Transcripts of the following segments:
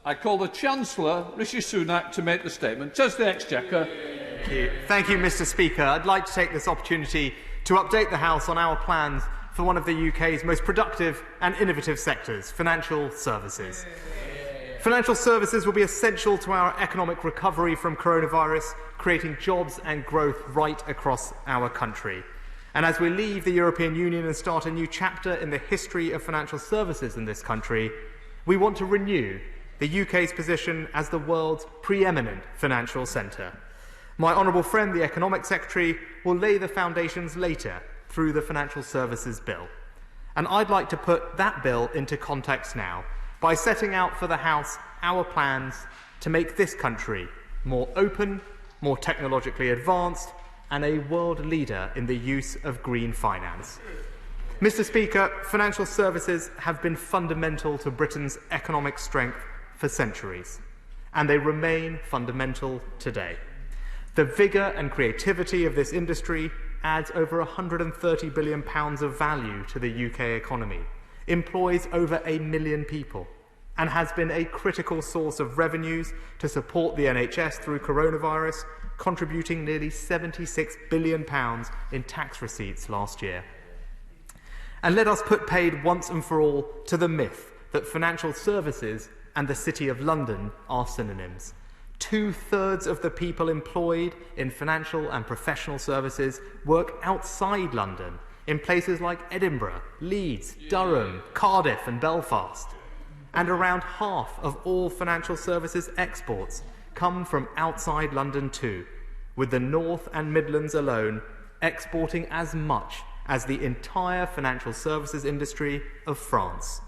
I call the Chancellor, Rishi Sunak, to make the statement. Says the Exchequer. Thank you, Mr. Speaker. I'd like to take this opportunity to update the House on our plans for one of the UK's most productive and innovative sectors, financial services. Financial services will be essential to our economic recovery from coronavirus, creating jobs and growth right across our country. And as we leave the European Union and start a new chapter in the history of financial services in this country, we want to renew the UK's position as the world's preeminent financial centre. My honourable friend, the Economic Secretary, will lay the foundations later through the Financial Services Bill. And I'd like to put that bill into context now by setting out for the House our plans to make this country more open, more technologically advanced, and a world leader in the use of green finance. Mr. Speaker, financial services have been fundamental to Britain's economic strength for centuries, and they remain fundamental today. The vigour and creativity of this industry adds over £130 billion of value to the UK economy, employs over 1 million people, and has been a critical source of revenues to support the NHS through coronavirus, contributing nearly £76 billion in tax receipts last year. And let us put paid once and for all to the myth that financial services and the City of London are synonyms. 2/3 of the people employed in financial and professional services work outside London, in places like Edinburgh, Leeds, Durham, Cardiff and Belfast. And around half of all financial services exports come from outside London too, with the North and Midlands alone exporting as much as the entire financial services industry of France.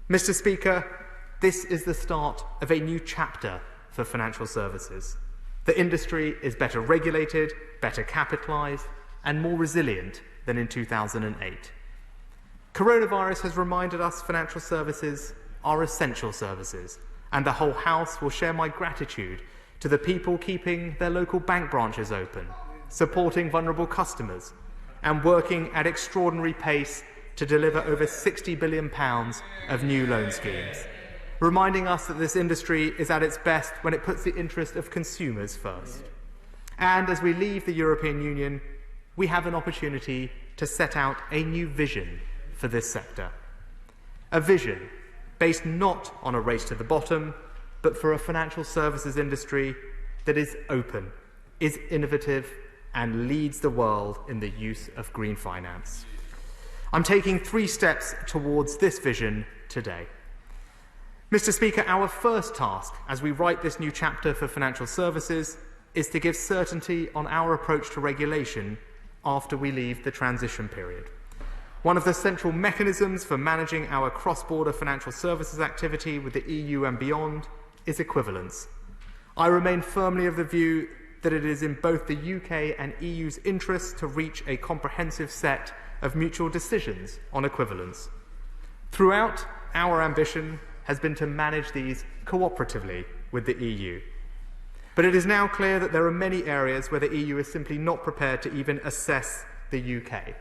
Mr. Speaker, this is the start of a new chapter for financial services. The industry is better regulated, better capitalised, and more resilient than in 2008. Coronavirus has reminded us financial services are essential services, and the whole House will share my gratitude to the people keeping their local bank branches open, supporting vulnerable customers, and working at extraordinary pace to deliver over £60 billion of new loan schemes, reminding us that this industry is at its best when it puts the interest of consumers first. And as we leave the European Union, we have an opportunity to set out a new vision for this sector. A vision based not on a race to the bottom, but for a financial services industry that is open, is innovative, and leads the world in the use of green finance. I'm taking 3 steps towards this vision today. Mr. Speaker, our first task as we write this new chapter for financial services is to give certainty on our approach to regulation after we leave the transition period. One of the central mechanisms for managing our cross-border financial services activity with the EU and beyond is equivalence. I remain firmly of the view that it is in both the UK and EU's interest to reach a comprehensive set of mutual decisions on equivalence. Throughout, our ambition has been to manage these cooperatively with the EU. But it is now clear that there are many areas where the EU is simply not prepared to even assess the UK.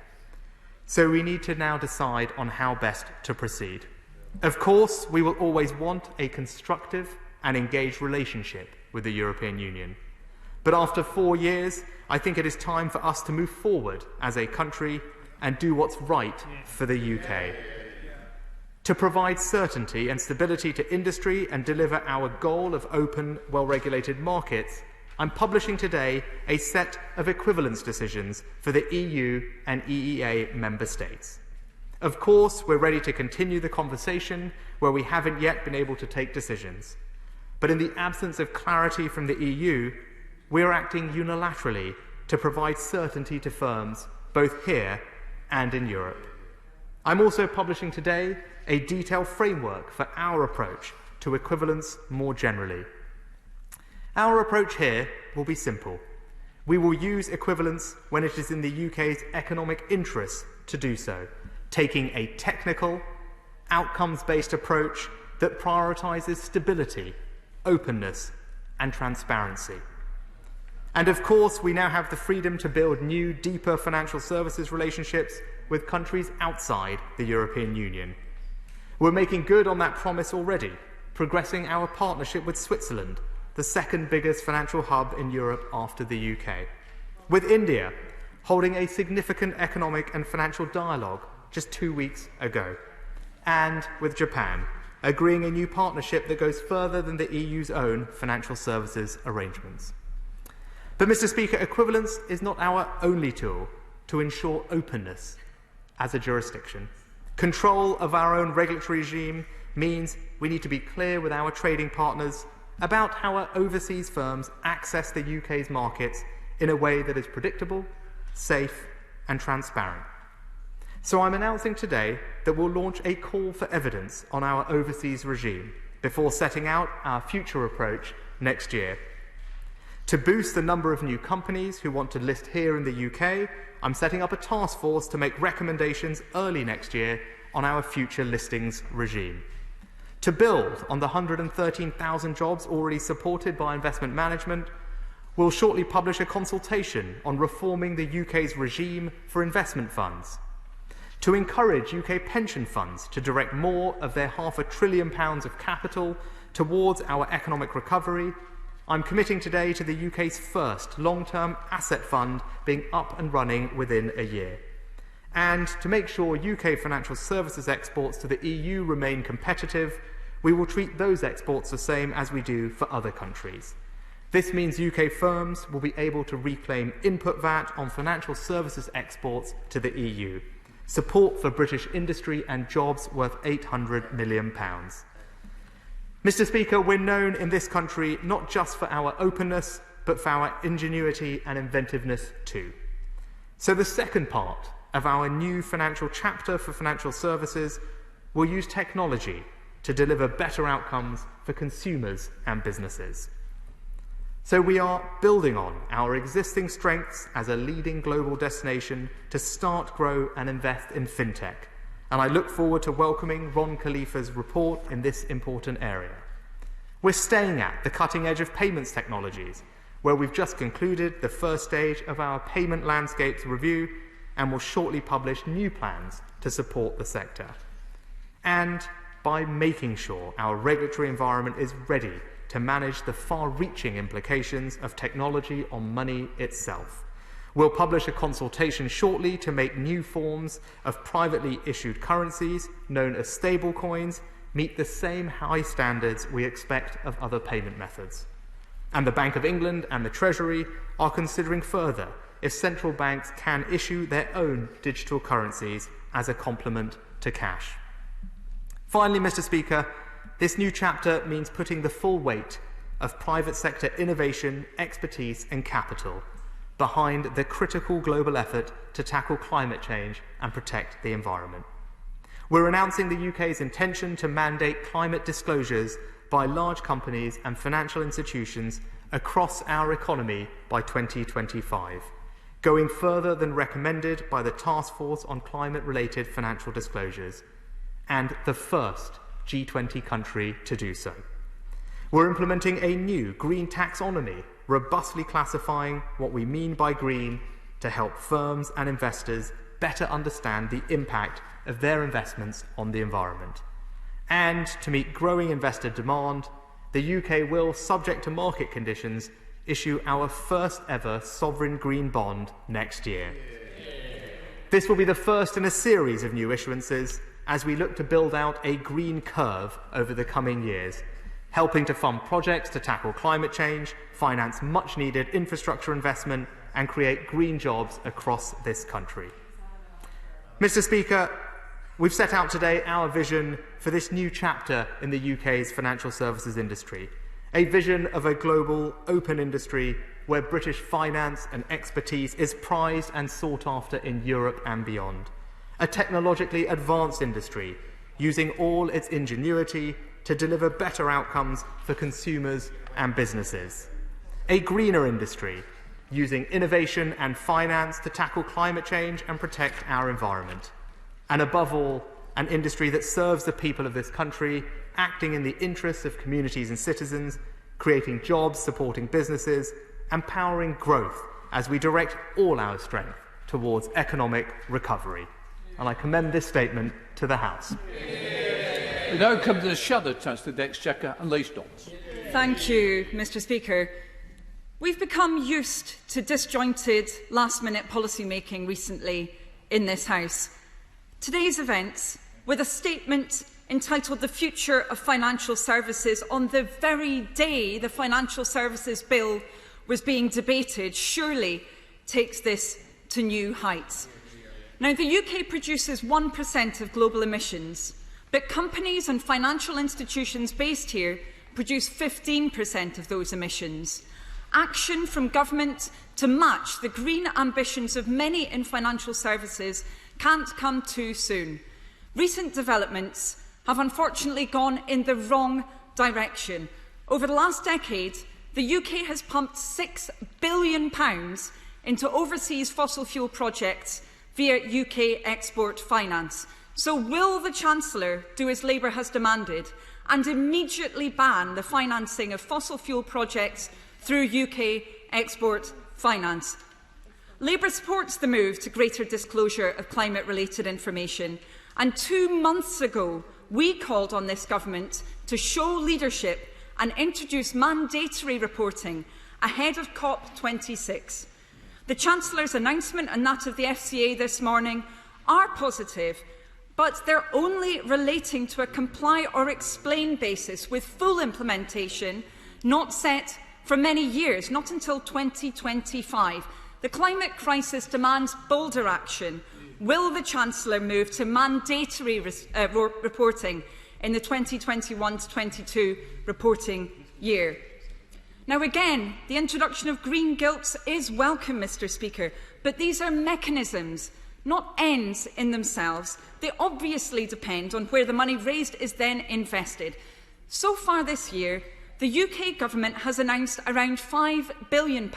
So we need to now decide on how best to proceed. Of course, we will always want a constructive and engaged relationship with the European Union. But after 4 years, I think it is time for us to move forward as a country and do what's right for the UK. To provide certainty and stability to industry and deliver our goal of open, well-regulated markets, I'm publishing today a set of equivalence decisions for the EU and EEA member states. Of course, we're ready to continue the conversation where we haven't yet been able to take decisions. But in the absence of clarity from the EU, we're acting unilaterally to provide certainty to firms both here and in Europe. I'm also publishing today a detailed framework for our approach to equivalence more generally. Our approach here will be simple. We will use equivalence when it is in the UK's economic interests to do so, taking a technical, outcomes-based approach that prioritises stability, openness, and transparency. And of course, we now have the freedom to build new, deeper financial services relationships with countries outside the European Union. We're making good on that promise already, progressing our partnership with Switzerland, the second biggest financial hub in Europe after the UK. With India, holding a significant economic and financial dialogue just 2 weeks ago. And with Japan, agreeing a new partnership that goes further than the EU's own financial services arrangements. But, Mr. Speaker, equivalence is not our only tool to ensure openness as a jurisdiction. Control of our own regulatory regime means we need to be clear with our trading partners about how our overseas firms access the UK's markets in a way that is predictable, safe and transparent. So I'm announcing today that we'll launch a call for evidence on our overseas regime before setting out our future approach next year. To boost the number of new companies who want to list here in the UK, I'm setting up a task force to make recommendations early next year on our future listings regime. To build on the 113,000 jobs already supported by investment management, we'll shortly publish a consultation on reforming the UK's regime for investment funds. To encourage UK pension funds to direct more of their £500 billion of capital towards our economic recovery, I'm committing today to the UK's first long-term asset fund being up and running within a year. And to make sure UK financial services exports to the EU remain competitive, we will treat those exports the same as we do for other countries. This means UK firms will be able to reclaim input VAT on financial services exports to the EU, support for British industry and jobs worth £800 million. Mr. Speaker, we're known in this country not just for our openness, but for our ingenuity and inventiveness too. So the second part of our new financial chapter for financial services will use technology to deliver better outcomes for consumers and businesses. So we are building on our existing strengths as a leading global destination to start, grow and invest in fintech. And I look forward to welcoming Ron Khalifa's report in this important area. We're staying at the cutting edge of payments technologies, where we've just concluded the first stage of our payment landscapes review and will shortly publish new plans to support the sector. And by making sure our regulatory environment is ready to manage the far-reaching implications of technology on money itself. We'll publish a consultation shortly to make new forms of privately issued currencies, known as stablecoins, meet the same high standards we expect of other payment methods. And the Bank of England and the Treasury are considering further if central banks can issue their own digital currencies as a complement to cash. Finally, Mr. Speaker, this new chapter means putting the full weight of private sector innovation, expertise and capital behind the critical global effort to tackle climate change and protect the environment. We're announcing the UK's intention to mandate climate disclosures by large companies and financial institutions across our economy by 2025, going further than recommended by the Task Force on Climate-Related Financial Disclosures, and the first G20 country to do so. We're implementing a new green taxonomy, robustly classifying what we mean by green to help firms and investors better understand the impact of their investments on the environment. And to meet growing investor demand, the UK will, subject to market conditions, issue our first ever sovereign green bond next year. This will be the first in a series of new issuances as we look to build out a green curve over the coming years, helping to fund projects to tackle climate change, finance much-needed infrastructure investment, and create green jobs across this country. Mr. Speaker, we've set out today our vision for this new chapter in the UK's financial services industry, a vision of a global, open industry where British finance and expertise is prized and sought after in Europe and beyond. A technologically advanced industry, using all its ingenuity to deliver better outcomes for consumers and businesses. A greener industry, using innovation and finance to tackle climate change and protect our environment. And above all, an industry that serves the people of this country, acting in the interests of communities and citizens, creating jobs, supporting businesses, and powering growth as we direct all our strength towards economic recovery. And I commend this statement to the House. We now come to the shadow Chancellor of the Exchequer and Leigh Stokes. Thank you, Mr Speaker. We've become used to disjointed, last-minute policy-making recently in this House. Today's events, with a statement entitled "The Future of Financial Services" on the very day the Financial Services Bill was being debated, surely takes this to new heights. Now, the UK produces 1% of global emissions, but companies and financial institutions based here produce 15% of those emissions. Action from government to match the green ambitions of many in financial services can't come too soon. Recent developments have unfortunately gone in the wrong direction. Over the last decade, the UK has pumped £6 billion into overseas fossil fuel projects via UK export finance. So will the Chancellor do as Labour has demanded and immediately ban the financing of fossil fuel projects through UK export finance? Labour supports the move to greater disclosure of climate-related information, and 2 months ago we called on this government to show leadership and introduce mandatory reporting ahead of COP26. The Chancellor's announcement and that of the FCA this morning are positive, but they're only relating to a comply or explain basis, with full implementation not set for many years, not until 2025. The climate crisis demands bolder action. Will the Chancellor move to mandatory reporting in the 2021-22 reporting year? Now again, the introduction of green gilts is welcome, Mr Speaker, but these are mechanisms, not ends in themselves. They obviously depend on where the money raised is then invested. So far this year, the UK government has announced around £5 billion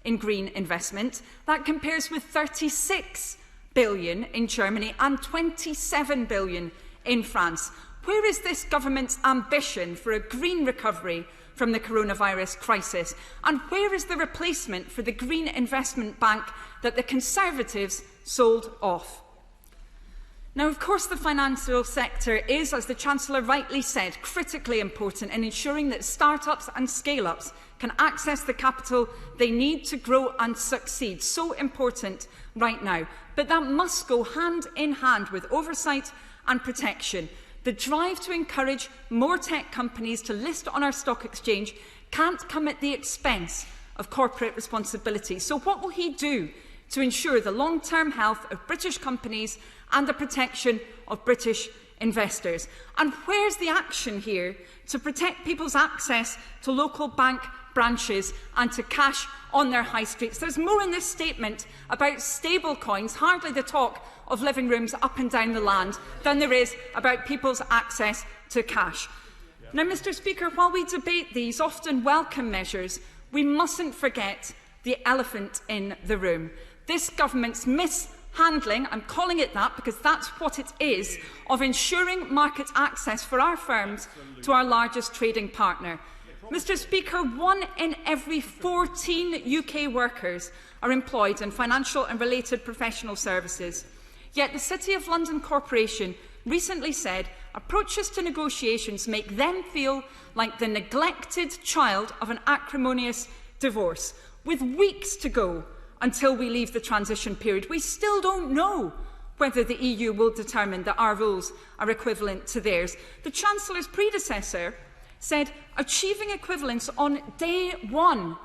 in green investment. That compares with £36 billion in Germany and £27 billion in France. Where is this government's ambition for a green recovery from the coronavirus crisis? And where is the replacement for the Green Investment Bank that the Conservatives sold off? Now, of course, the financial sector is, as the Chancellor rightly said, critically important in ensuring that start-ups and scale-ups can access the capital they need to grow and succeed. So important right now. But that must go hand in hand with oversight and protection. The drive to encourage more tech companies to list on our stock exchange can't come at the expense of corporate responsibility. So what will he do to ensure the long-term health of British companies and the protection of British investors? And where's the action here to protect people's access to local bank branches and to cash on their high streets? There's more in this statement about stable coins, hardly the talk of living rooms up and down the land, than there is about people's access to cash. Now, Mr Speaker, while we debate these often welcome measures, we mustn't forget the elephant in the room. This government's mishandling, I'm calling it that because that's what it is, of ensuring market access for our firms to our largest trading partner. Mr Speaker, 1 in every 14 UK workers are employed in financial and related professional services. Yet the City of London Corporation recently said approaches to negotiations make them feel like the neglected child of an acrimonious divorce. With weeks to go until we leave the transition period, we still don't know whether the EU will determine that our rules are equivalent to theirs. The Chancellor's predecessor said achieving equivalence on day one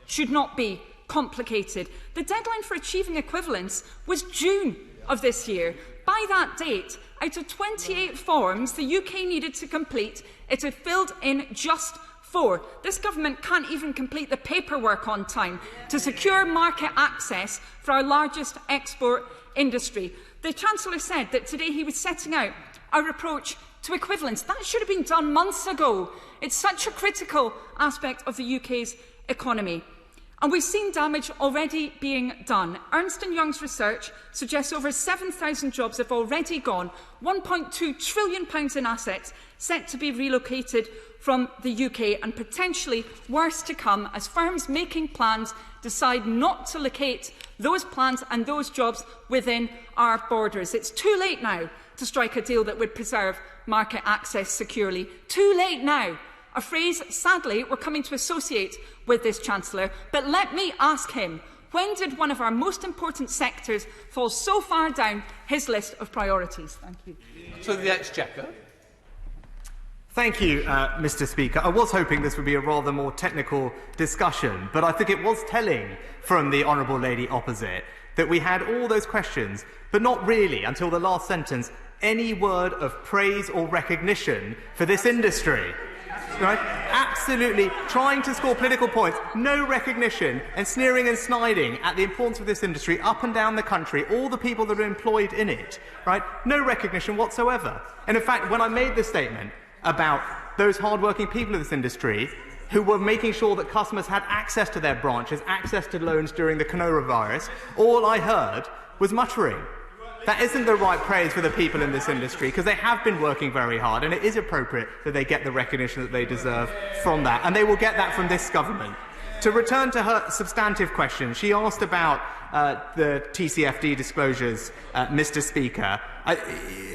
should not be complicated. The deadline for achieving equivalence was June of this year. By that date, out of 28 forms the UK needed to complete, it had filled in just 4. This government can't even complete the paperwork on time to secure market access for our largest export industry. The Chancellor said that today he was setting out our approach to equivalence. That should have been done months ago. It's such a critical aspect of the UK's economy. And we've seen damage already being done. Ernst & Young's research suggests over 7,000 jobs have already gone, £1.2 trillion in assets set to be relocated from the UK, and potentially worse to come as firms making plans decide not to locate those plans and those jobs within our borders. It's too late now to strike a deal that would preserve market access securely. Too late now. A phrase, sadly, we're coming to associate with this Chancellor. But let me ask him, when did one of our most important sectors fall so far down his list of priorities? Thank you. To the Exchequer. Thank you, Mr. Speaker. I was hoping this would be a rather more technical discussion, but I think it was telling from the Honourable Lady opposite that we had all those questions, but not really, until the last sentence, any word of praise or recognition for this industry. Right? Absolutely trying to score political points, no recognition, and sneering and sniding at the importance of this industry up and down the country, all the people that are employed in it. Right? No recognition whatsoever. And in fact, when I made this statement about those hard-working people in this industry who were making sure that customers had access to their branches, access to loans during the coronavirus, all I heard was muttering. That isn't the right praise for the people in this industry, because they have been working very hard, and it is appropriate that they get the recognition that they deserve from that, and they will get that from this government. To return to her substantive question, she asked about the TCFD disclosures, Mr. Speaker.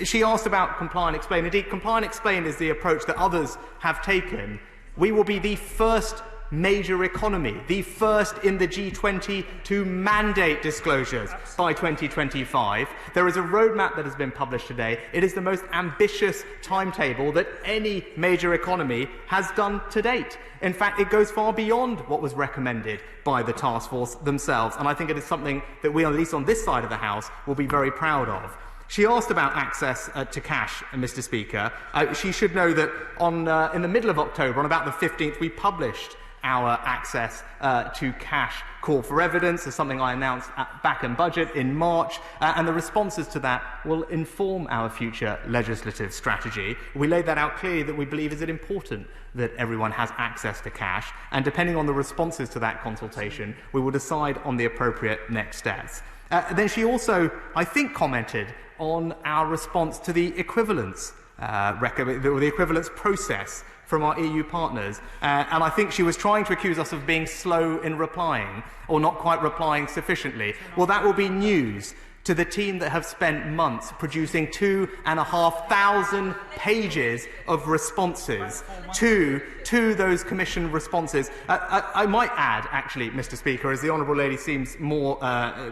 She asked about Comply and Explain. Indeed, Comply and Explain is the approach that others have taken. We will be the first major economy, the first in the G20 to mandate disclosures by 2025. There is a roadmap that has been published today. It is the most ambitious timetable that any major economy has done to date. In fact, it goes far beyond what was recommended by the task force themselves, and I think it is something that we, at least on this side of the House, will be very proud of. She asked about access to cash, Mr. Speaker. She should know that in the middle of October, on about the 15th, we published our access to cash call for evidence is something I announced at Back and Budget in March, and the responses to that will inform our future legislative strategy. We laid that out clearly that we believe is it important that everyone has access to cash, and depending on the responses to that consultation, we will decide on the appropriate next steps. Then she also, I think, commented on our response to the equivalence the equivalence process from our EU partners, and I think she was trying to accuse us of being slow in replying or not quite replying sufficiently. Well, that will be news to the team that have spent months producing 2,500 pages of responses to those Commission responses. I might add, actually, Mr. Speaker, as the Honourable Lady seems more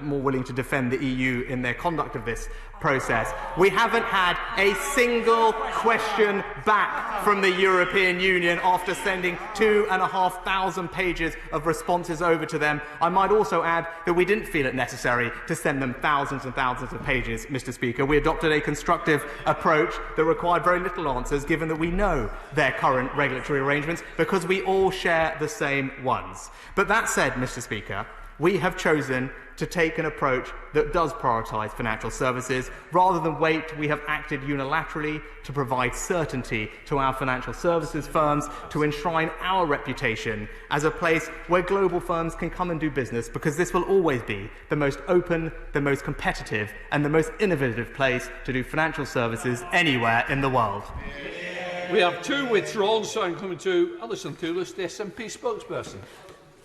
willing to defend the EU in their conduct of this process, we haven't had a single question back from the European Union after sending 2,500 pages of responses over to them. I might also add that we didn't feel it necessary to send them thousands and thousands of pages, Mr. Speaker. We adopted a constructive approach that required very little answers, given that we know their current regulatory arrangements, because we all share the same ones. But that said, Mr. Speaker, we have chosen to take an approach that does prioritise financial services. Rather than wait, we have acted unilaterally to provide certainty to our financial services firms, to enshrine our reputation as a place where global firms can come and do business, because this will always be the most open, the most competitive and the most innovative place to do financial services anywhere in the world. We have two withdrawn, so I'm coming to Alison Thulis, the SNP spokesperson.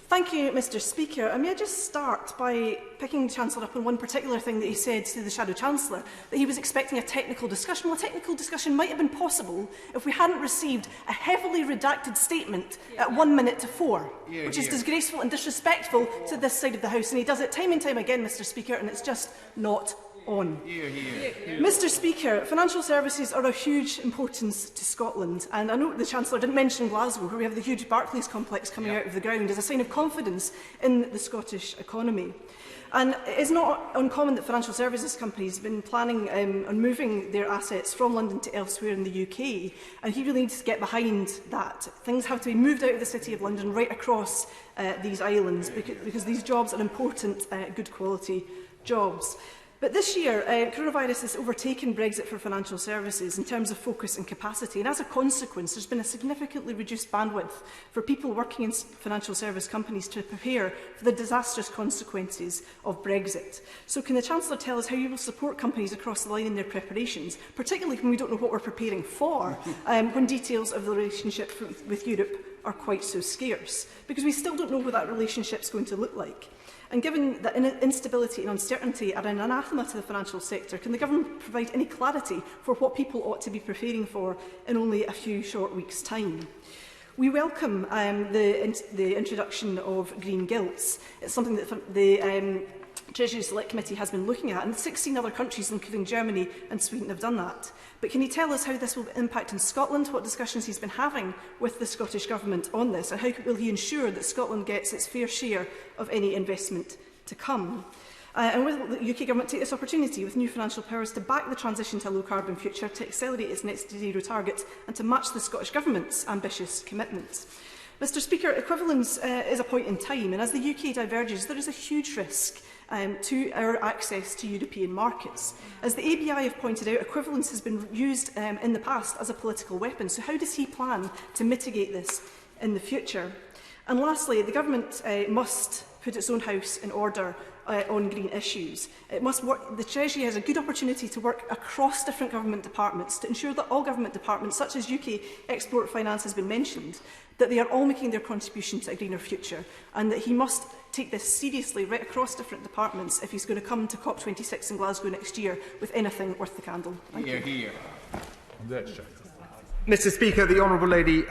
Thank you, Mr. Speaker. I may just start by picking the Chancellor up on one particular thing that he said to the Shadow Chancellor, that he was expecting a technical discussion. Well, a technical discussion might have been possible if we hadn't received a heavily redacted statement at 1 minute to 4, which is disgraceful and disrespectful to this side of the House. And he does it time and time again, Mr. Speaker, and it's just not on. Mr. Speaker, financial services are of huge importance to Scotland, and I know the Chancellor didn't mention Glasgow, where we have the huge Barclays complex coming out of the ground, as a sign of confidence in the Scottish economy. And it is not uncommon that financial services companies have been planning on moving their assets from London to elsewhere in the UK, and he really needs to get behind that. Things have to be moved out of the City of London right across these islands, because these jobs are important, good quality jobs. But this year, coronavirus has overtaken Brexit for financial services in terms of focus and capacity, and as a consequence, there's been a significantly reduced bandwidth for people working in financial service companies to prepare for the disastrous consequences of Brexit. So can the Chancellor tell us how you will support companies across the line in their preparations, particularly when we don't know what we're preparing for, when details of the relationship with Europe are quite so scarce, because we still don't know what that relationship is going to look like. And given that instability and uncertainty are an anathema to the financial sector, can the government provide any clarity for what people ought to be preparing for in only a few short weeks' time? We welcome the introduction of green gilts. It's something that the Treasury Select Committee has been looking at, and 16 other countries, including Germany and Sweden, have done that. But can he tell us how this will impact in Scotland, what discussions he's been having with the Scottish Government on this, and how will he ensure that Scotland gets its fair share of any investment to come? And will the UK Government take this opportunity with new financial powers to back the transition to a low-carbon future, to accelerate its net zero targets and to match the Scottish Government's ambitious commitments? Mr Speaker, equivalence is a point in time, and as the UK diverges, there is a huge risk to our access to European markets. As the ABI have pointed out, equivalence has been used in the past as a political weapon. So how does he plan to mitigate this in the future? And lastly, the Government must put its own house in order on green issues. It must work. The Treasury has a good opportunity to work across different government departments to ensure that all government departments, such as UK Export Finance has been mentioned, that they are all making their contribution to a greener future, and that he must take this seriously right across different departments if he's going to come to COP26 in Glasgow next year with anything worth the candle. Thank you. Mr Speaker, the Honourable Lady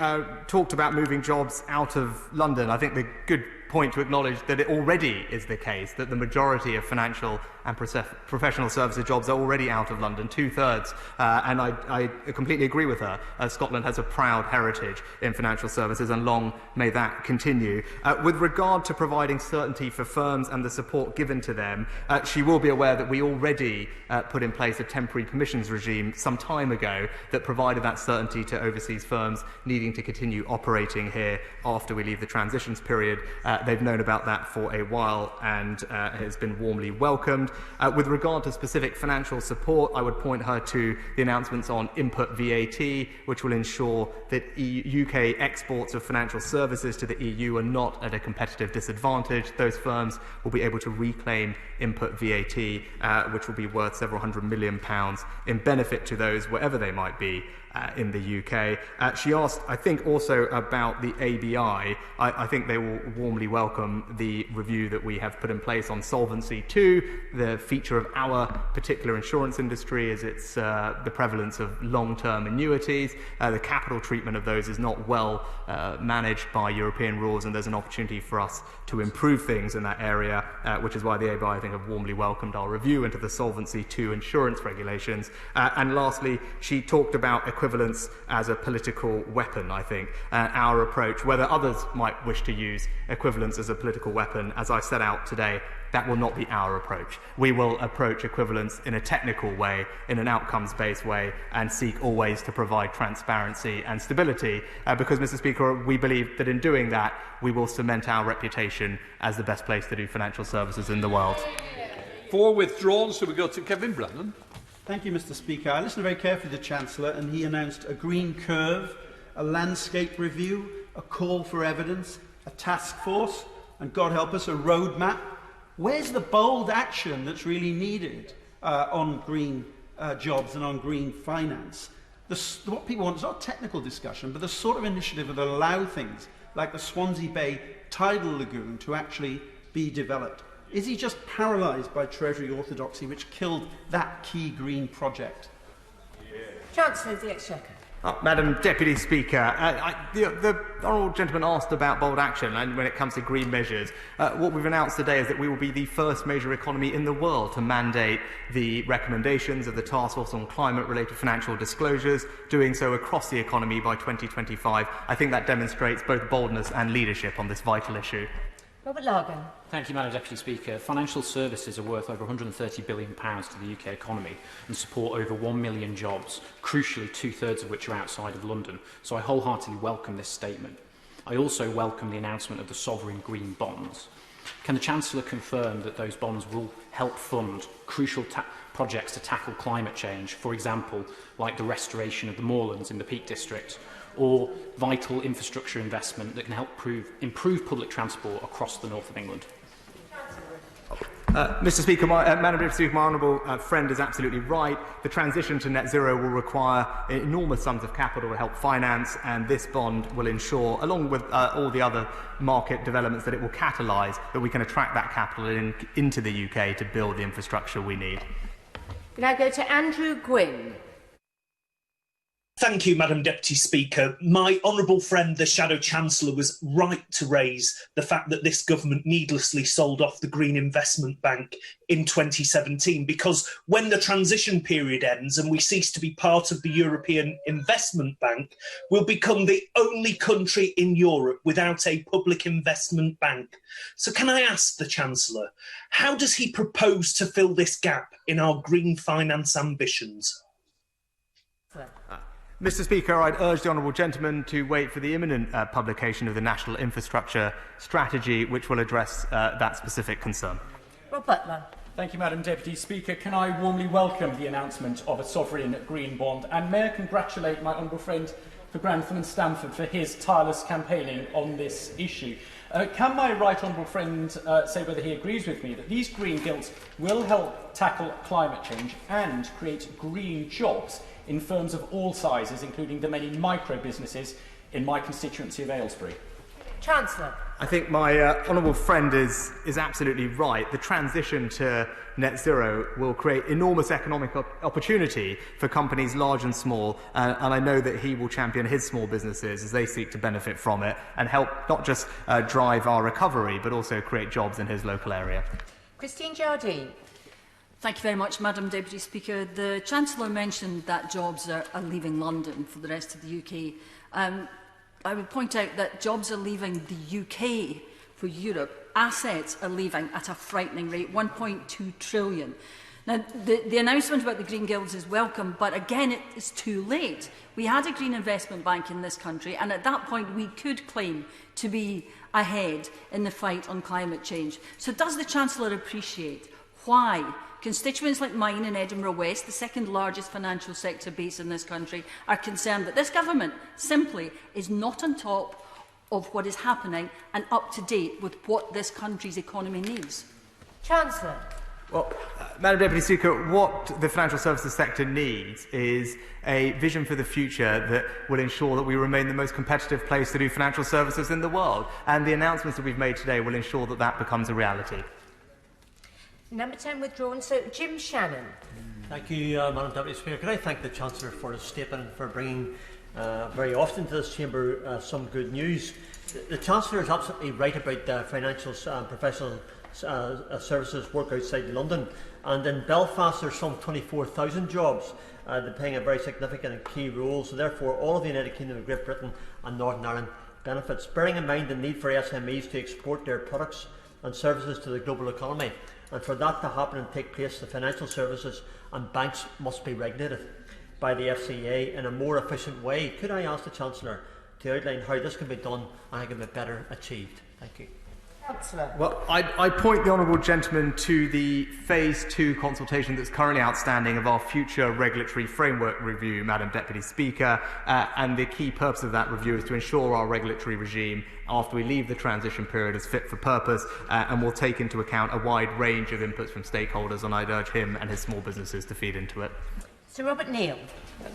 talked about moving jobs out of London. I think the good point to acknowledge that it already is the case that the majority of financial and professional services jobs are already out of London, 2/3, and I completely agree with her. Scotland has a proud heritage in financial services, and long may that continue. With regard to providing certainty for firms and the support given to them, she will be aware that we already put in place a temporary permissions regime some time ago that provided that certainty to overseas firms needing to continue operating here after we leave the transitions period. They've known about that for a while, and it has been warmly welcomed. With regard to specific financial support, I would point her to the announcements on input VAT, which will ensure that UK exports of financial services to the EU are not at a competitive disadvantage. Those firms will be able to reclaim input VAT, which will be worth several £100 million in benefit to those wherever they might be in the UK. She asked, I think, also about the ABI. I think they will warmly welcome the review that we have put in place on Solvency II. The feature of our particular insurance industry is its the prevalence of long-term annuities. The capital treatment of those is not well managed by European rules, and there's an opportunity for us to improve things in that area, which is why the ABI, I think, have warmly welcomed our review into the Solvency II insurance regulations. And lastly, she talked about equivalence as a political weapon, I think. Our approach, whether others might wish to use equivalence as a political weapon, as I set out today, that will not be our approach. We will approach equivalence in a technical way, in an outcomes-based way, and seek always to provide transparency and stability, because, Mr Speaker, we believe that in doing that, we will cement our reputation as the best place to do financial services in the world. 4 withdrawn, so we go to Kevin Brennan. Thank you, Mr Speaker. I listened very carefully to the Chancellor, and he announced a green curve, a landscape review, a call for evidence, a task force, and, God help us, a roadmap. Where's the bold action that's really needed on green jobs and on green finance? What people want is not technical discussion, but the sort of initiative that will allow things like the Swansea Bay tidal lagoon to actually be developed. Is he just paralysed by Treasury orthodoxy, which killed that key green project? Chancellor of the Exchequer. Madam Deputy Speaker, the honourable gentleman asked about bold action, and when it comes to green measures, what we've announced today is that we will be the first major economy in the world to mandate the recommendations of the Task Force on Climate-related Financial Disclosures, doing so across the economy by 2025. I think that demonstrates both boldness and leadership on this vital issue. Robert Largan. Thank you, Madam Deputy Speaker. Financial services are worth over £130 billion to the UK economy and support over 1 million jobs, crucially 2/3 of which are outside of London. So I wholeheartedly welcome this statement. I also welcome the announcement of the sovereign green bonds. Can the Chancellor confirm that those bonds will help fund crucial projects to tackle climate change, for example, like the restoration of the moorlands in the Peak District, or vital infrastructure investment that can help improve public transport across the north of England? Mr. Speaker, Madam Deputy Speaker, my honourable friend is absolutely right. The transition to net zero will require enormous sums of capital to help finance, and this bond will ensure, along with all the other market developments, that it will catalyse that we can attract that capital into the UK to build the infrastructure we need. We now go to Andrew Gwynn. Thank you, Madam Deputy Speaker. My honourable friend, the Shadow Chancellor, was right to raise the fact that this government needlessly sold off the Green Investment Bank in 2017, because when the transition period ends and we cease to be part of the European Investment Bank, we'll become the only country in Europe without a public investment bank. So can I ask the Chancellor, how does he propose to fill this gap in our green finance ambitions? Mr. Speaker, I'd urge the honourable gentleman to wait for the imminent publication of the National Infrastructure Strategy, which will address that specific concern. Rob Butler. Thank you, Madam Deputy Speaker. Can I warmly welcome the announcement of a sovereign green bond, and may I congratulate my honourable friend for Grantham and Stamford for his tireless campaigning on this issue. Can my right honourable friend say whether he agrees with me that these green gilts will help tackle climate change and create green jobs in firms of all sizes, including the many micro-businesses in my constituency of Aylesbury? Chancellor. I think my honourable friend is absolutely right. The transition to net zero will create enormous economic opportunity for companies large and small, and I know that he will champion his small businesses as they seek to benefit from it and help not just drive our recovery, but also create jobs in his local area. Christine Jardine. Thank you very much, Madam Deputy Speaker. The Chancellor mentioned that jobs are leaving London for the rest of the UK. I would point out that jobs are leaving the UK for Europe. Assets are leaving at a frightening rate, 1.2 trillion. Now, the announcement about the Green Guilds is welcome, but again, it is too late. We had a Green Investment Bank in this country, and at that point, we could claim to be ahead in the fight on climate change. So does the Chancellor appreciate why constituents like mine in Edinburgh West, the second largest financial sector base in this country, are concerned that this government simply is not on top of what is happening and up to date with what this country's economy needs? Chancellor. Well, Madam Deputy Speaker, what the financial services sector needs is a vision for the future that will ensure that we remain the most competitive place to do financial services in the world. And the announcements that we've made today will ensure that that becomes a reality. Number 10 withdrawn. So, Jim Shannon. Thank you, Madam Deputy Speaker. Can I thank the Chancellor for his statement and for bringing very often to this chamber some good news. The Chancellor is absolutely right about the financial and professional services work outside London. And in Belfast, there's some 24,000 jobs. They're playing a very significant and key role. So therefore, all of the United Kingdom of Great Britain and Northern Ireland benefits, bearing in mind the need for SMEs to export their products and services to the global economy. And for that to happen and take place, the financial services and banks must be regulated by the FCA in a more efficient way. Could I ask the Chancellor to outline how this can be done and how it can be better achieved? Thank you. Chancellor. Well, I point the honourable gentleman to the Phase 2 consultation that's currently outstanding of our future regulatory framework review, Madam Deputy Speaker, and the key purpose of that review is to ensure our regulatory regime, after we leave the transition period, is fit for purpose, and will take into account a wide range of inputs from stakeholders, and I'd urge him and his small businesses to feed into it. Sir Robert Neal.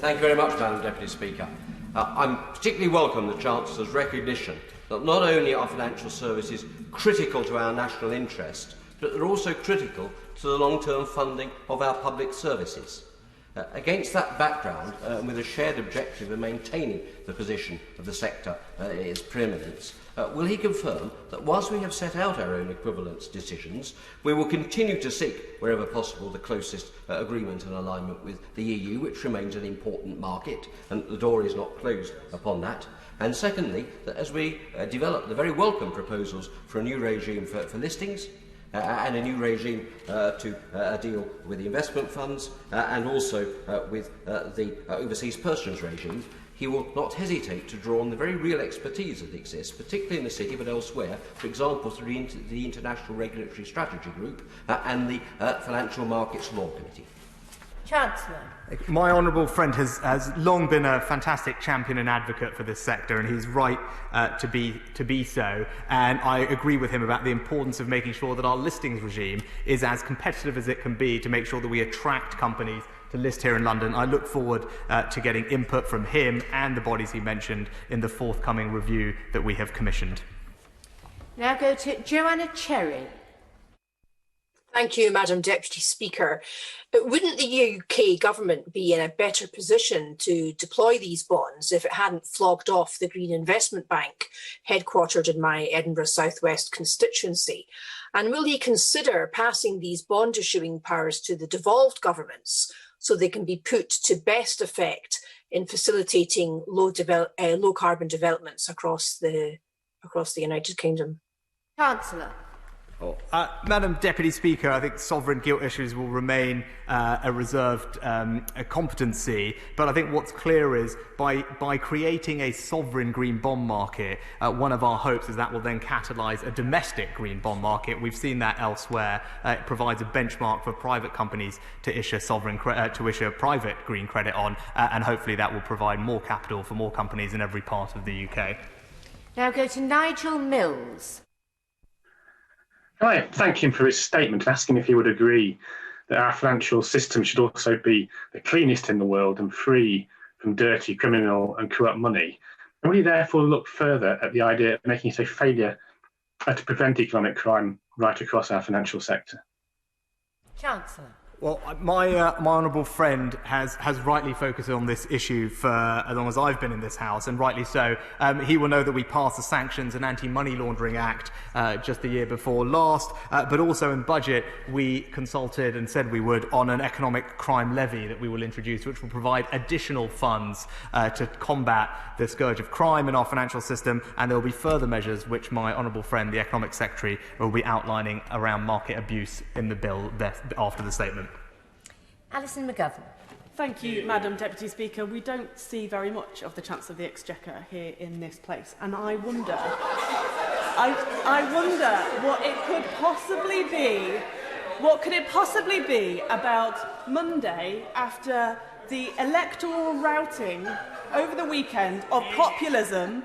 Thank you very much, Madam Deputy Speaker. I particularly welcome the Chancellor's recognition that not only are financial services critical to our national interest, but they're also critical to the long-term funding of our public services. Against that background, and with a shared objective of maintaining the position of the sector its preeminence, will he confirm that whilst we have set out our own equivalence decisions, we will continue to seek, wherever possible, the closest agreement and alignment with the EU, which remains an important market, and the door is not closed upon that? And secondly, that as we develop the very welcome proposals for a new regime for listings, and a new regime to deal with the investment funds, and also with the overseas persons regime, he will not hesitate to draw on the very real expertise that exists, particularly in the City but elsewhere, for example through the International Regulatory Strategy Group and the Financial Markets Law Committee. Chancellor. My honourable friend has long been a fantastic champion and advocate for this sector, and he's right to be so. And I agree with him about the importance of making sure that our listings regime is as competitive as it can be to make sure that we attract companies to list here in London. I look forward to getting input from him and the bodies he mentioned in the forthcoming review that we have commissioned. Now go to Joanna Cherry. Thank you, Madam Deputy Speaker. But wouldn't the UK government be in a better position to deploy these bonds if it hadn't flogged off the Green Investment Bank, headquartered in my Edinburgh South West constituency? And will you consider passing these bond issuing powers to the devolved governments so they can be put to best effect in facilitating low carbon developments across the United Kingdom? Chancellor. Madam Deputy Speaker, I think sovereign gilt issues will remain a reserved competency, but I think what's clear is by creating a sovereign green bond market, one of our hopes is that will then catalyse a domestic green bond market. We've seen that elsewhere. It provides a benchmark for private companies to issue private green credit on, and hopefully that will provide more capital for more companies in every part of the UK. Now go to Nigel Mills. Can I thank him for his statement and ask him if he would agree that our financial system should also be the cleanest in the world and free from dirty, criminal and corrupt money? And will he therefore look further at the idea of making it a failure to prevent economic crime right across our financial sector? Chancellor. Well, my honourable friend has rightly focused on this issue for as long as I've been in this House, and rightly so. He will know that we passed the Sanctions and Anti-Money Laundering Act just the year before last, but also in budget we consulted and said we would on an economic crime levy that we will introduce, which will provide additional funds to combat the scourge of crime in our financial system, and there will be further measures which my honourable friend, the Economic Secretary, will be outlining around market abuse in the bill after the statement. Alison McGovern. Thank you, Madam Deputy Speaker. We don't see very much of the Chancellor of the Exchequer here in this place, and I wonder, I wonder what it could possibly be. What could it possibly be about Monday after the electoral routing over the weekend of populism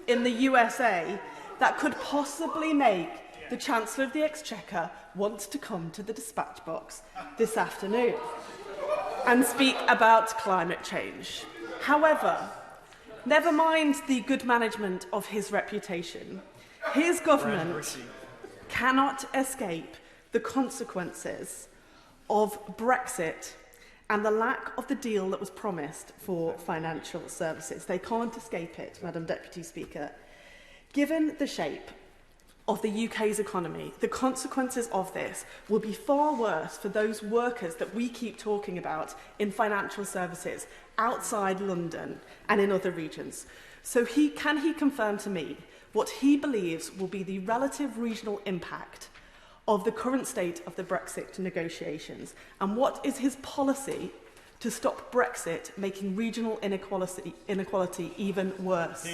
in the USA that could possibly make the Chancellor of the Exchequer wants to come to the dispatch box this afternoon and speak about climate change. However, never mind the good management of his reputation, his government cannot escape the consequences of Brexit and the lack of the deal that was promised for financial services. They can't escape it, Madam Deputy Speaker. Given the shape of the UK's economy, the consequences of this will be far worse for those workers that we keep talking about in financial services outside London and in other regions. So can he confirm to me what he believes will be the relative regional impact of the current state of the Brexit negotiations, and what is his policy to stop Brexit making regional inequality even worse?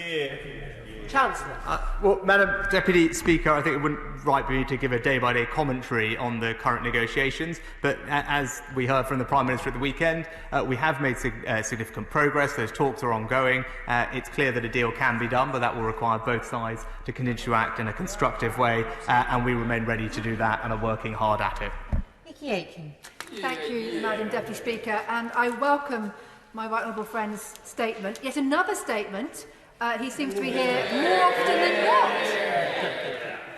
Chancellor. Well, Madam Deputy Speaker, I think it wouldn't right be to give a day-by-day commentary on the current negotiations, but as we heard from the Prime Minister at the weekend, we have made significant progress. Those talks are ongoing. It's clear that a deal can be done, but that will require both sides to continue to act in a constructive way, and we remain ready to do that and are working hard at it. Nikki Aiken. Thank you, Madam Deputy Speaker, and I welcome my right honourable friend's statement. Yet another statement. He seems to be here more often than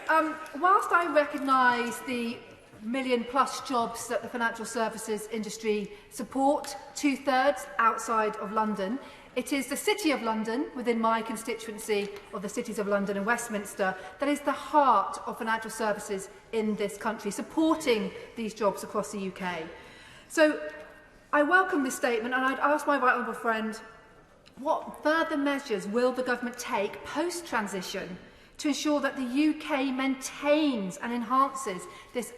not. Whilst I recognise the million-plus jobs that the financial services industry support, 2/3 outside of London, it is the City of London, within my constituency of the cities of London and Westminster, that is the heart of financial services in this country, supporting these jobs across the UK. So I welcome this statement, and I'd ask my right honourable friend, what further measures will the government take post-transition to ensure that the UK maintains and enhances this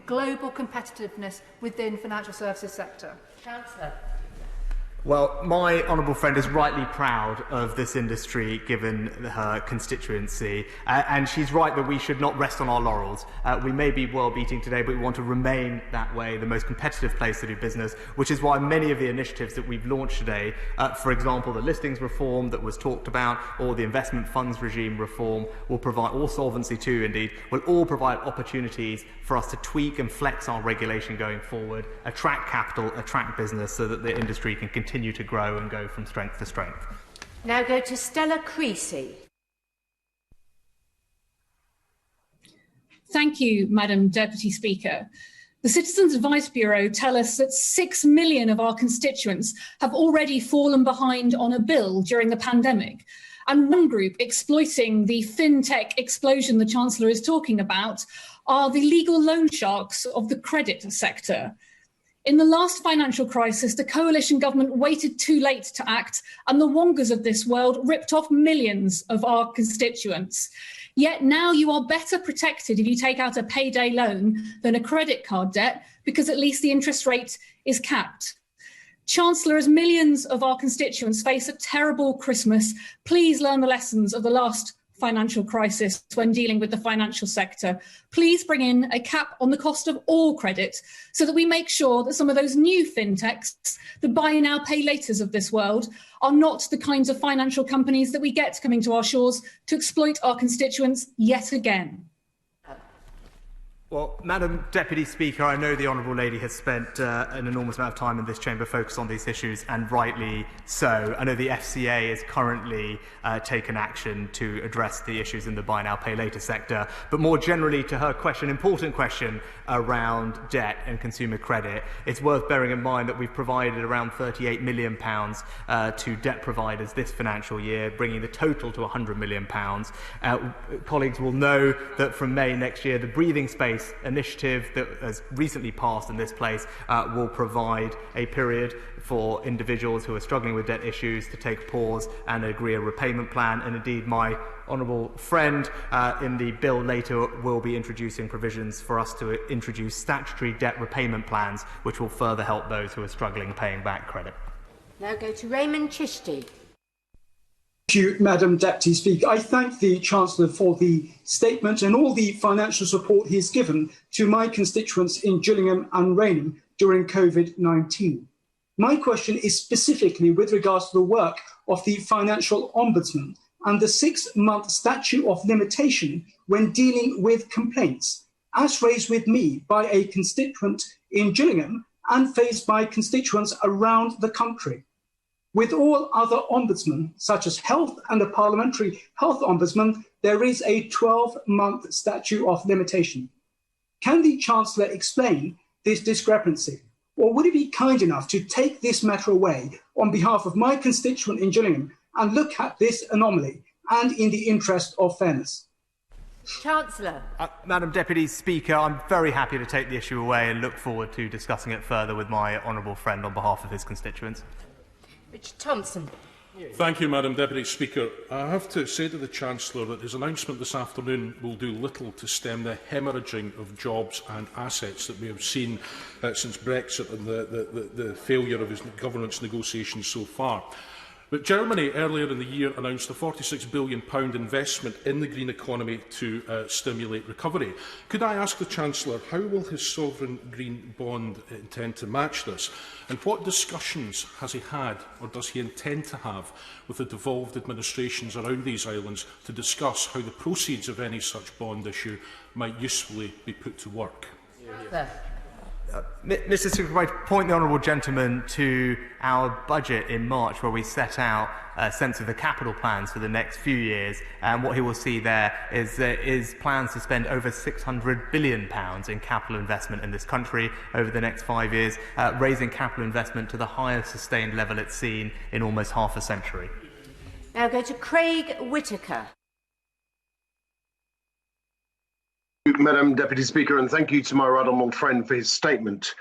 global competitiveness within financial services sector? Chancellor. Well, my honourable friend is rightly proud of this industry given her constituency, and she's right that we should not rest on our laurels. We may be world-beating today, but we want to remain that way, the most competitive place to do business, which is why many of the initiatives that we've launched today, for example, the listings reform that was talked about, or the investment funds regime reform, will provide, or Solvency II indeed, will all provide opportunities for us to tweak and flex our regulation going forward, attract capital, attract business, so that the industry can continue to grow and go from strength to strength. Now go to Stella Creasy. Thank you, Madam Deputy Speaker. The Citizens Advice Bureau tell us that 6 million of our constituents have already fallen behind on a bill during the pandemic. And one group exploiting the fintech explosion the Chancellor is talking about are the legal loan sharks of the credit sector. In the last financial crisis, the coalition government waited too late to act, and the Wongas of this world ripped off millions of our constituents. Yet now you are better protected if you take out a payday loan than a credit card debt, because at least the interest rate is capped. Chancellor, as millions of our constituents face a terrible Christmas, please learn the lessons of the last financial crisis when dealing with the financial sector. Please bring in a cap on the cost of all credit so that we make sure that some of those new fintechs, the buy now, pay laters of this world, are not the kinds of financial companies that we get coming to our shores to exploit our constituents yet again. Well, Madam Deputy Speaker, I know the Honourable Lady has spent an enormous amount of time in this chamber focused on these issues, and rightly so. I know the FCA is currently taken action to address the issues in the buy now, pay later sector. But more generally to her question, important question around debt and consumer credit, it's worth bearing in mind that we've provided around £38 million to debt providers this financial year, bringing the total to £100 million. Colleagues will know that from May next year, the Breathing Space initiative that has recently passed in this place will provide a period for individuals who are struggling with debt issues to take a pause and agree a repayment plan. And indeed, my honourable friend in the bill later will be introducing provisions for us to introduce statutory debt repayment plans, which will further help those who are struggling paying back credit. Now go to Raymond Chishti. Thank you, Madam Deputy Speaker. I thank the Chancellor for the statement and all the financial support he has given to my constituents in Gillingham and Rainham during COVID-19. My question is specifically with regards to the work of the Financial Ombudsman and the 6-month statute of limitation when dealing with complaints, as raised with me by a constituent in Gillingham and faced by constituents around the country. With all other ombudsmen, such as health and the Parliamentary Health Ombudsman, there is a 12-month statute of limitation. Can the Chancellor explain this discrepancy? Or would he be kind enough to take this matter away on behalf of my constituent in Gillingham and look at this anomaly and in the interest of fairness? Chancellor. Madam Deputy Speaker, I'm very happy to take the issue away and look forward to discussing it further with my honourable friend on behalf of his constituents. Richard Thompson. Thank you, Madam Deputy Speaker. I have to say to the Chancellor that his announcement this afternoon will do little to stem the hemorrhaging of jobs and assets that we have seen since Brexit and the failure of his government's negotiations so far. But Germany earlier in the year announced a £46 billion investment in the green economy to stimulate recovery. Could I ask the Chancellor, how will his sovereign green bond intend to match this? And what discussions has he had, or does he intend to have, with the devolved administrations around these islands to discuss how the proceeds of any such bond issue might usefully be put to work? Mr. Speaker, I point the honourable gentleman to our budget in March, where we set out a sense of the capital plans for the next few years, and what he will see there is plans to spend over £600 billion in capital investment in this country over the next 5 years, raising capital investment to the highest sustained level it's seen in almost half a century. Now go to Craig Whittaker. Madam Deputy Speaker, and thank you to my right honourable friend for his statement.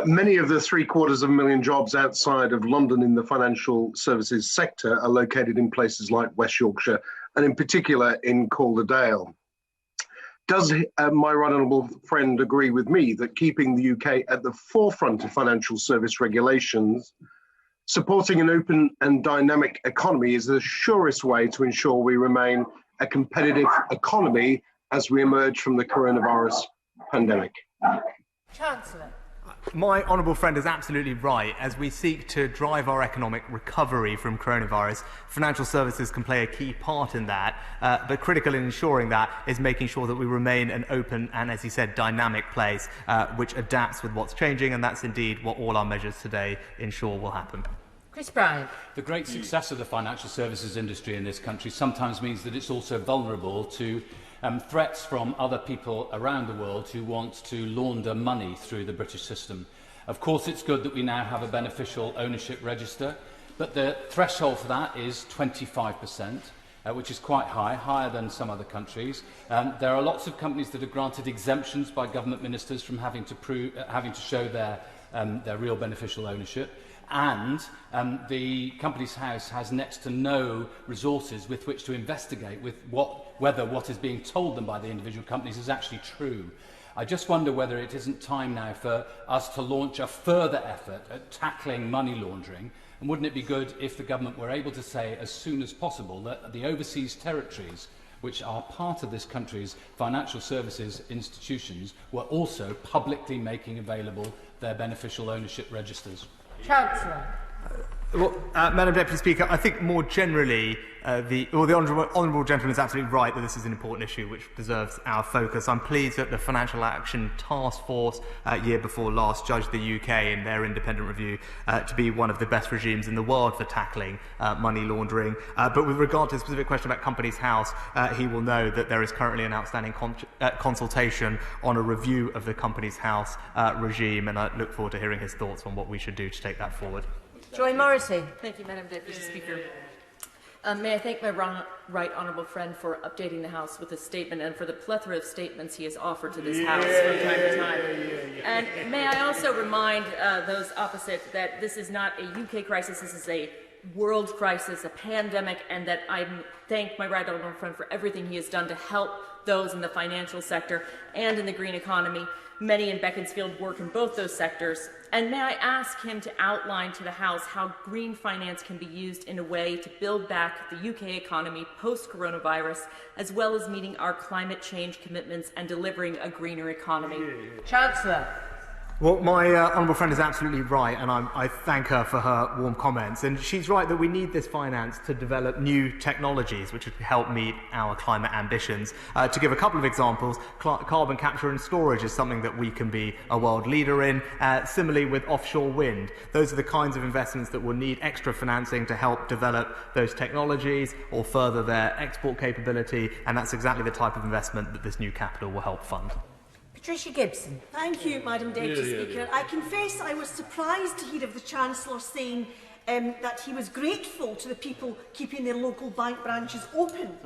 Many of the 750,000 jobs outside of London in the financial services sector are located in places like West Yorkshire and in particular in Calderdale. Does my right honourable friend agree with me that keeping the UK at the forefront of financial service regulations Supporting an open and dynamic economy is the surest way to ensure we remain a competitive economy as we emerge from the coronavirus pandemic. Chancellor. My honourable friend is absolutely right. As we seek to drive our economic recovery from coronavirus, financial services can play a key part in that. But critical in ensuring that is making sure that we remain an open and, as he said, dynamic place which adapts with what's changing, and that's indeed what all our measures today ensure will happen. Chris Bryant. The great success of the financial services industry in this country sometimes means that it's also vulnerable to threats from other people around the world who want to launder money through the British system. Of course, it's good that we now have a beneficial ownership register, but the threshold for that is 25%, which is quite high, higher than some other countries. There are lots of companies that are granted exemptions by government ministers from having to show their real beneficial ownership. And the Companies House has next to no resources with which to investigate whether what is being told them by the individual companies is actually true. I just wonder whether it isn't time now for us to launch a further effort at tackling money laundering, and wouldn't it be good if the government were able to say as soon as possible that the overseas territories which are part of this country's financial services institutions were also publicly making available their beneficial ownership registers? Chancellor. Madam Deputy Speaker, I think more generally the honourable gentleman is absolutely right that this is an important issue which deserves our focus. I'm pleased that the Financial Action Task Force year before last judged the UK in their independent review to be one of the best regimes in the world for tackling money laundering. But with regard to the specific question about Companies House, he will know that there is currently an outstanding consultation on a review of the Companies House regime, and I look forward to hearing his thoughts on what we should do to take that forward. Joy Morrissey. Thank you, Madam Deputy Speaker. May I thank my right honourable friend for updating the House with a statement and for the plethora of statements he has offered to this House from time to time. And may I also remind those opposite that this is not a UK crisis, this is a world crisis, a pandemic, and that I thank my right honourable friend for everything he has done to help those in the financial sector and in the green economy. Many in Beaconsfield work in both those sectors. And may I ask him to outline to the House how green finance can be used in a way to build back the UK economy post-coronavirus, as well as meeting our climate change commitments and delivering a greener economy? Chancellor. Well, my honourable friend is absolutely right, and I thank her for her warm comments. And she's right that we need this finance to develop new technologies which would help meet our climate ambitions. To give a couple of examples, carbon capture and storage is something that we can be a world leader in. Similarly with offshore wind, those are the kinds of investments that will need extra financing to help develop those technologies or further their export capability, and that's exactly the type of investment that this new capital will help fund. Patricia Gibson. Thank you, Madam Deputy Speaker. I confess I was surprised to hear of the Chancellor saying that he was grateful to the people keeping their local bank branches open.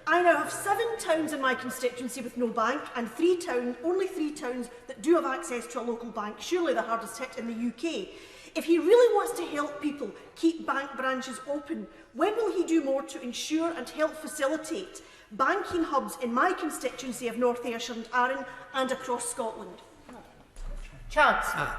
I now have 7 towns in my constituency with no bank and only 3 towns that do have access to a local bank, surely the hardest hit in the UK. If he really wants to help people keep bank branches open, when will he do more to ensure and help facilitate banking hubs in my constituency of North Ayrshire and Arran and across Scotland? Chancellor.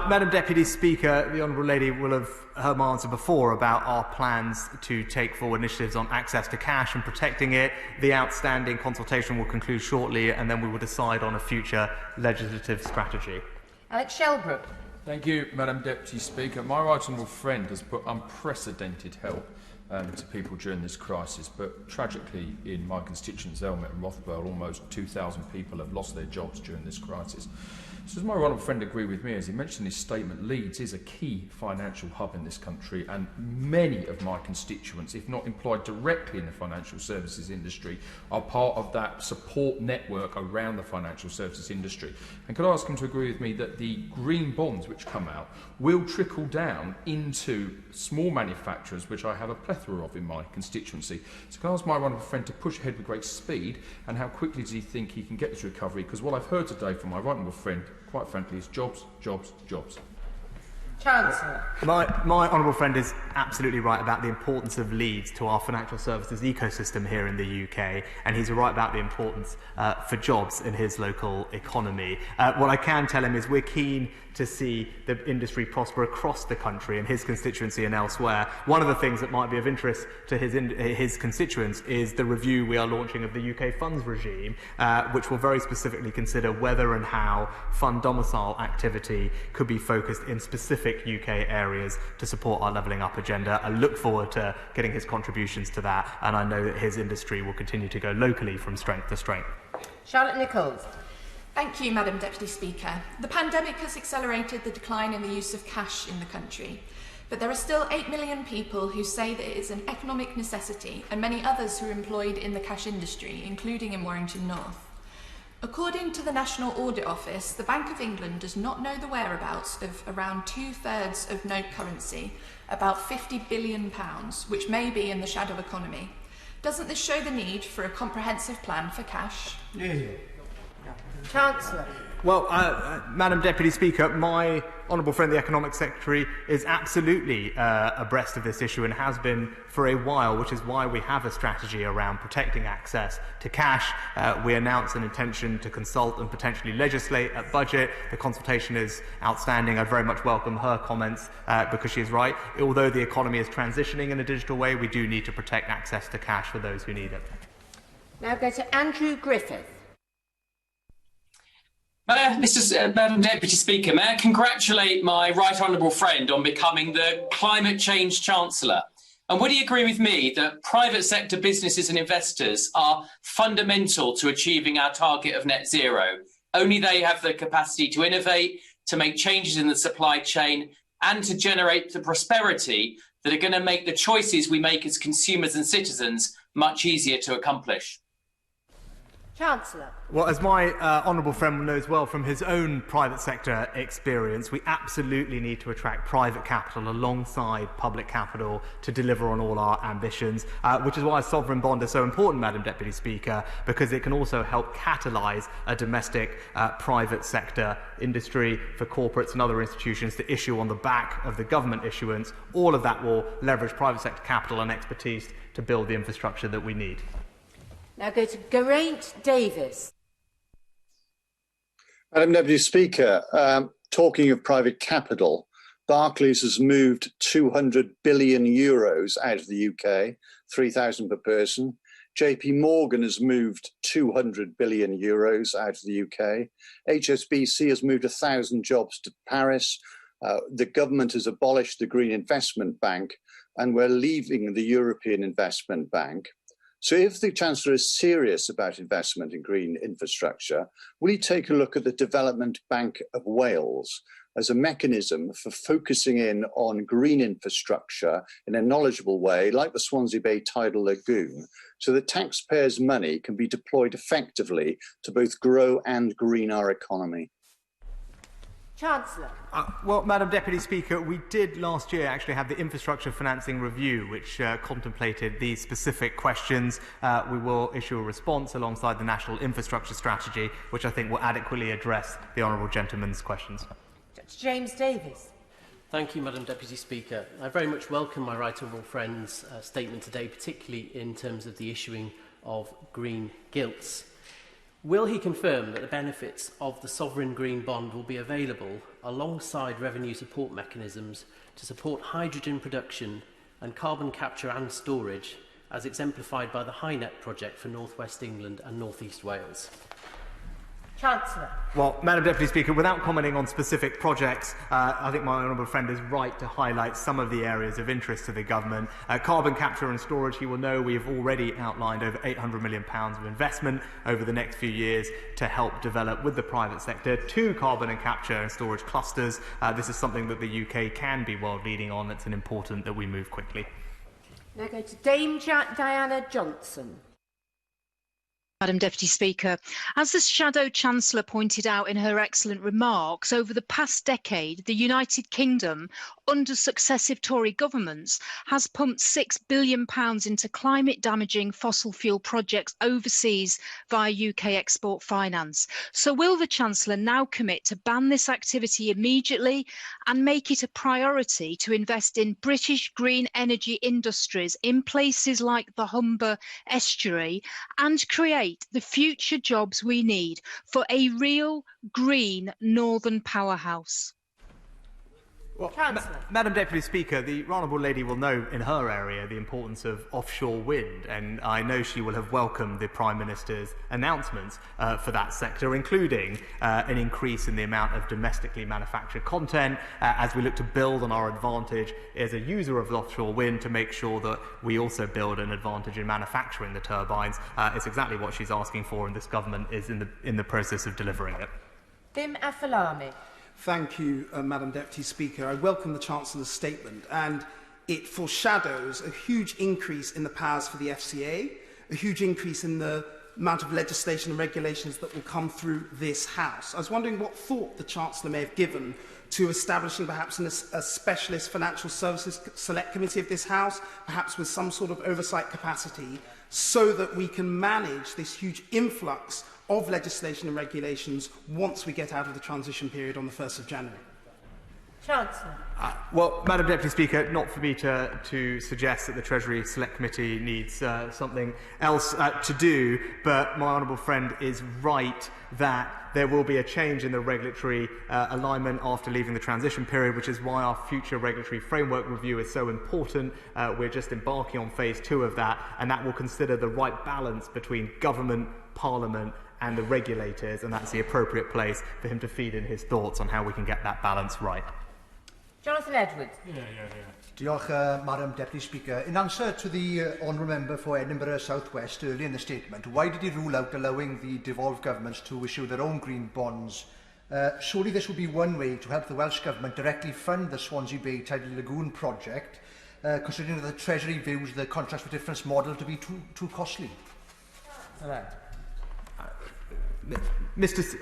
Madam Deputy Speaker, the Honourable Lady will have heard my answer before about our plans to take forward initiatives on access to cash and protecting it. The outstanding consultation will conclude shortly, and then we will decide on a future legislative strategy. Alex Shelbrooke. Thank you, Madam Deputy Speaker. My right honourable friend has put unprecedented help to people during this crisis, but tragically in my constituents Elmet and Rothwell, almost 2,000 people have lost their jobs during this crisis. So does my honourable friend agree with me? As he mentioned in his statement, Leeds is a key financial hub in this country, and many of my constituents, if not employed directly in the financial services industry, are part of that support network around the financial services industry. And could I ask him to agree with me that the green bonds which come out will trickle down into small manufacturers, which I have a plethora of in my constituency? So can I ask my honourable friend to push ahead with great speed, and how quickly does he think he can get this recovery? Because what I've heard today from my right honourable friend, quite frankly, is jobs, jobs, jobs. Chancellor. My honourable friend is absolutely right about the importance of Leeds to our financial services ecosystem here in the UK, and he's right about the importance for jobs in his local economy. What I can tell him is we're keen to see the industry prosper across the country and his constituency and elsewhere. One of the things that might be of interest to his constituents is the review we are launching of the UK funds regime, which will very specifically consider whether and how fund domicile activity could be focused in specific UK areas to support our levelling up agenda. I look forward to getting his contributions to that, and I know that his industry will continue to go locally from strength to strength. Charlotte Nichols. Thank you, Madam Deputy Speaker. The pandemic has accelerated the decline in the use of cash in the country, but there are still 8 million people who say that it is an economic necessity, and many others who are employed in the cash industry, including in Warrington North. According to the National Audit Office, the Bank of England does not know the whereabouts of around 2/3 of note currency, about £50 billion, which may be in the shadow economy. Doesn't this show the need for a comprehensive plan for cash? Chancellor. Well, Madam Deputy Speaker, my honourable friend, the Economic Secretary, is absolutely abreast of this issue and has been for a while, which is why we have a strategy around protecting access to cash. We announced an intention to consult and potentially legislate at budget. The consultation is outstanding. I'd very much welcome her comments because she is right. Although the economy is transitioning in a digital way, we do need to protect access to cash for those who need it. Now go to Andrew Griffith. Madam Deputy Speaker, may I congratulate my right honourable friend on becoming the climate change Chancellor? And would he agree with me that private sector businesses and investors are fundamental to achieving our target of net zero? Only they have the capacity to innovate, to make changes in the supply chain, and to generate the prosperity that are going to make the choices we make as consumers and citizens much easier to accomplish. Chancellor. Well, as my honourable friend knows well from his own private sector experience, we absolutely need to attract private capital alongside public capital to deliver on all our ambitions, which is why a sovereign bond is so important, Madam Deputy Speaker, because it can also help catalyse a domestic private sector industry for corporates and other institutions to issue on the back of the government issuance. All of that will leverage private sector capital and expertise to build the infrastructure that we need. Now go to Geraint Davis. Madam Deputy Speaker, talking of private capital, Barclays has moved €200 billion out of the UK, 3,000 per person. JP Morgan has moved €200 billion out of the UK. HSBC has moved 1,000 jobs to Paris. The government has abolished the Green Investment Bank, and we're leaving the European Investment Bank. So if the Chancellor is serious about investment in green infrastructure, will he take a look at the Development Bank of Wales as a mechanism for focusing in on green infrastructure in a knowledgeable way, like the Swansea Bay Tidal Lagoon, so that taxpayers' money can be deployed effectively to both grow and green our economy? Chancellor. Well, Madam Deputy Speaker, we did last year actually have the Infrastructure Financing Review, which contemplated these specific questions. We will issue a response alongside the National Infrastructure Strategy, which I think will adequately address the honourable gentleman's questions. James Davis. Thank you, Madam Deputy Speaker. I very much welcome my right honourable friend's statement today, particularly in terms of the issuing of green gilts. Will he confirm that the benefits of the sovereign green bond will be available alongside revenue support mechanisms to support hydrogen production and carbon capture and storage, as exemplified by the HyNet project for North West England and North East Wales? Chancellor. Well, Madam Deputy Speaker, without commenting on specific projects, I think my honourable friend is right to highlight some of the areas of interest to the government. Carbon capture and storage, he will know we have already outlined over £800 million of investment over the next few years to help develop with the private sector 2 carbon and capture and storage clusters. This is something that the UK can be world leading on. It's important that we move quickly. Now go to Dame Diana Johnson. Madam Deputy Speaker, as the Shadow Chancellor pointed out in her excellent remarks, over the past decade, the United Kingdom, under successive Tory governments, has pumped £6 billion into climate-damaging fossil fuel projects overseas via UK export finance. So will the Chancellor now commit to ban this activity immediately and make it a priority to invest in British green energy industries in places like the Humber estuary and create the future jobs we need for a real green northern powerhouse? Well, Madam Deputy Speaker, the Honourable Lady will know in her area the importance of offshore wind, and I know she will have welcomed the Prime Minister's announcements for that sector, including an increase in the amount of domestically manufactured content as we look to build on our advantage as a user of offshore wind to make sure that we also build an advantage in manufacturing the turbines. It's exactly what she's asking for, and this government is in the process of delivering it. Bim Afalami. Thank you, Madam Deputy Speaker. I welcome the Chancellor's statement, and it foreshadows a huge increase in the powers for the FCA, a huge increase in the amount of legislation and regulations that will come through this House. I was wondering what thought the Chancellor may have given to establishing perhaps a specialist financial services select committee of this House, perhaps with some sort of oversight capacity, so that we can manage this huge influx of legislation and regulations once we get out of the transition period on the 1st of January. Chancellor. Well, Madam Deputy Speaker, not for me to suggest that the Treasury Select Committee needs something else to do, but my honourable friend is right that there will be a change in the regulatory alignment after leaving the transition period, which is why our future regulatory framework review is so important. We're just embarking on phase 2 of that, and that will consider the right balance between government, Parliament and the regulators, and that's the appropriate place for him to feed in his thoughts on how we can get that balance right. Jonathan Edwards. Diolch, Madam Deputy Speaker. In answer to the Honourable Member for Edinburgh South West earlier in the statement, why did he rule out allowing the devolved governments to issue their own green bonds? Surely this would be one way to help the Welsh Government directly fund the Swansea Bay Tidal Lagoon project, considering that the Treasury views the contracts for difference model to be too costly.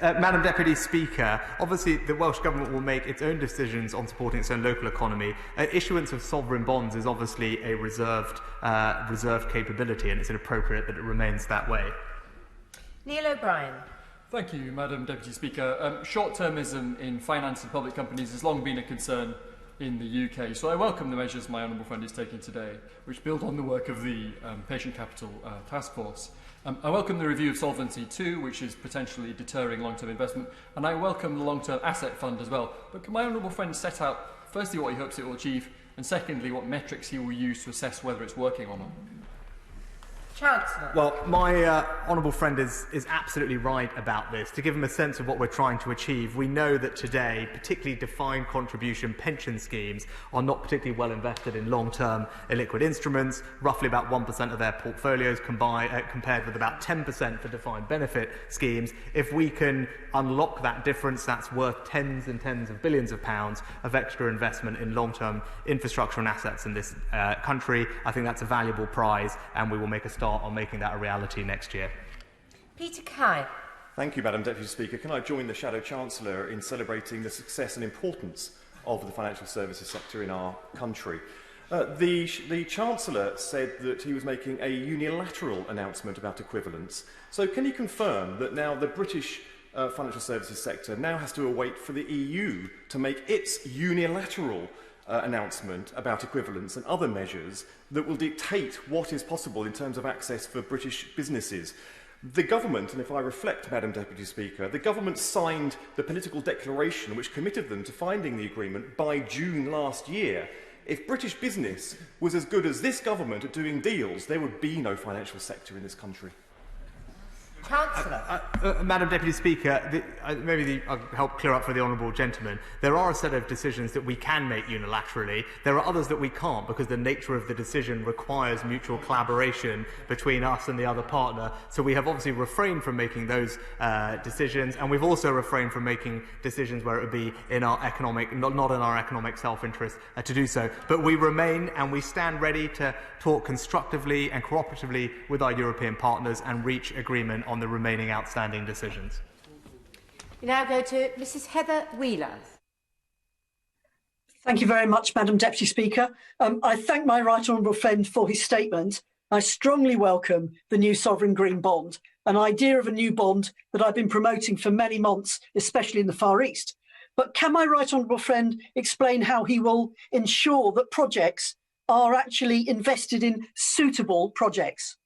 Madam Deputy Speaker, obviously the Welsh Government will make its own decisions on supporting its own local economy. Issuance of sovereign bonds is obviously a reserved capability, and it's inappropriate that it remains that way. Neil O'Brien. Thank you, Madam Deputy Speaker. Short-termism in finance and public companies has long been a concern in the UK, so I welcome the measures my honourable friend is taking today, which build on the work of the Patient Capital Task Force. I welcome the review of Solvency II, which is potentially deterring long-term investment, and I welcome the long-term asset fund as well. But can my honourable friend set out, firstly, what he hopes it will achieve, and secondly, what metrics he will use to assess whether it's working or not? Chancellor. Well, my honourable friend is absolutely right about this. To give him a sense of what we're trying to achieve, we know that today, particularly defined contribution pension schemes are not particularly well invested in long-term illiquid instruments, roughly about 1% of their portfolios compared with about 10% for defined benefit schemes. If we can unlock that difference, that's worth tens and tens of billions of pounds of extra investment in long-term infrastructure and assets in this country. I think that's a valuable prize, and we will make a start on making that a reality next year. Peter Kye. Thank you, Madam Deputy Speaker. Can I join the Shadow Chancellor in celebrating the success and importance of the financial services sector in our country? The Chancellor said that he was making a unilateral announcement about equivalence. So can you confirm that now the British financial services sector now has to await for the EU to make its unilateral announcement about equivalence and other measures that will dictate what is possible in terms of access for British businesses? The government, and if I reflect, Madam Deputy Speaker, the government signed the political declaration which committed them to finding the agreement by June last year. If British business was as good as this government at doing deals, there would be no financial sector in this country. Chancellor. Madam Deputy Speaker, I'll help clear up for the honourable gentleman. There are a set of decisions that we can make unilaterally. There are others that we can't because the nature of the decision requires mutual collaboration between us and the other partner. So we have obviously refrained from making those decisions, and we've also refrained from making decisions where it would be in our economic, not in our economic self-interest to do so. But we remain and we stand ready to talk constructively and cooperatively with our European partners and reach agreement on the remaining outstanding decisions. We now go to Mrs Heather Wheeler. Thank you very much, Madam Deputy Speaker. I thank my right honourable friend for his statement. I strongly welcome the new sovereign green bond, an idea of a new bond that I've been promoting for many months, especially in the Far East. But can my right honourable friend explain how he will ensure that projects are actually invested in suitable projects?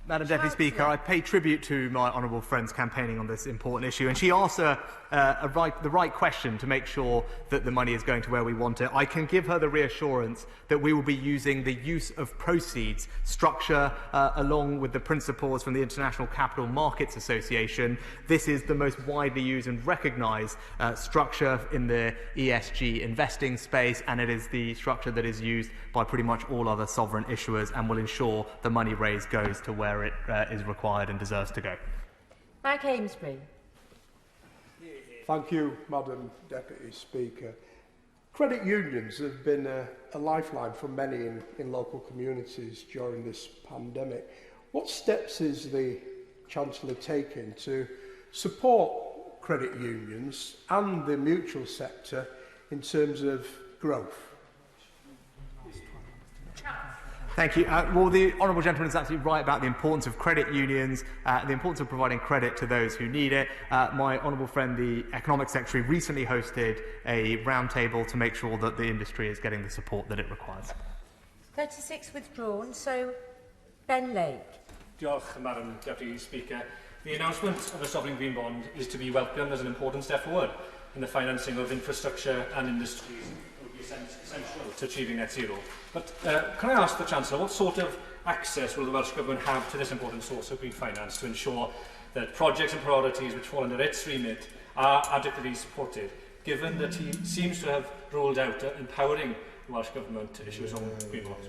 Madam Deputy Speaker, I pay tribute to my honourable friend's campaigning on this important issue, and she asked the right question to make sure that the money is going to where we want it. I can give her the reassurance that we will be using the use of proceeds structure along with the principles from the International Capital Markets Association. This is the most widely used and recognised structure in the ESG investing space, and it is the structure that is used by pretty much all other sovereign issuers and will ensure the money raised goes to where it is required and deserves to go. Mike Amesbury. Thank you, Madam Deputy Speaker. Credit unions have been a lifeline for many in local communities during this pandemic. What steps is the Chancellor taking to support credit unions and the mutual sector in terms of growth? Thank you. Well, the honourable gentleman is absolutely right about the importance of credit unions, the importance of providing credit to those who need it. My honourable friend, the Economic Secretary, recently hosted a roundtable to make sure that the industry is getting the support that it requires. 36 withdrawn, so Ben Lake. Diolch, Madam Deputy Speaker. The announcement of a sovereign green bond is to be welcomed as an important step forward in the financing of infrastructure and industries that will be essential to achieving net zero. But can I ask the Chancellor, what sort of access will the Welsh Government have to this important source of green finance to ensure that projects and priorities which fall under its remit are adequately supported, given that he seems to have ruled out empowering the Welsh Government to issue its own green bonds?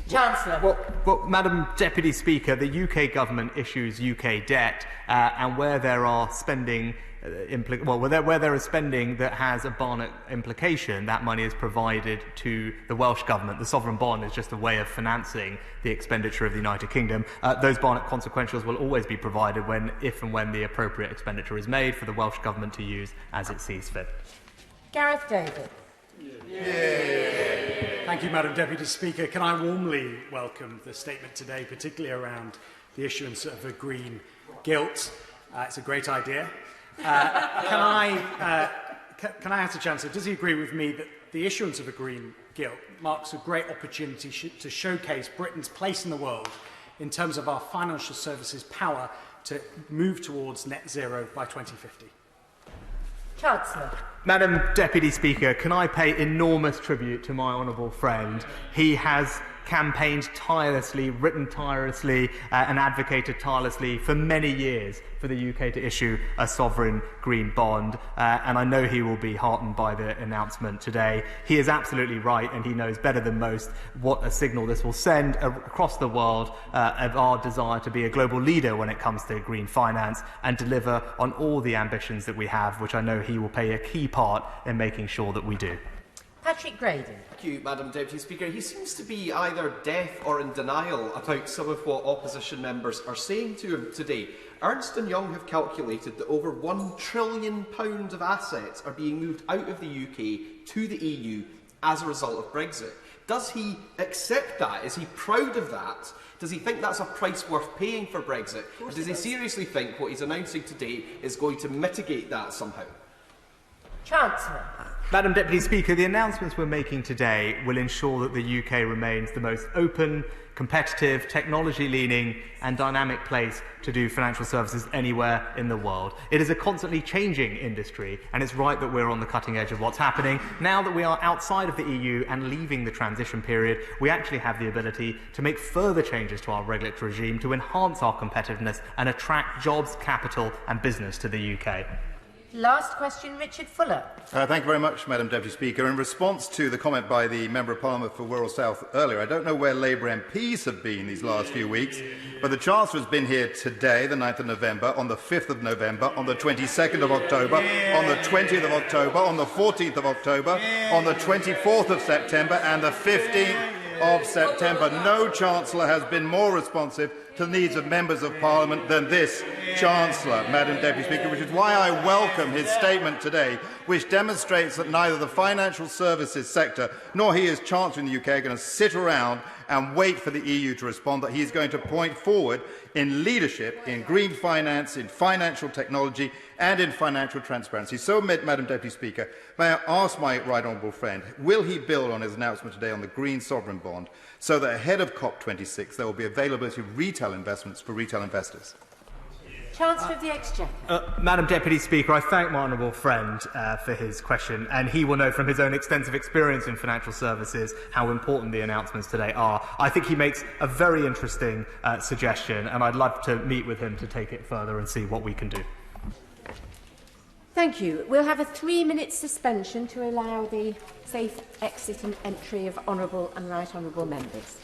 Chancellor. Well, Madam Deputy Speaker, the UK Government issues UK debt, and where there are spending where there is spending that has a Barnett implication, that money is provided to the Welsh Government. The sovereign bond is just a way of financing the expenditure of the United Kingdom. Those Barnett consequentials will always be provided if and when the appropriate expenditure is made for the Welsh Government to use as it sees fit. Gareth David. Thank you, Madam Deputy Speaker. Can I warmly welcome the statement today, particularly around the issuance of a green gilt. It's a great idea. Can I ask the Chancellor, does he agree with me that the issuance of a green gilt marks a great opportunity to showcase Britain's place in the world in terms of our financial services power to move towards net zero by 2050? Chancellor. Madam Deputy Speaker, can I pay enormous tribute to my honourable friend? He has campaigned tirelessly, written tirelessly, and advocated tirelessly for many years for the UK to issue a sovereign green bond, and I know he will be heartened by the announcement today. He is absolutely right, and he knows better than most what a signal this will send across the world of our desire to be a global leader when it comes to green finance and deliver on all the ambitions that we have, which I know he will play a key part in making sure that we do. Patrick Graydon. Thank you, Madam Deputy Speaker. He seems to be either deaf or in denial about some of what opposition members are saying to him today. Ernst & Young have calculated that over £1 trillion of assets are being moved out of the UK to the EU as a result of Brexit. Does he accept that? Is he proud of that? Does he think that's a price worth paying for Brexit? Or does he seriously think what he's announcing today is going to mitigate that somehow? Chancellor. Madam Deputy Speaker, the announcements we're making today will ensure that the UK remains the most open, competitive, technology-leaning and dynamic place to do financial services anywhere in the world. It is a constantly changing industry, and it's right that we're on the cutting edge of what's happening. Now that we are outside of the EU and leaving the transition period, we actually have the ability to make further changes to our regulatory regime to enhance our competitiveness and attract jobs, capital and business to the UK. Last question, Richard Fuller. Thank you very much, Madam Deputy Speaker. In response to the comment by the Member of Parliament for Wirral South earlier, I don't know where Labour MPs have been these last few weeks, but the Chancellor has been here today, the 9th of November, on the 5th of November, on the 22nd of October, on the 20th of October, on the 14th of October, on the 24th of September and the 15th of September. No Chancellor has been more responsive to the needs of members of Parliament than this Chancellor, Madam Deputy Speaker, which is why I welcome his statement today, which demonstrates that neither the financial services sector nor he as Chancellor in the UK are going to sit around and wait for the EU to respond, that he is going to point forward in leadership, in green finance, in financial technology and in financial transparency. So, Madam Deputy Speaker, may I ask my right honourable friend, will he build on his announcement today on the green sovereign bond so that ahead of COP26 there will be availability of retail investments for retail investors? Chancellor of the Exchequer. Madam Deputy Speaker, I thank my honourable friend for his question, and he will know from his own extensive experience in financial services how important the announcements today are. I think he makes a very interesting suggestion, and I'd love to meet with him to take it further and see what we can do. Thank you. We'll have a 3-minute suspension to allow the safe exit and entry of honourable and right honourable members.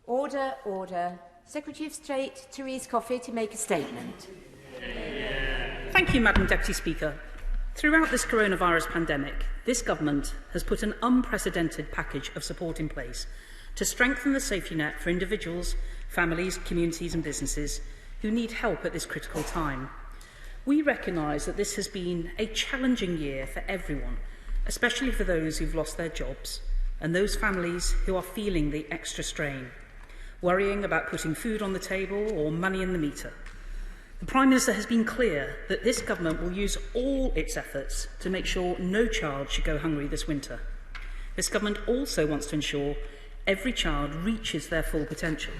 Order, order. Secretary of State Thérèse Coffey to make a statement. Thank you, Madam Deputy Speaker. Throughout this coronavirus pandemic, this government has put an unprecedented package of support in place to strengthen the safety net for individuals, families, communities and businesses who need help at this critical time. We recognise that this has been a challenging year for everyone, especially for those who've lost their jobs and those families who are feeling the extra strain, worrying about putting food on the table or money in the meter. The Prime Minister has been clear that this government will use all its efforts to make sure no child should go hungry this winter. This government also wants to ensure every child reaches their full potential.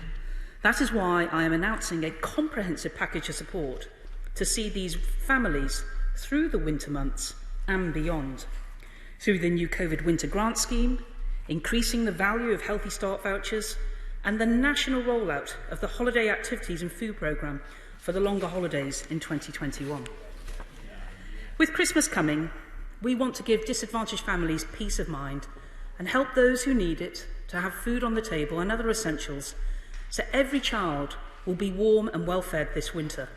That is why I am announcing a comprehensive package of support to see these families through the winter months and beyond. Through the new COVID winter grant scheme, increasing the value of Healthy Start vouchers, and the national rollout of the Holiday Activities and Food Programme for the longer holidays in 2021. With Christmas coming, we want to give disadvantaged families peace of mind and help those who need it to have food on the table and other essentials, so every child will be warm and well fed this winter.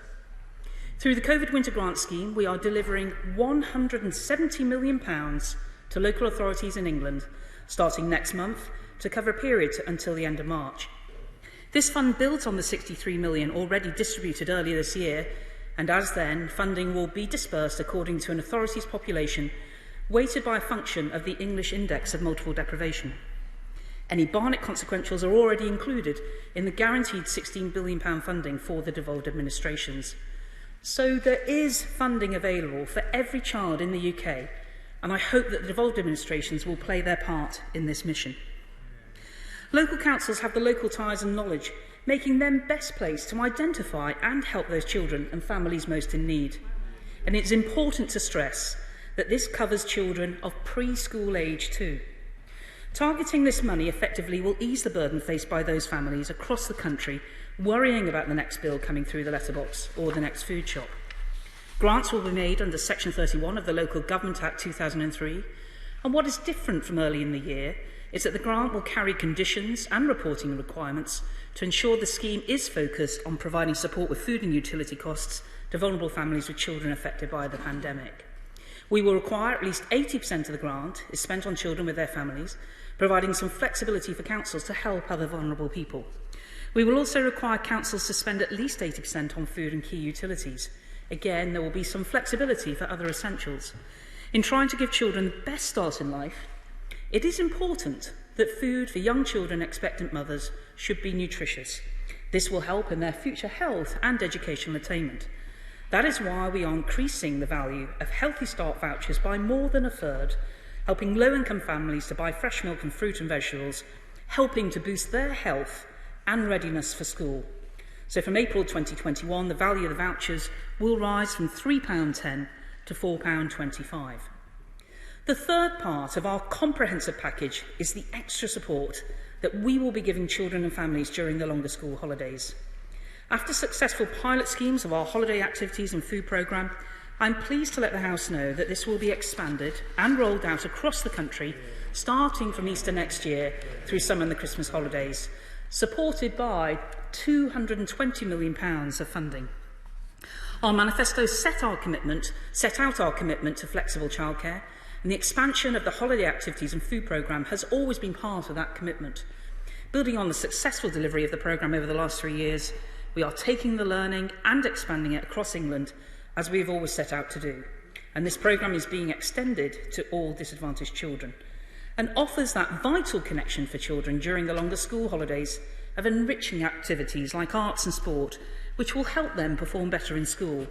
Through the COVID Winter Grant Scheme, we are delivering £170 million to local authorities in England, starting next month, to cover a period until the end of March. This fund builds on the £63 million already distributed earlier this year, and as then, funding will be dispersed according to an authority's population, weighted by a function of the English Index of Multiple Deprivation. Any Barnett consequentials are already included in the guaranteed £16 billion funding for the devolved administrations. So there is funding available for every child in the UK, and I hope that the devolved administrations will play their part in this mission. Local councils have the local ties and knowledge, making them best placed to identify and help those children and families most in need. And it's important to stress that this covers children of preschool age too. Targeting this money effectively will ease the burden faced by those families across the country worrying about the next bill coming through the letterbox or the next food shop. Grants will be made under Section 31 of the Local Government Act 2003, and what is different from early in the year is that the grant will carry conditions and reporting requirements to ensure the scheme is focused on providing support with food and utility costs to vulnerable families with children affected by the pandemic. We will require at least 80% of the grant is spent on children with their families, providing some flexibility for councils to help other vulnerable people. We will also require councils to spend at least 80% on food and key utilities. Again, there will be some flexibility for other essentials. In trying to give children the best start in life, it is important that food for young children and expectant mothers should be nutritious. This will help in their future health and educational attainment. That is why we are increasing the value of Healthy Start vouchers by more than a third, helping low-income families to buy fresh milk and fruit and vegetables, helping to boost their health and readiness for school. So from April 2021, the value of the vouchers will rise from £3.10 to £4.25. The third part of our comprehensive package is the extra support that we will be giving children and families during the longer school holidays. After successful pilot schemes of our Holiday Activities and Food Programme, I'm pleased to let the House know that this will be expanded and rolled out across the country, starting from Easter next year through summer and the Christmas holidays, supported by £220 million of funding. Our manifesto set out our commitment to flexible childcare, and the expansion of the Holiday Activities and Food Programme has always been part of that commitment. Building on the successful delivery of the programme over the last 3 years, we are taking the learning and expanding it across England, as we have always set out to do. And this programme is being extended to all disadvantaged children and offers that vital connection for children during the longer school holidays of enriching activities like arts and sport, which will help them perform better in school,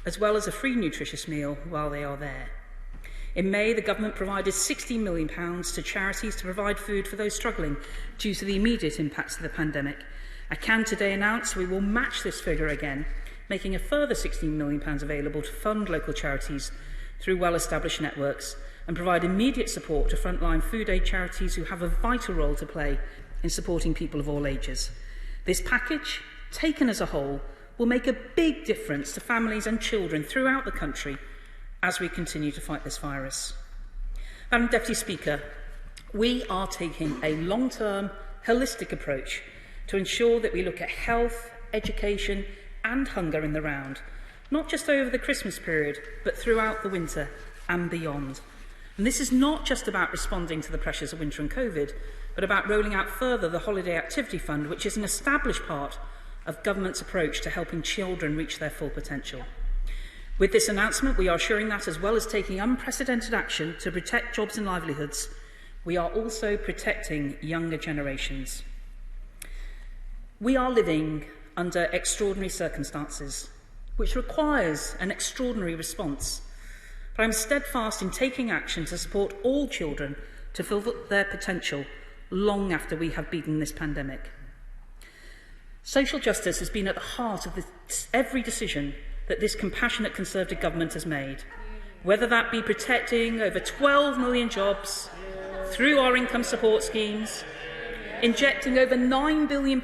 as well as a free nutritious meal while they are there. In May, the government provided £16 million to charities to provide food for those struggling due to the immediate impacts of the pandemic. I can today announce we will match this figure again, making a further £16 million available to fund local charities through well-established networks and provide immediate support to frontline food aid charities who have a vital role to play in supporting people of all ages. This package, taken as a whole, will make a big difference to families and children throughout the country as we continue to fight this virus. Madam Deputy Speaker, we are taking a long-term, holistic approach to ensure that we look at health, education and hunger in the round, not just over the Christmas period, but throughout the winter and beyond. And this is not just about responding to the pressures of winter and COVID, but about rolling out further the Holiday Activity Fund, which is an established part of government's approach to helping children reach their full potential. With this announcement, we are assuring that, as well as taking unprecedented action to protect jobs and livelihoods, we are also protecting younger generations. We are living under extraordinary circumstances, which requires an extraordinary response. But I'm steadfast in taking action to support all children to fulfil their potential long after we have beaten this pandemic. Social justice has been at the heart of every decision that this compassionate Conservative government has made, whether that be protecting over 12 million jobs through our income support schemes, injecting over £9 billion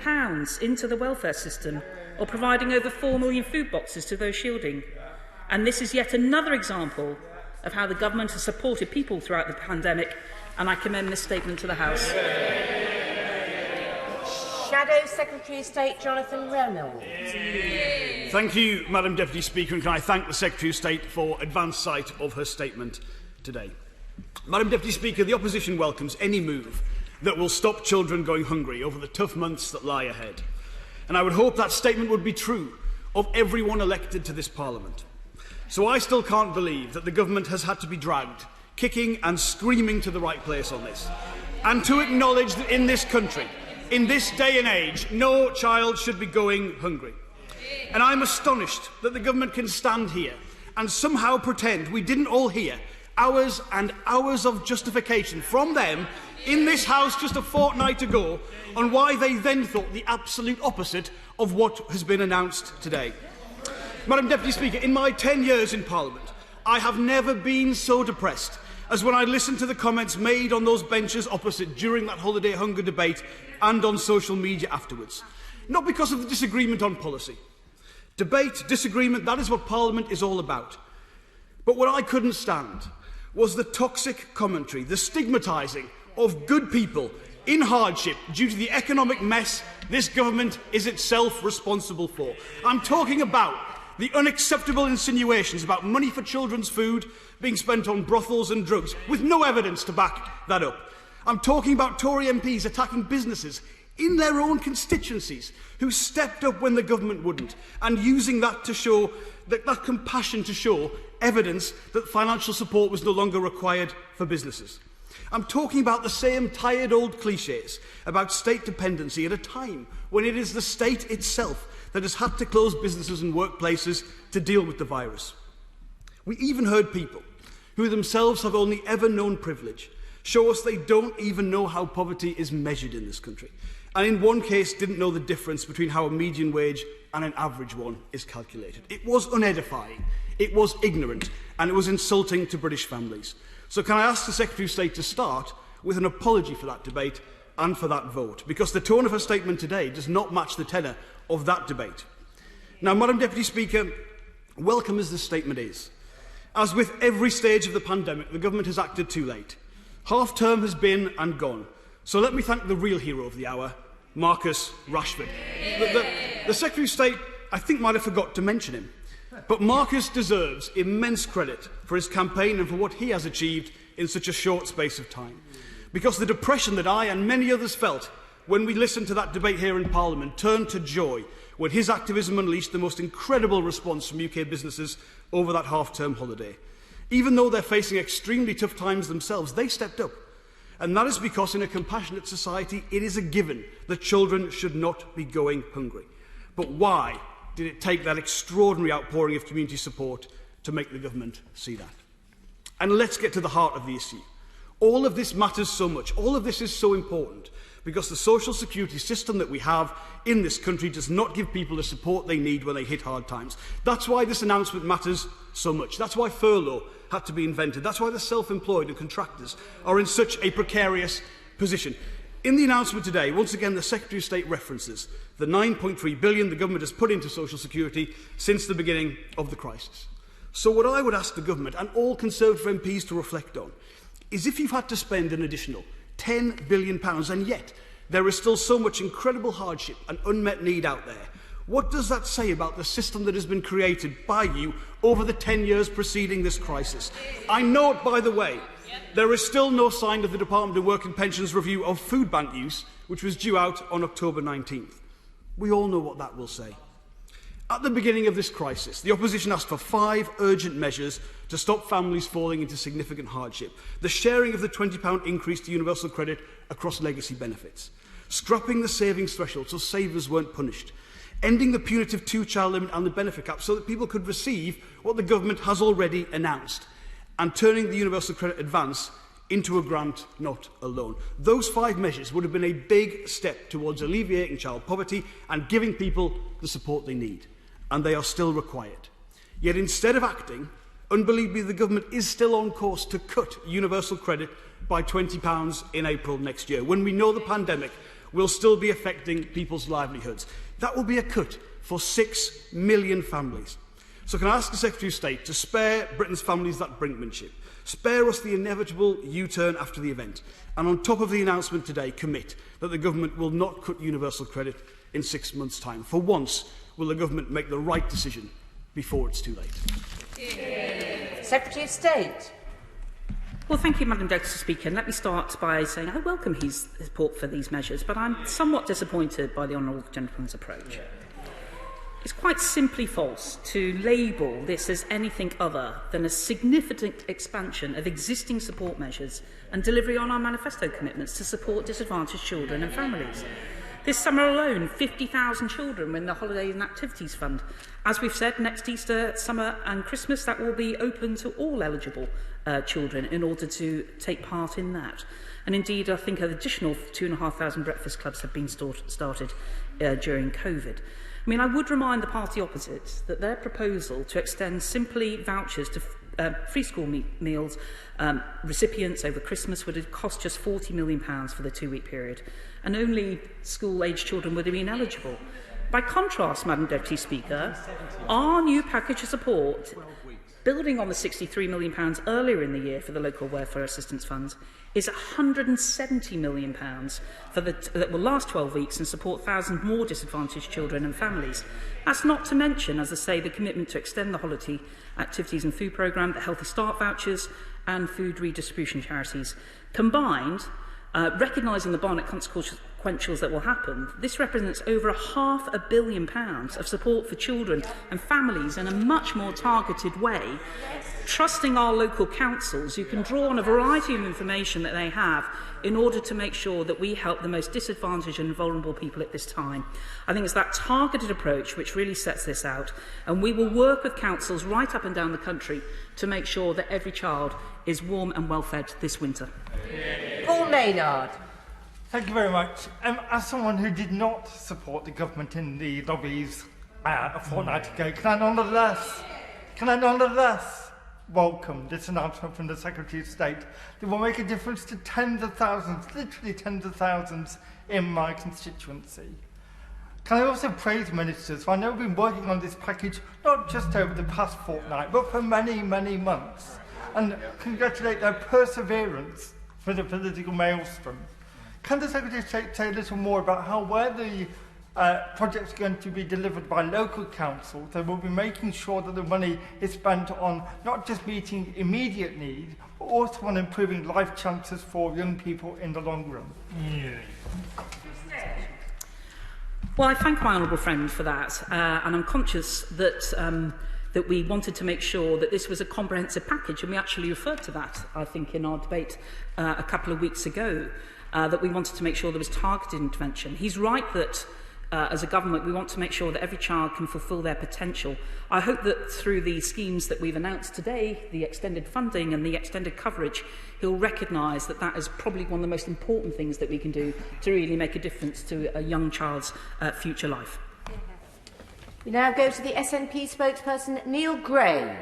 into the welfare system, or providing over 4 million food boxes to those shielding. And this is yet another example of how the government has supported people throughout the pandemic, and I commend this statement to the House. Shadow Secretary of State Jonathan Reynolds. Thank you, Madam Deputy Speaker, and can I thank the Secretary of State for advance sight of her statement today. Madam Deputy Speaker, the opposition welcomes any move that will stop children going hungry over the tough months that lie ahead. And I would hope that statement would be true of everyone elected to this Parliament. So I still can't believe that the government has had to be dragged, kicking and screaming to the right place on this, and to acknowledge that in this country, in this day and age, no child should be going hungry. And I'm astonished that the government can stand here and somehow pretend we didn't all hear hours and hours of justification from them in this House just a fortnight ago on why they then thought the absolute opposite of what has been announced today. Madam Deputy Speaker, in my 10 years in Parliament, I have never been so depressed as when I listened to the comments made on those benches opposite during that holiday hunger debate and on social media afterwards. Not because of the disagreement on policy. Debate, disagreement, that is what Parliament is all about. But what I couldn't stand was the toxic commentary, the stigmatising of good people in hardship due to the economic mess this government is itself responsible for. I'm talking about the unacceptable insinuations about money for children's food being spent on brothels and drugs with no evidence to back that up. I'm talking about Tory MPs attacking businesses in their own constituencies who stepped up when the government wouldn't, and using that to show that compassion to show evidence that financial support was no longer required for businesses. I'm talking about the same tired old clichés about state dependency at a time when it is the state itself that has had to close businesses and workplaces to deal with the virus. We even heard people who themselves have only ever known privilege show us they don't even know how poverty is measured in this country, and in one case didn't know the difference between how a median wage and an average one is calculated. It was unedifying, it was ignorant, and it was insulting to British families. So can I ask the Secretary of State to start with an apology for that debate and for that vote, because the tone of her statement today does not match the tenor of that debate. Now, Madam Deputy Speaker, welcome as this statement is, as with every stage of the pandemic, the government has acted too late. Half-term has been and gone. So let me thank the real hero of the hour, Marcus Rashford. The Secretary of State, I think, might have forgot to mention him. But Marcus deserves immense credit for his campaign and for what he has achieved in such a short space of time. Because the depression that I and many others felt when we listened to that debate here in Parliament turned to joy when his activism unleashed the most incredible response from UK businesses over that half-term holiday. Even though they're facing extremely tough times themselves, they stepped up. And that is because in a compassionate society, it is a given that children should not be going hungry. But why did it take that extraordinary outpouring of community support to make the government see that? And let's get to the heart of the issue. All of this matters so much. All of this is so important because the social security system that we have in this country does not give people the support they need when they hit hard times. That's why this announcement matters so much. That's why furlough had to be invented. That's why the self-employed and contractors are in such a precarious position. In the announcement today, once again, the Secretary of State references the £9.3 billion the government has put into social security since the beginning of the crisis. So what I would ask the government and all Conservative MPs to reflect on is if you've had to spend an additional £10 billion and yet There is still so much incredible hardship and unmet need out there. What does that say about the system that has been created by you over the 10 years preceding this crisis? I note, by the way, there is still no sign of the Department of Work and Pensions review of food bank use, which was due out on October 19th. We all know what that will say. At the beginning of this crisis, the opposition asked for 5 urgent measures to stop families falling into significant hardship. The sharing of the £20 increase to universal credit across legacy benefits. Scrapping the savings threshold so savers weren't punished. Ending the punitive 2-child limit and the benefit cap so that people could receive what the government has already announced. And turning the universal credit advance into a grant, not a loan. Those 5 measures would have been a big step towards alleviating child poverty and giving people the support they need. And they are still required. Yet instead of acting, unbelievably the government is still on course to cut universal credit by £20 in April next year, when we know the pandemic will still be affecting people's livelihoods. That will be a cut for 6 million families. So can I ask the Secretary of State to spare Britain's families that brinkmanship, spare us the inevitable U-turn after the event, and on top of the announcement today, commit that the government will not cut universal credit in 6 months' time. For once, will the government make the right decision before it's too late? Secretary of State. Well, thank you, Madam Deputy Speaker. And let me start by saying I welcome his support for these measures, but I'm somewhat disappointed by the honourable gentleman's approach. It's quite simply false to label this as anything other than a significant expansion of existing support measures and delivery on our manifesto commitments to support disadvantaged children and families. This summer alone, 50,000 children were in the Holidays and Activities Fund. As we've said, next Easter, summer and Christmas, that will be open to all eligible children in order to take part in that. And indeed, I think an additional 2,500 breakfast clubs have been started during COVID. I mean, I would remind the party opposite that their proposal to extend simply vouchers to free school meals recipients over Christmas would have cost just £40 million for the 2-week period, and only school-aged children would have been eligible. By contrast, Madam Deputy Speaker, our new package of support, building on the £63 million earlier in the year for the local welfare assistance funds, is £170 million that will last 12 weeks and support thousands more disadvantaged children and families. That's not to mention, as I say, the commitment to extend the holiday activities and food programme, the Healthy Start vouchers and food redistribution charities. Combined, recognising the barnet consequentials that will happen, this represents over £500 million of support for children and families in a much more targeted way, trusting our local councils who can draw on a variety of information that they have in order to make sure that we help the most disadvantaged and vulnerable people at this time. I think it's that targeted approach which really sets this out, and we will work with councils right up and down the country to make sure that every child is warm and well fed this winter. Paul Maynard. Thank you very much. As someone who did not support the government in the lobbies a fortnight ago, can I nonetheless welcome this announcement from the Secretary of State that will make a difference to tens of thousands, literally tens of thousands in my constituency. Can I also praise ministers, for I know we've been working on this package not just over the past fortnight, but for many, many months, and congratulate their perseverance for the political maelstrom. Can the Secretary of State say a little more about where the projects are going to be delivered by local councils? They will be making sure that the money is spent on not just meeting immediate need, but also on improving life chances for young people in the long run. Well, I thank my honourable friend for that, and I'm conscious that that we wanted to make sure that this was a comprehensive package, and we actually referred to that, I think, in our debate a couple of weeks ago, that we wanted to make sure there was targeted intervention. He's right that as a government, we want to make sure that every child can fulfil their potential. I hope that through the schemes that we've announced today, the extended funding and the extended coverage, he'll recognise that that is probably one of the most important things that we can do to really make a difference to a young child's future life. We now go to the SNP spokesperson, Neil Gray.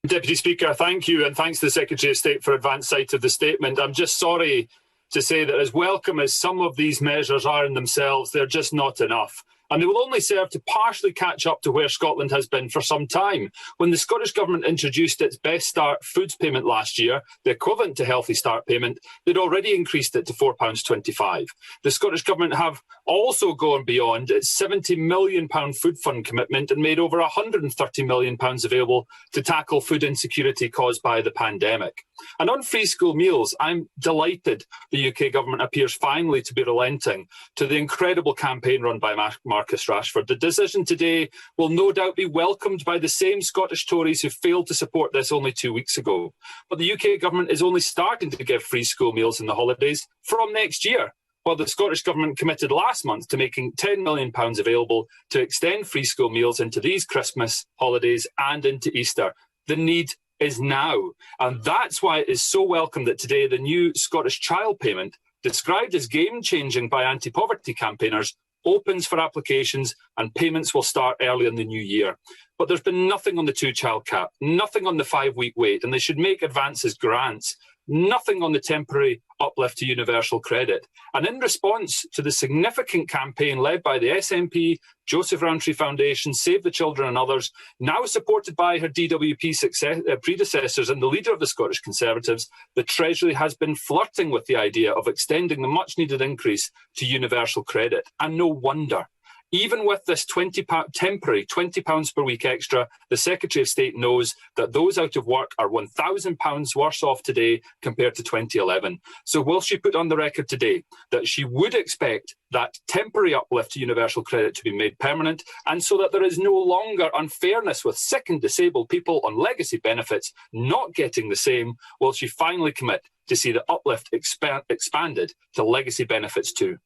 Deputy Speaker, thank you, and thanks to the Secretary of State for advance sight of the statement. I'm just sorry to say that as welcome as some of these measures are in themselves, they're just not enough. And they will only serve to partially catch up to where Scotland has been for some time. When the Scottish Government introduced its Best Start foods payment last year, the equivalent to Healthy Start payment, they'd already increased it to £4.25. The Scottish Government have also gone beyond its £70 million food fund commitment and made over £130 million available to tackle food insecurity caused by the pandemic. And on free school meals, I'm delighted the UK Government appears finally to be relenting to the incredible campaign run by Marcus Rashford. The decision today will no doubt be welcomed by the same Scottish Tories who failed to support this only 2 weeks ago. But the UK Government is only starting to give free school meals in the holidays from next year, while the Scottish Government committed last month to making £10 million available to extend free school meals into these Christmas holidays and into Easter. The need is now. And that's why it is so welcome that today the new Scottish child payment, described as game-changing by anti-poverty campaigners, opens for applications and payments will start early in the new year. But there's been nothing on the 2-child cap, nothing on the 5-week wait, and they should make advances grants. Nothing on the temporary uplift to universal credit. And in response to the significant campaign led by the SNP, Joseph Rowntree Foundation, Save the Children and others, now supported by her DWP predecessors and the leader of the Scottish Conservatives, the Treasury has been flirting with the idea of extending the much-needed increase to universal credit. And no wonder. Even with this temporary £20 per week extra, the Secretary of State knows that those out of work are £1,000 worse off today compared to 2011. So will she put on the record today that she would expect that temporary uplift to universal credit to be made permanent, and so that there is no longer unfairness with sick and disabled people on legacy benefits not getting the same, will she finally commit to see the uplift expanded to legacy benefits too?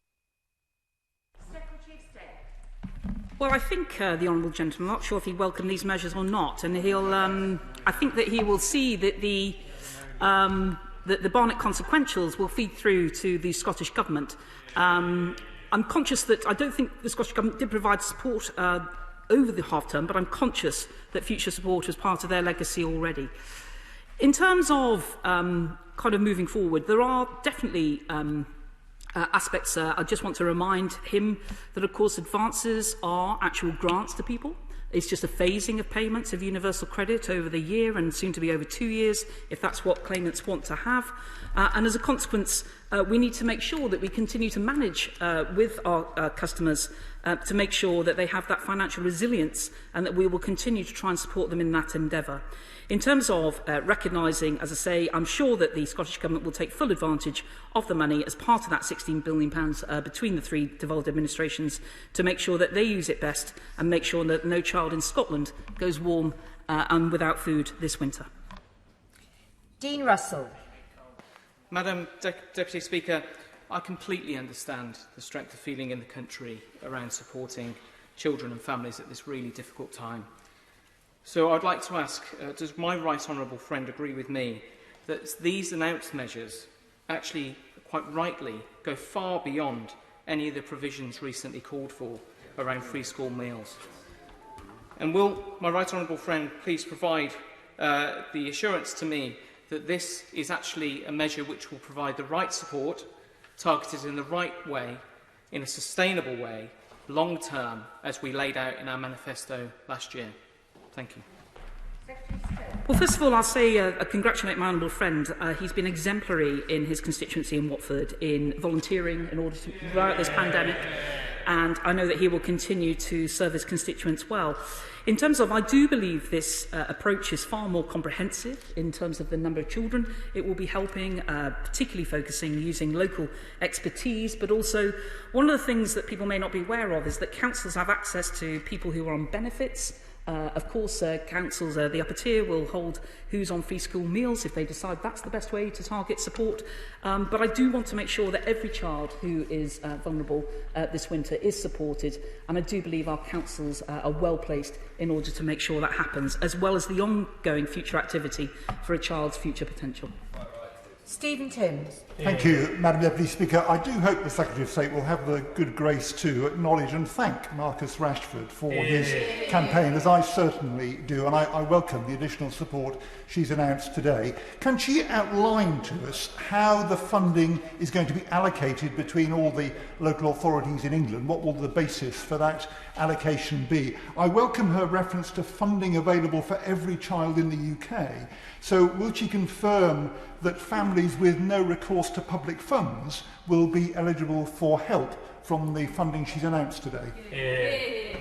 Well, I think the honourable gentleman, I'm not sure if he'd welcome these measures or not, and he'll. I think that he will see that the Barnett consequentials will feed through to the Scottish Government. I'm conscious that I don't think the Scottish Government did provide support over the half-term, but I'm conscious that future support was part of their legacy already. In terms of kind of moving forward, there are definitely aspects. I just want to remind him that, of course, advances are actual grants to people. It's just a phasing of payments of universal credit over the year and soon to be over 2 years, if that's what claimants want to have. And as a consequence, we need to make sure that we continue to manage with our customers to make sure that they have that financial resilience and that we will continue to try and support them in that endeavour. In terms of recognising, as I say, I'm sure that the Scottish Government will take full advantage of the money as part of that £16 billion between the 3 devolved administrations to make sure that they use it best and make sure that no child in Scotland goes warm and without food this winter. Dean Russell. Madam Deputy Speaker, I completely understand the strength of feeling in the country around supporting children and families at this really difficult time. So I'd like to ask, does my right honourable friend agree with me that these announced measures actually, quite rightly, go far beyond any of the provisions recently called for around free school meals? And will my right honourable friend please provide the assurance to me that this is actually a measure which will provide the right support, targeted in the right way, in a sustainable way, long term, as we laid out in our manifesto last year? Thank you. Well, first of all, I'll say congratulate my honourable friend. He's been exemplary in his constituency in Watford in volunteering in order to throughout this pandemic, and I know that he will continue to serve his constituents well. In terms of, I do believe this approach is far more comprehensive in terms of the number of children it will be helping, particularly focusing using local expertise, but also one of the things that people may not be aware of is that councils have access to people who are on benefits. Of course, councils, the upper tier, will hold who's on free school meals if they decide that's the best way to target support. But I do want to make sure that every child who is vulnerable this winter is supported. And I do believe our councils are well placed in order to make sure that happens, as well as the ongoing future activity for a child's future potential. Stephen Timms. Thank you, Madam Deputy Speaker. I do hope the Secretary of State will have the good grace to acknowledge and thank Marcus Rashford for his campaign, as I certainly do, and I welcome the additional support she's announced today. Can she outline to us how the funding is going to be allocated between all the local authorities in England? What will the basis for that allocation be? I welcome her reference to funding available for every child in the UK. So will she confirm that families with no recourse to public funds will be eligible for help from the funding she's announced today?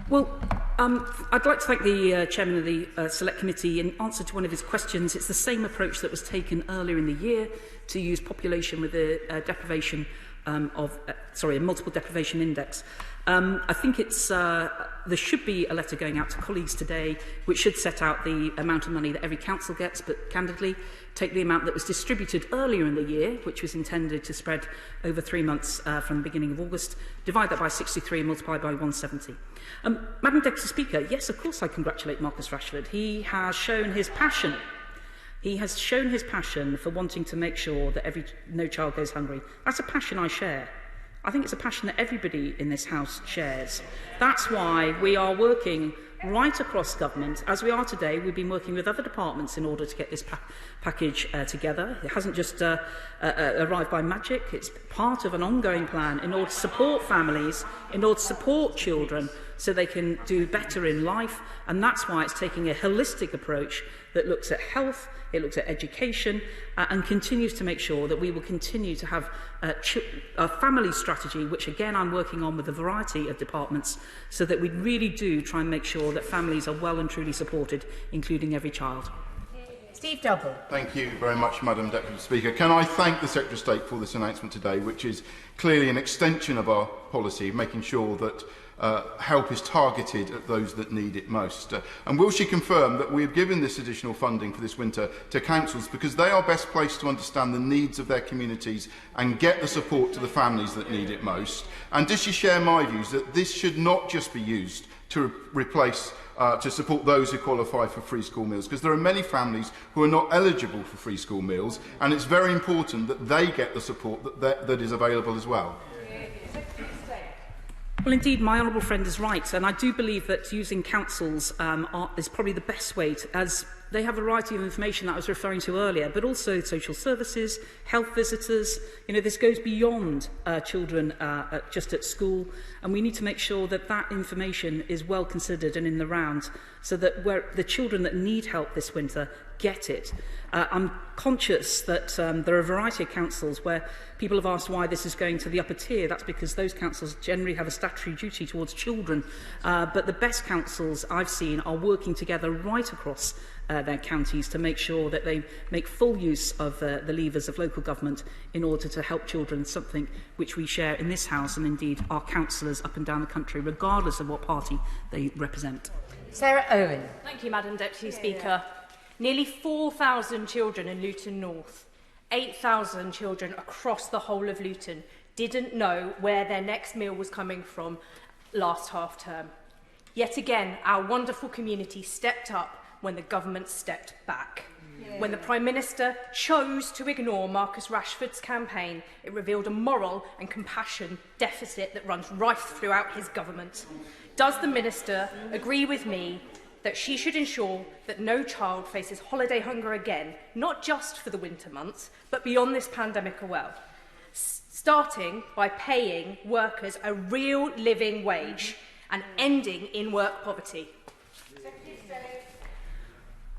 Well, I'd like to thank the Chairman of the Select Committee. In answer to one of his questions, it's the same approach that was taken earlier in the year to use population with a deprivation a multiple deprivation index. I think there should be a letter going out to colleagues today which should set out the amount of money that every council gets, but candidly take the amount that was distributed earlier in the year, which was intended to spread over 3 months from the beginning of August, divide that by 63 and multiply by 170. Madam Deputy Speaker, yes, of course I congratulate Marcus Rashford. He has shown his passion. He has shown his passion for wanting to make sure that no child goes hungry. That's a passion I share. I think it's a passion that everybody in this House shares. That's why we are working right across government. As we are today, we've been working with other departments in order to get this package together. It hasn't just arrived by magic. It's part of an ongoing plan in order to support families, in order to support children so they can do better in life. And that's why it's taking a holistic approach that looks at health, it looks at education, and continues to make sure that we will continue to have a family strategy, which again I'm working on with a variety of departments, so that we really do try and make sure that families are well and truly supported, including every child. Steve Double. Thank you very much, Madam Deputy Speaker. Can I thank the Secretary of State for this announcement today, which is clearly an extension of our policy, making sure that help is targeted at those that need it most. And will she confirm that we have given this additional funding for this winter to councils because they are best placed to understand the needs of their communities and get the support to the families that need it most? And does she share my views that this should not just be used to replace to support those who qualify for free school meals, because there are many families who are not eligible for free school meals, and it's very important that they get the support that is available as well? Well, indeed, my honourable friend is right, and I do believe that using councils is probably the best way, as they have a variety of information that I was referring to earlier, but also social services, health visitors. You know, this goes beyond children just at school, and we need to make sure that that information is well considered and in the round, so that where the children that need help this winter get it. I'm conscious that there are a variety of councils where people have asked why this is going to the upper tier. That's because those councils generally have a statutory duty towards children. But the best councils I've seen are working together right across their counties to make sure that they make full use of the levers of local government in order to help children, something which we share in this House and indeed our councillors up and down the country, regardless of what party they represent. Sarah Owen. Thank you, Madam Deputy Speaker. Nearly 4,000 children in Luton North, 8,000 children across the whole of Luton didn't know where their next meal was coming from last half term. Yet again, our wonderful community stepped up when the government stepped back. When the Prime Minister chose to ignore Marcus Rashford's campaign, it revealed a moral and compassion deficit that runs rife throughout his government. Does the Minister agree with me that she should ensure that no child faces holiday hunger again, not just for the winter months, but beyond this pandemic as well, starting by paying workers a real living wage and ending in-work poverty?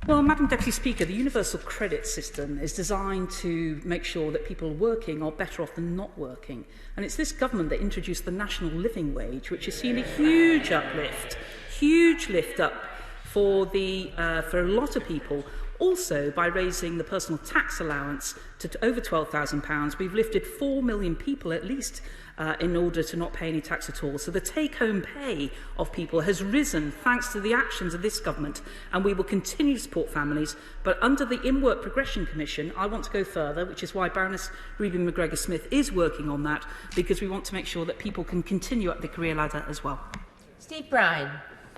Well, Madam Deputy Speaker, the universal credit system is designed to make sure that people working are better off than not working. And it's this government that introduced the national living wage, which has seen a huge uplift, huge lift up for a lot of people. Also, by raising the personal tax allowance to over £12,000, we've lifted 4 million people at least in order to not pay any tax at all. So the take-home pay of people has risen thanks to the actions of this government, and we will continue to support families. But under the In-Work Progression Commission, I want to go further, which is why Baroness Ruby McGregor-Smith is working on that, because we want to make sure that people can continue up the career ladder as well. Steve Bryan.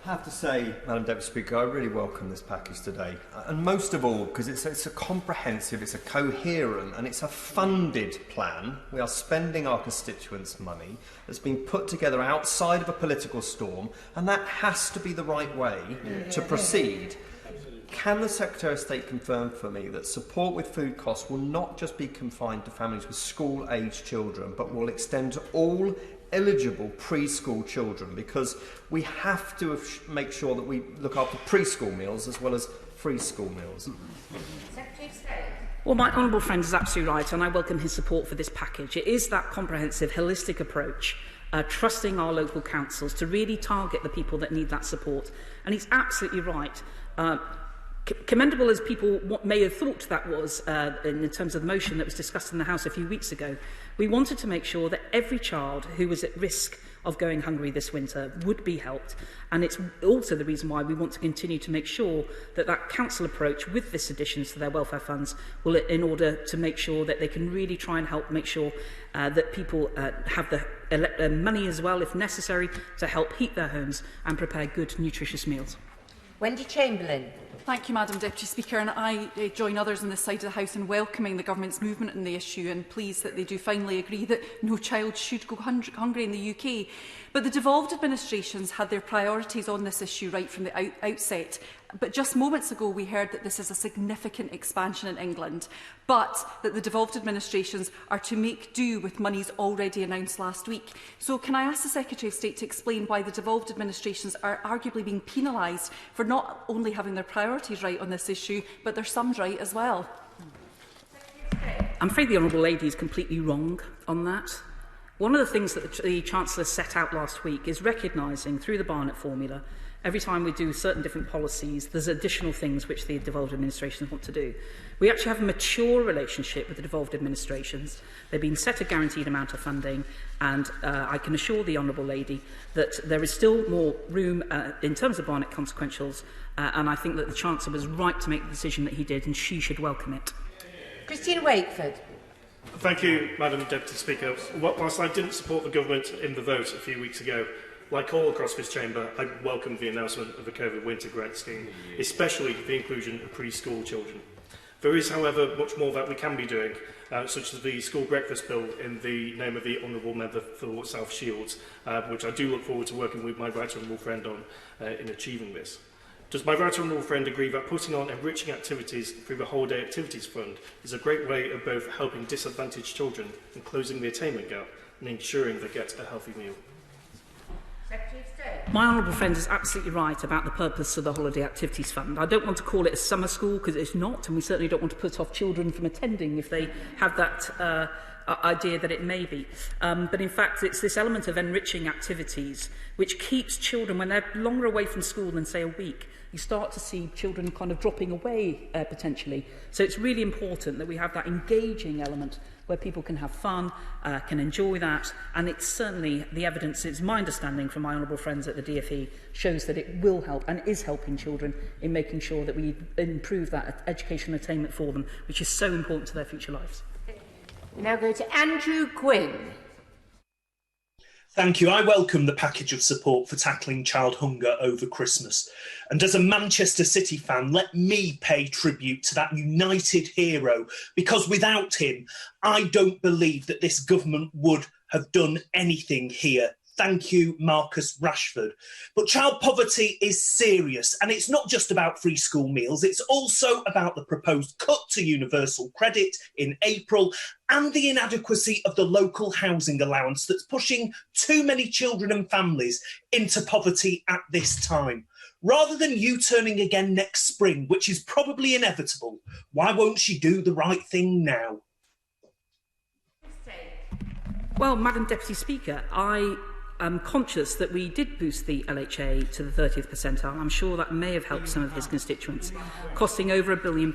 I have to say, Madam Deputy Speaker, I really welcome this package today. And most of all, because it's a comprehensive, it's a coherent and it's a funded plan. We are spending our constituents' money that's been put together outside of a political storm, and that has to be the right way to proceed. Can the Secretary of State confirm for me that support with food costs will not just be confined to families with school-aged children, but will extend to all eligible preschool children, because we have to make sure that we look after preschool meals as well as free school meals? Secretary of State. Well, my honourable friend is absolutely right, and I welcome his support for this package. It is that comprehensive, holistic approach, trusting our local councils to really target the people that need that support. And he's absolutely right. Commendable as people may have thought that was in terms of the motion that was discussed in the House a few weeks ago, we wanted to make sure that every child who was at risk of going hungry this winter would be helped. And it's also the reason why we want to continue to make sure that that council approach with this additions to their welfare funds will, in order to make sure that they can really try and help make sure that people have the money as well, if necessary, to help heat their homes and prepare good, nutritious meals. Wendy Chamberlain. Thank you, Madam Deputy Speaker, and I join others on this side of the House in welcoming the Government's movement on the issue and pleased that they do finally agree that no child should go hungry in the UK. But the devolved administrations had their priorities on this issue right from the outset. But just moments ago we heard that this is a significant expansion in England, but that the devolved administrations are to make do with monies already announced last week. So can I ask the Secretary of State to explain why the devolved administrations are arguably being penalised for not only having their priorities right on this issue, but their sums right as well? I'm afraid the Honourable Lady is completely wrong on that. One of the things that the Chancellor set out last week is recognising through the Barnett formula, every time we do certain different policies, there's additional things which the devolved administrations want to do. We actually have a mature relationship with the devolved administrations. They've been set a guaranteed amount of funding, and I can assure the Honourable Lady that there is still more room in terms of Barnett consequentials, and I think that the Chancellor was right to make the decision that he did, and she should welcome it. Christine Wakeford. Thank you, Madam Deputy Speaker. Whilst I didn't support the Government in the vote a few weeks ago, like all across this chamber, I welcomed the announcement of the COVID winter grant scheme, especially the inclusion of preschool children. There is, however, much more that we can be doing, such as the school breakfast bill in the name of the Honourable Member for South Shields, which I do look forward to working with my right honourable friend on in achieving this. Does my right honourable friend agree that putting on enriching activities through the Holiday Activities Fund is a great way of both helping disadvantaged children and closing the attainment gap and ensuring they get a healthy meal? My honourable friend is absolutely right about the purpose of the Holiday Activities Fund. I don't want to call it a summer school because it's not, and we certainly don't want to put off children from attending if they have that idea that it may be. But in fact, it's this element of enriching activities which keeps children, when they're longer away from school than, say, a week, you start to see children kind of dropping away potentially. So it's really important that we have that engaging element where people can have fun, can enjoy that, and it's certainly the evidence, it's my understanding from my honourable friends at the DfE, shows that it will help and is helping children in making sure that we improve that educational attainment for them, which is so important to their future lives. We now go to Andrew Quinn. Thank you. I welcome the package of support for tackling child hunger over Christmas. And as a Manchester City fan, let me pay tribute to that united hero, because without him, I don't believe that this government would have done anything here. Thank you, Marcus Rashford. But child poverty is serious, and it's not just about free school meals. It's also about the proposed cut to universal credit in April and the inadequacy of the local housing allowance that's pushing too many children and families into poverty at this time. Rather than U-turning again next spring, which is probably inevitable, why won't she do the right thing now? Well, Madam Deputy Speaker, I'm conscious that we did boost the LHA to the 30th percentile. I'm sure that may have helped some of his constituents, costing over £1 billion.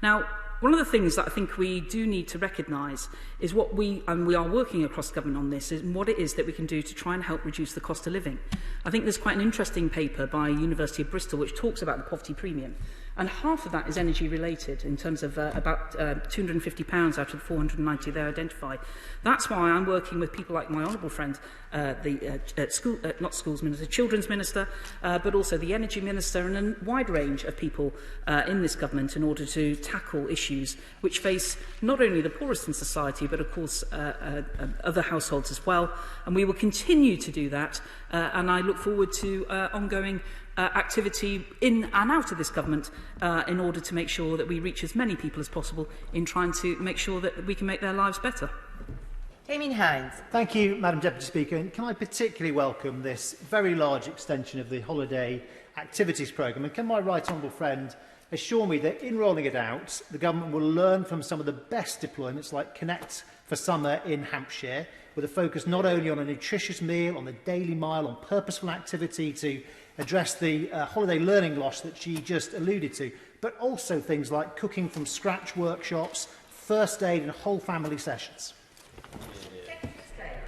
Now, one of the things that I think we do need to recognise is what we are working across government on this, is what it is that we can do to try and help reduce the cost of living. I think there's quite an interesting paper by University of Bristol which talks about the poverty premium. and half of that is energy related in terms of about £250 out of the 490 they identified. That's why I'm working with people like my honourable friend, the Children's Minister, but also the Energy Minister and a wide range of people in this government in order to tackle issues which face not only the poorest in society but of course other households as well. And we will continue to do that, and I look forward to ongoing activity in and out of this government in order to make sure that we reach as many people as possible in trying to make sure that we can make their lives better. Damien Hines. Thank you, Madam Deputy Speaker. And can I particularly welcome this very large extension of the holiday activities programme? And can my right honourable friend assure me that in rolling it out, the government will learn from some of the best deployments like Connect for Summer in Hampshire, with a focus not only on a nutritious meal, on the daily mile, on purposeful activity to address the holiday learning loss that she just alluded to, but also things like cooking from scratch workshops, first aid and whole family sessions.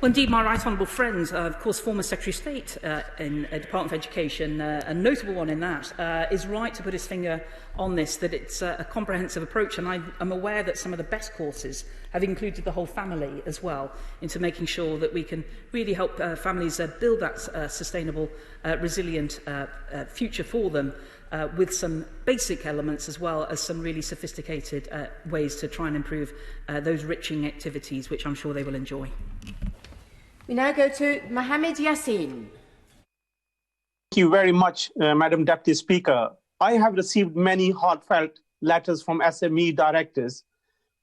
Well, indeed, my right honourable friend, of course, former Secretary of State in Department of Education, a notable one in that, is right to put his finger on this, that it's a comprehensive approach, and I'm aware that some of the best courses have included the whole family as well, into making sure that we can really help families build that sustainable, resilient future for them, with some basic elements as well as some really sophisticated ways to try and improve those enriching activities, which I'm sure they will enjoy. We now go to Mohammed Yassin. Thank you very much, Madam Deputy Speaker. I have received many heartfelt letters from SME directors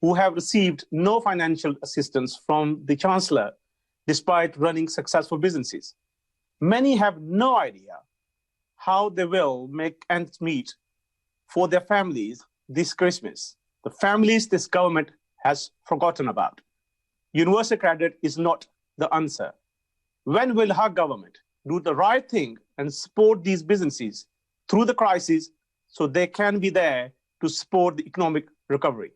who have received no financial assistance from the Chancellor, despite running successful businesses. Many have no idea how they will make ends meet for their families this Christmas, the families this government has forgotten about. Universal credit is not the answer. When will her government do the right thing and support these businesses through the crisis so they can be there to support the economic recovery?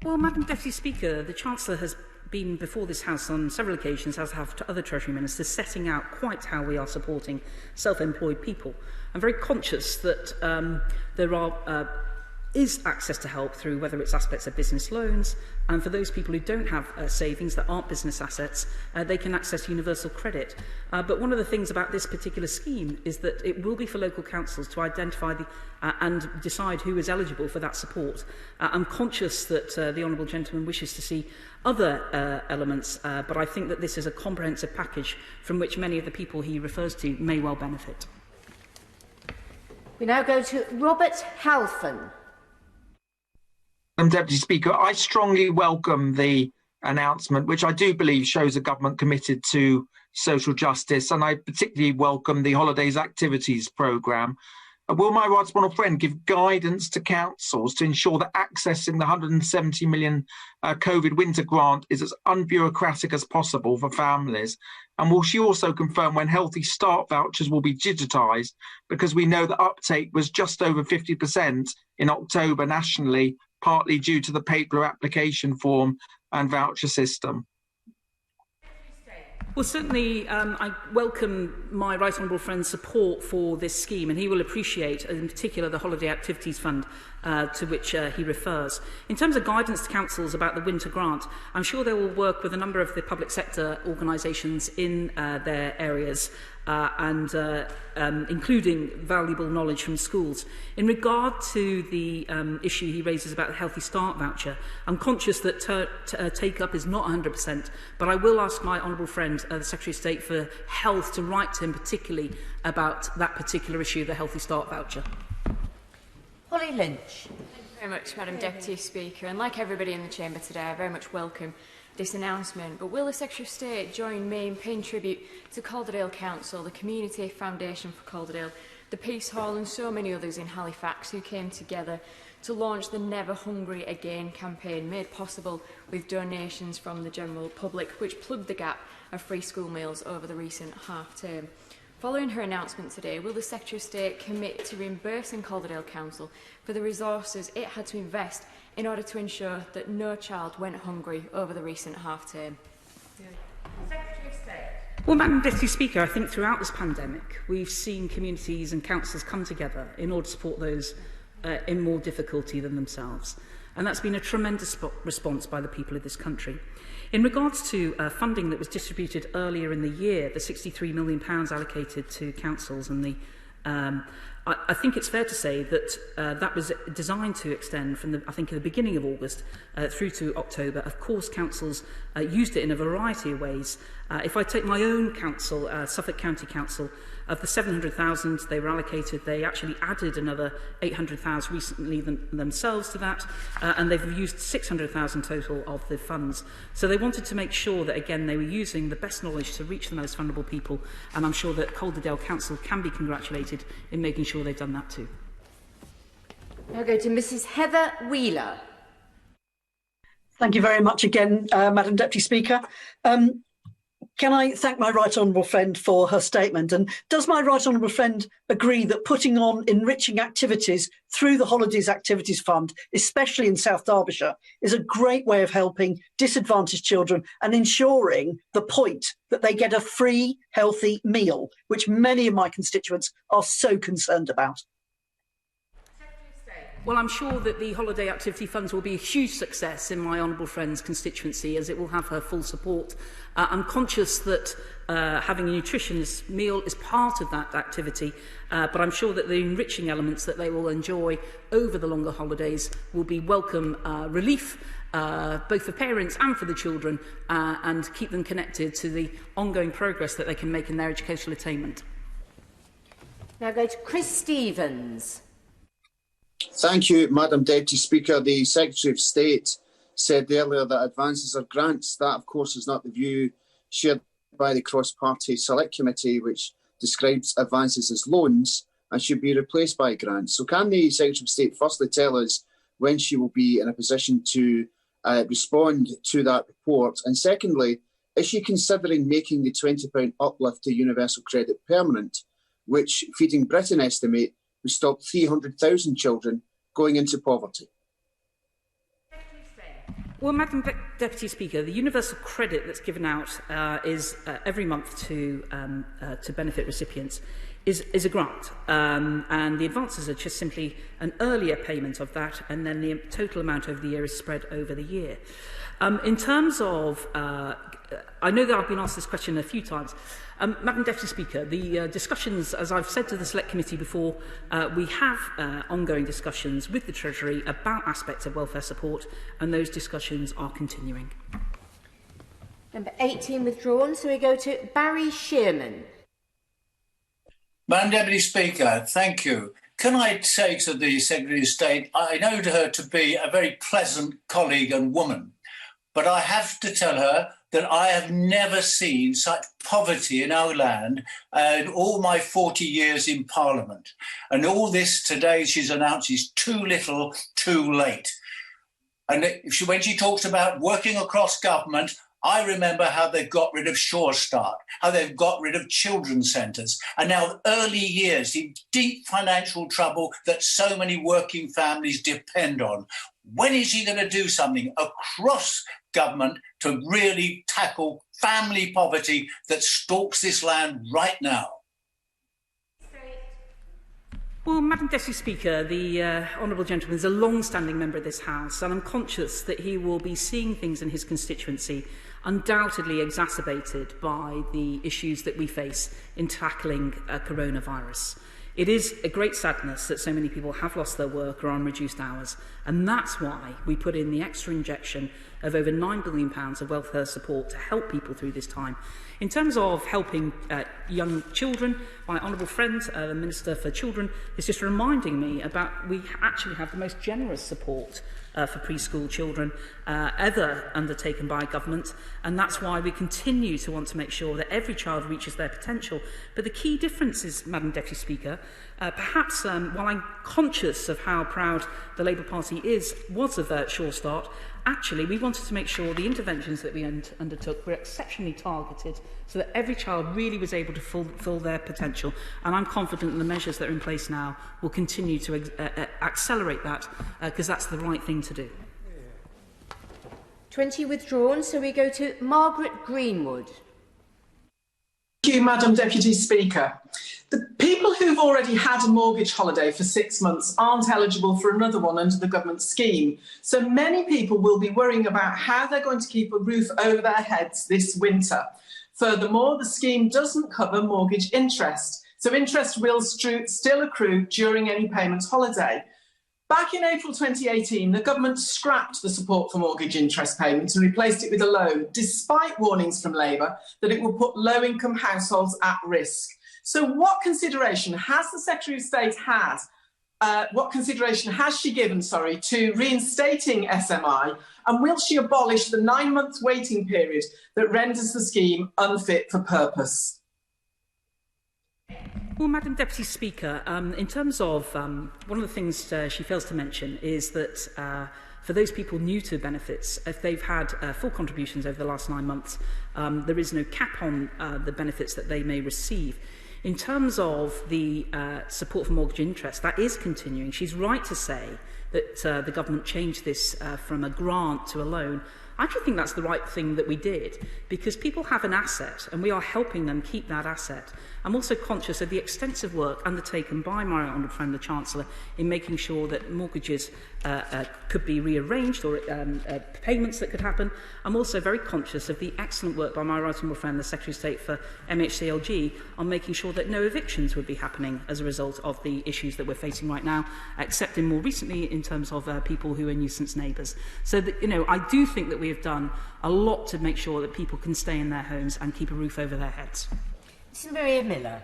Well, Madam Deputy Speaker, the Chancellor has been before this House on several occasions, as have other Treasury Ministers, setting out quite how we are supporting self-employed people. I'm very conscious that there is access to help through whether it's aspects of business loans, and for those people who don't have savings that aren't business assets, they can access universal credit. But one of the things about this particular scheme is that it will be for local councils to identify and decide who is eligible for that support. I'm conscious that the Honourable Gentleman wishes to see other elements, but I think that this is a comprehensive package from which many of the people he refers to may well benefit. We now go to Robert Halfon. Madam Deputy Speaker, I strongly welcome the announcement, which I do believe shows a government committed to social justice, and I particularly welcome the Holidays Activities Programme. Will my right honourable friend give guidance to councils to ensure that accessing the £170 million COVID winter grant is as unbureaucratic as possible for families? And will she also confirm when Healthy Start vouchers will be digitised? Because we know that uptake was just over 50% in October nationally, partly due to the paper application form and voucher system. Well, certainly I welcome my right honourable friend's support for this scheme, and he will appreciate, in particular, the Holiday Activities Fund to which he refers. In terms of guidance to councils about the winter grant, I'm sure they will work with a number of the public sector organisations in their areas, including valuable knowledge from schools. In regard to the issue he raises about the Healthy Start voucher, I'm conscious that take-up is not 100%, but I will ask my honourable friend, the Secretary of State for Health, to write to him particularly about that particular issue, the Healthy Start voucher. Holly Lynch. Thank you very much, Madam Deputy Speaker. And like everybody in the Chamber today, I very much welcome this announcement. But will the Secretary of State join me in paying tribute to Calderdale Council, the Community Foundation for Calderdale, the Peace Hall and so many others in Halifax who came together to launch the Never Hungry Again campaign, made possible with donations from the general public, which plugged the gap of free school meals over the recent half-term. Following her announcement today, will the Secretary of State commit to reimbursing Calderdale Council for the resources it had to invest in order to ensure that no child went hungry over the recent half-term? Secretary of State. Well, Madam Deputy Speaker, I think throughout this pandemic, we've seen communities and councils come together in order to support those in more difficulty than themselves. And that's been a tremendous response by the people of this country. In regards to funding that was distributed earlier in the year, the £63 million allocated to councils and the I think it's fair to say that that was designed to extend from, I think, at the beginning of August through to October. Of course, councils used it in a variety of ways. If I take my own council, Suffolk County Council, of the 700,000 they were allocated, they actually added another 800,000 recently themselves to that, and they've used 600,000 total of the funds. So they wanted to make sure that, again, they were using the best knowledge to reach the most vulnerable people, and I'm sure that Calderdale Council can be congratulated in making sure they've done that too. I'll go to Mrs Heather Wheeler. Thank you very much again, Madam Deputy Speaker. Can I thank my right honourable friend for her statement? And does my right honourable friend agree that putting on enriching activities through the Holidays Activities Fund, especially in South Derbyshire, is a great way of helping disadvantaged children and ensuring the point that they get a free, healthy meal, which many of my constituents are so concerned about? Well, I'm sure that the holiday activity funds will be a huge success in my honourable friend's constituency, as it will have her full support. I'm conscious that having a nutritious meal is part of that activity, but I'm sure that the enriching elements that they will enjoy over the longer holidays will be welcome relief, both for parents and for the children, and keep them connected to the ongoing progress that they can make in their educational attainment. Now go to Chris Stevens. Thank you, Madam Deputy Speaker. The Secretary of State said earlier that advances are grants. That, of course, is not the view shared by the Cross-Party Select Committee, which describes advances as loans and should be replaced by grants. So can the Secretary of State firstly tell us when she will be in a position to respond to that report? And secondly, is she considering making the £20 uplift to universal credit permanent, which Feeding Britain estimate we stopped 300,000 children going into poverty? Well, Madam Deputy Speaker, the universal credit that's given out is every month to benefit recipients is a grant, and the advances are just simply an earlier payment of that, and then the total amount over the year is spread over the year. In terms of, I know that I've been asked this question a few times. Madam Deputy Speaker, the discussions, as I've said to the Select Committee before, we have ongoing discussions with the Treasury about aspects of welfare support, and those discussions are continuing. Number 18 withdrawn, so we go to Barry Shearman. Madam Deputy Speaker, thank you. Can I say to the Secretary of State, I know her to be a very pleasant colleague and woman, but I have to tell her that I have never seen such poverty in our land in all my 40 years in Parliament. And all this today she's announced is too little, too late. And when she talks about working across government, I remember how they've got rid of Sure Start, how they've got rid of children's centres, and now early years in deep financial trouble that so many working families depend on. When is he going to do something across government to really tackle family poverty that stalks this land right now? Well, Madam Deputy Speaker, the Honourable Gentleman is a long-standing member of this House, and I'm conscious that he will be seeing things in his constituency undoubtedly exacerbated by the issues that we face in tackling coronavirus. It is a great sadness that so many people have lost their work or are on reduced hours, and that's why we put in the extra injection of over £9 billion of welfare support to help people through this time. In terms of helping young children, my honourable friend, the Minister for Children, is just reminding me about we actually have the most generous support for preschool children ever undertaken by government, and that's why we continue to want to make sure that every child reaches their potential. But the key difference is, Madam Deputy Speaker, perhaps while I'm conscious of how proud the Labour Party was of Sure Start, actually we wanted to make sure the interventions that we undertook were exceptionally targeted so that every child really was able to fulfil their potential. And I'm confident that the measures that are in place now will continue to accelerate that, because that's the right thing to do. 20 withdrawn, so we go to Margaret Greenwood. Thank you, Madam Deputy Speaker. The people who've already had a mortgage holiday for 6 months aren't eligible for another one under the government scheme. So many people will be worrying about how they're going to keep a roof over their heads this winter. Furthermore, the scheme doesn't cover mortgage interest, so interest will still accrue during any payment holiday. Back in April 2018, the government scrapped the support for mortgage interest payments and replaced it with a loan, despite warnings from Labour that it will put low-income households at risk. So what consideration has the Secretary of State had? What consideration has she given, to reinstating SMI, and will she abolish the 9-month waiting period that renders the scheme unfit for purpose? Well, Madam Deputy Speaker, in terms of one of the things she fails to mention is that for those people new to benefits, if they've had full contributions over the last 9 months, there is no cap on the benefits that they may receive. In terms of the support for mortgage interest, that is continuing. She's right to say that the government changed this from a grant to a loan. I actually think that's the right thing that we did, because people have an asset and we are helping them keep that asset. I'm also conscious of the extensive work undertaken by my honourable friend, the Chancellor, in making sure that mortgages could be rearranged or payments that could happen. I'm also very conscious of the excellent work by my right honourable friend, the Secretary of State for MHCLG, on making sure that no evictions would be happening as a result of the issues that we're facing right now, except in more recently in terms of people who are nuisance neighbours. So that, I do think that we have done a lot to make sure that people can stay in their homes and keep a roof over their heads. Mrs. Maria Miller.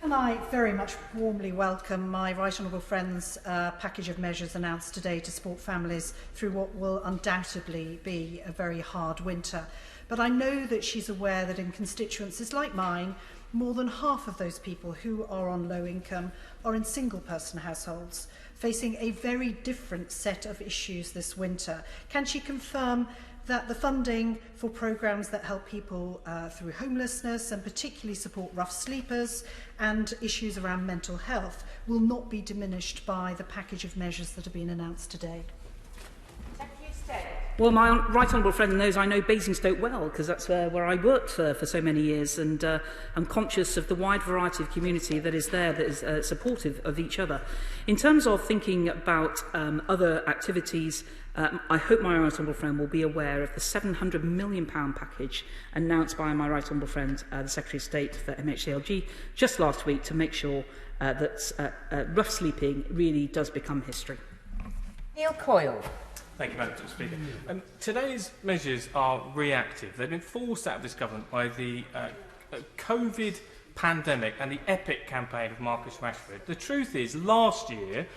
Can I very much warmly welcome my right honourable friend's package of measures announced today to support families through what will undoubtedly be a very hard winter. But I know that she's aware that in constituencies like mine, more than half of those people who are on low income are in single-person households, facing a very different set of issues this winter. Can she confirm that the funding for programmes that help people through homelessness and particularly support rough sleepers and issues around mental health will not be diminished by the package of measures that have been announced today? Well, my right honourable friend knows I know Basingstoke well, because that's where I worked for so many years, and I'm conscious of the wide variety of community that is there, that is supportive of each other. In terms of thinking about other activities, I hope my right honourable friend will be aware of the £700 million package announced by my right honourable friend, the Secretary of State for MHCLG, just last week, to make sure that rough sleeping really does become history. Neil Coyle. Thank you, Madam Speaker. Today's measures are reactive. They've been forced out of this government by the COVID pandemic and the EPIC campaign of Marcus Rashford. The truth is, last year,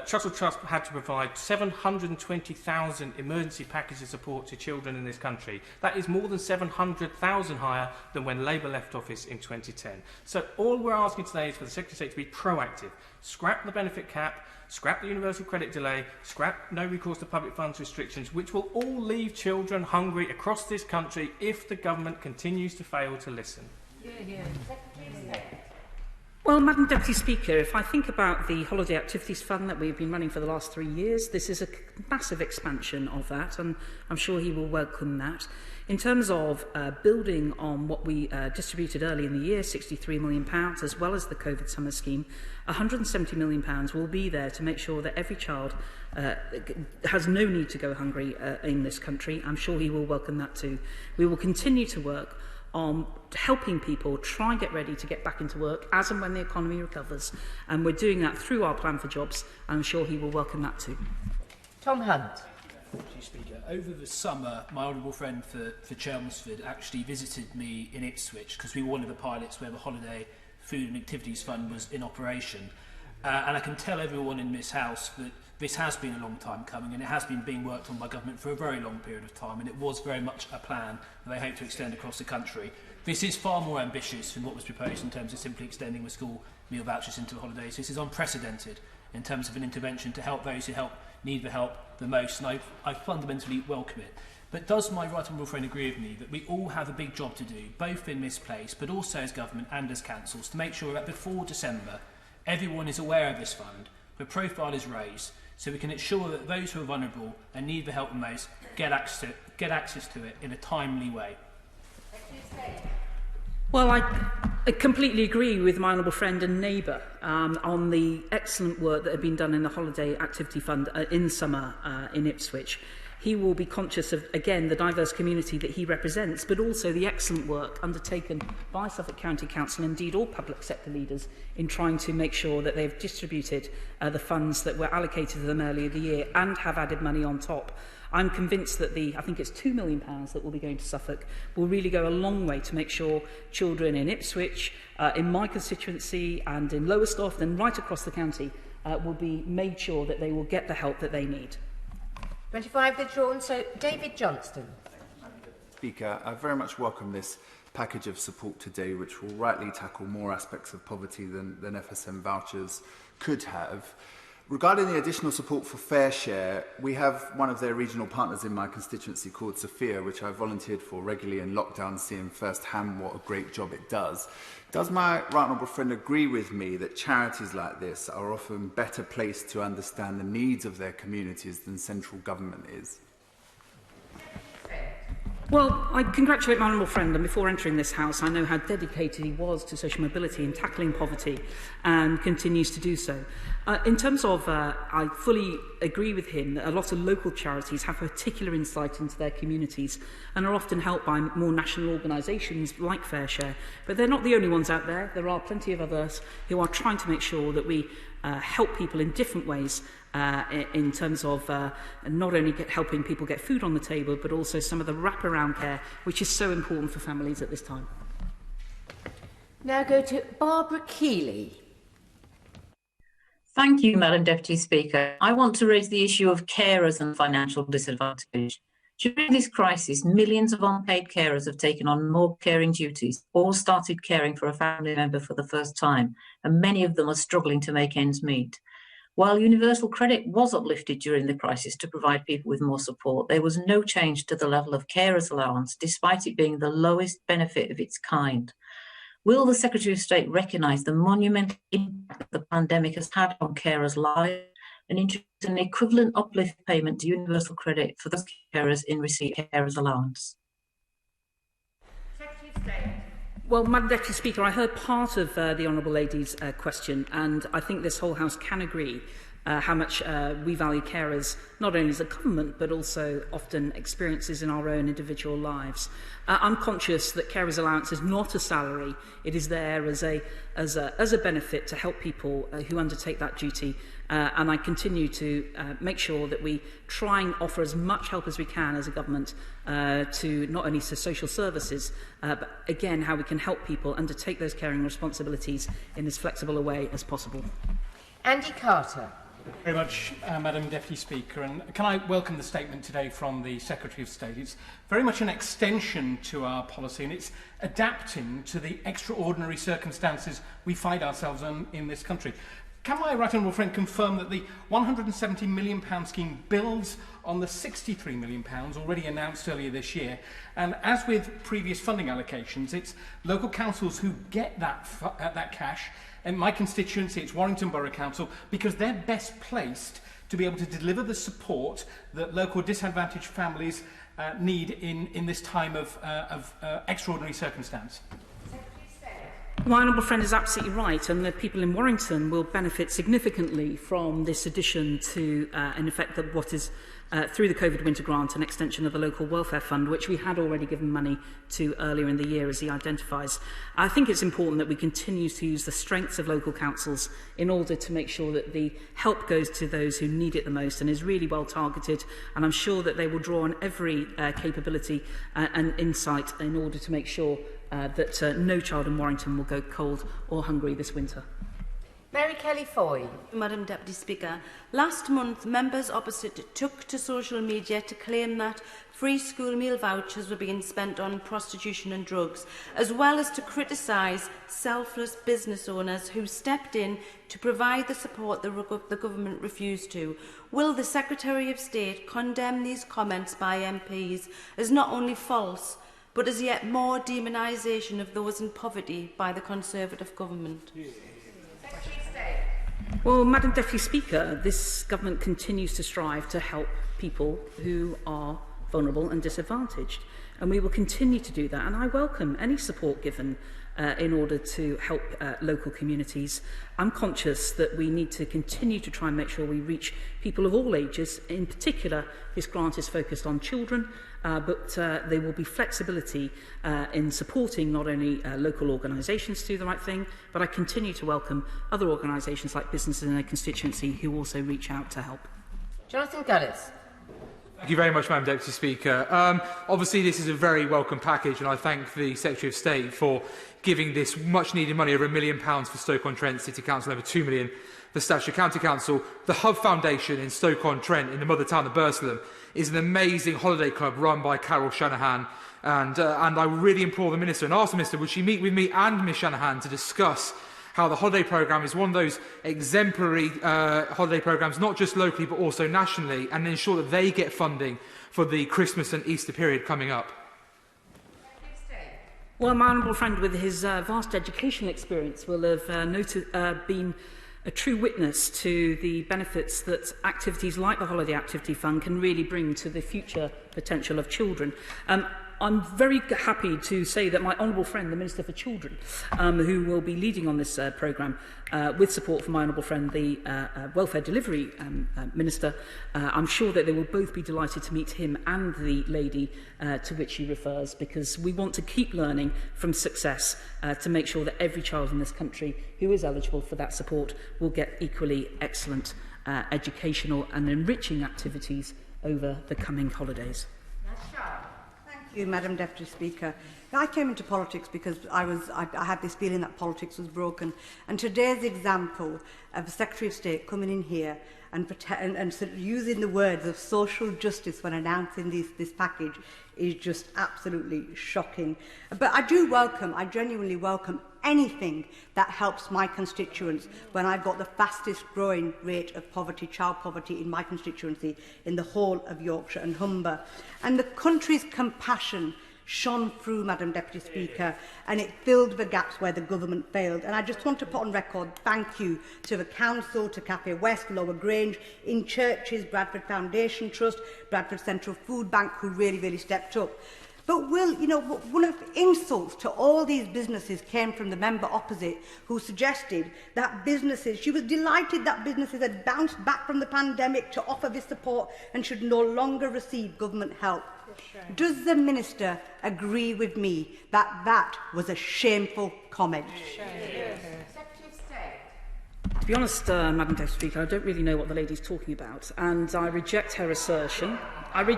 Chancellor Trust had to provide 720,000 emergency packages of support to children in this country. That is more than 700,000 higher than when Labour left office in 2010. So all we're asking today is for the Secretary of State to be proactive. Scrap the benefit cap, scrap the universal credit delay, scrap no recourse to public funds restrictions, which will all leave children hungry across this country if the government continues to fail to listen. Well, Madam Deputy Speaker, if I think about the Holiday Activities Fund that we've been running for the last 3 years, this is a massive expansion of that, and I'm sure he will welcome that. In terms of building on what we distributed early in the year, £63 million, as well as the COVID summer scheme, £170 million will be there to make sure that every child has no need to go hungry in this country. I'm sure he will welcome that too. We will continue to work on helping people try and get ready to get back into work as and when the economy recovers. And we're doing that through our plan for jobs. I'm sure he will welcome that too. Tom Hunt. Speaker, over the summer, my honourable friend for Chelmsford actually visited me in Ipswich because we were one of the pilots where the Holiday Food and Activities Fund was in operation. And I can tell everyone in this House that this has been a long time coming, and it has been being worked on by government for a very long period of time, and it was very much a plan that they hope to extend across the country. This is far more ambitious than what was proposed in terms of simply extending the school meal vouchers into the holidays. This is unprecedented in terms of an intervention to help those who need the help the most, and I fundamentally welcome it. But does my right honourable friend agree with me that we all have a big job to do, both in this place, but also as government and as councils, to make sure that before December, everyone is aware of this fund, the profile is raised, so we can ensure that those who are vulnerable and need the help the most get access to it in a timely way? Well, I completely agree with my honourable friend and neighbour on the excellent work that had been done in the Holiday Activity Fund in summer in Ipswich. He will be conscious of, again, the diverse community that he represents, but also the excellent work undertaken by Suffolk County Council, and indeed all public sector leaders, in trying to make sure that they've distributed the funds that were allocated to them earlier in the year and have added money on top. I'm convinced that I think it's £2 million that will be going to Suffolk, will really go a long way to make sure children in Ipswich, in my constituency and in Lowestoft and right across the county will be made sure that they will get the help that they need. 25 withdrawn, so David Johnston. Speaker, I very much welcome this package of support today, which will rightly tackle more aspects of poverty than FSM vouchers could have. Regarding the additional support for Fair Share, we have one of their regional partners in my constituency called Sophia, which I volunteered for regularly in lockdown, seeing firsthand what a great job it does. Does my right honourable friend agree with me that charities like this are often better placed to understand the needs of their communities than central government is? Well, I congratulate my honourable friend, and before entering this House, I know how dedicated he was to social mobility and tackling poverty, and continues to do so. In terms of, I fully agree with him that a lot of local charities have particular insight into their communities and are often helped by more national organisations like Fair Share. But they're not the only ones out there. There are plenty of others who are trying to make sure that we help people in different ways in terms of not only helping people get food on the table, but also some of the wraparound care, which is so important for families at this time. Now go to Barbara Keeley. Thank you, Madam Deputy Speaker. I want to raise the issue of carers and financial disadvantage. During this crisis, millions of unpaid carers have taken on more caring duties or started caring for a family member for the first time, and many of them are struggling to make ends meet. While universal credit was uplifted during the crisis to provide people with more support, there was no change to the level of carers allowance, despite it being the lowest benefit of its kind. Will the Secretary of State recognise the monumental impact the pandemic has had on carers' lives and introduce an equivalent uplift payment to universal credit for those carers in receipt of carers' allowance? Secretary of State. Well, Madam Deputy Speaker, I heard part of the Honourable Lady's question, and I think this whole House can agree how much we value carers, not only as a government, but also often experiences in our own individual lives. I'm conscious that carers' allowance is not a salary. It is there as a benefit to help people who undertake that duty. And I continue to make sure that we try and offer as much help as we can as a government to not only to social services, but again, how we can help people undertake those caring responsibilities in as flexible a way as possible. Andy Carter. Very much, Madam Deputy Speaker, and can I welcome the statement today from the Secretary of State. It's very much an extension to our policy, and it's adapting to the extraordinary circumstances we find ourselves in this country. Can my right honourable friend confirm that the £170 million scheme builds on the £63 million already announced earlier this year? And as with previous funding allocations, it's local councils who get that cash. In my constituency, it's Warrington Borough Council, because they're best placed to be able to deliver the support that local disadvantaged families need in this time of extraordinary circumstance. My honourable friend is absolutely right, and the people in Warrington will benefit significantly from this addition to, in effect, what is through the COVID winter grant, an extension of the local welfare fund, which we had already given money to earlier in the year, as he identifies. I think it's important that we continue to use the strengths of local councils in order to make sure that the help goes to those who need it the most and is really well targeted, and I'm sure that they will draw on every capability and insight in order to make sure that no child in Warrington will go cold or hungry this winter. Mary Kelly Foy. Madam Deputy Speaker, last month members opposite took to social media to claim that free school meal vouchers were being spent on prostitution and drugs, as well as to criticise selfless business owners who stepped in to provide the support the government refused to. Will the Secretary of State condemn these comments by MPs as not only false, but as yet more demonisation of those in poverty by the Conservative government? Well, Madam Deputy Speaker, this government continues to strive to help people who are vulnerable and disadvantaged, and we will continue to do that, and I welcome any support given in order to help local communities. I'm conscious that we need to continue to try and make sure we reach people of all ages. In particular, this grant is focused on children, but there will be flexibility in supporting not only local organisations to do the right thing, but I continue to welcome other organisations like businesses in a constituency who also reach out to help. Jonathan Gullis. Thank you very much, Madam Deputy Speaker. Obviously, this is a very welcome package, and I thank the Secretary of State for giving this much-needed money, over £1 million for Stoke-on-Trent City Council, over £2 million for Staffordshire County Council. The Hub Foundation in Stoke-on-Trent, in the mother town of Burslem, is an amazing holiday club run by Carol Shanahan, and I really implore the Minister and ask the Minister, would she meet with me and Ms Shanahan to discuss how the holiday programme is one of those exemplary holiday programmes, not just locally but also nationally, and ensure that they get funding for the Christmas and Easter period coming up. Well, my honourable friend with his vast educational experience will have been a true witness to the benefits that activities like the Holiday Activity Fund can really bring to the future potential of children. I'm very happy to say that my honourable friend, the Minister for Children, who will be leading on this programme, with support from my honourable friend, the Welfare Delivery Minister, I'm sure that they will both be delighted to meet him and the lady to which he refers, because we want to keep learning from success to make sure that every child in this country who is eligible for that support will get equally excellent educational and enriching activities over the coming holidays. Thank you, Madam Deputy Speaker. I came into politics because I had this feeling that politics was broken. And today's example of the Secretary of State coming in here and sort of using the words of social justice when announcing this package is just absolutely shocking. But I genuinely welcome anything that helps my constituents when I've got the fastest growing rate of poverty, child poverty in my constituency in the whole of Yorkshire and Humber. And the country's compassion shone through, Madam Deputy Speaker, and it filled the gaps where the government failed. And I just want to put on record thank you to the Council, to Cafe West, Lower Grange, in Churches, Bradford Foundation Trust, Bradford Central Food Bank, who really stepped up. But one of the insults to all these businesses came from the member opposite, who suggested that she was delighted that businesses had bounced back from the pandemic to offer this support and should no longer receive government help. Does the Minister agree with me that that was a shameful comment? To be honest, Madam Deputy Speaker, I don't really know what the lady's talking about, and I reject her assertion. And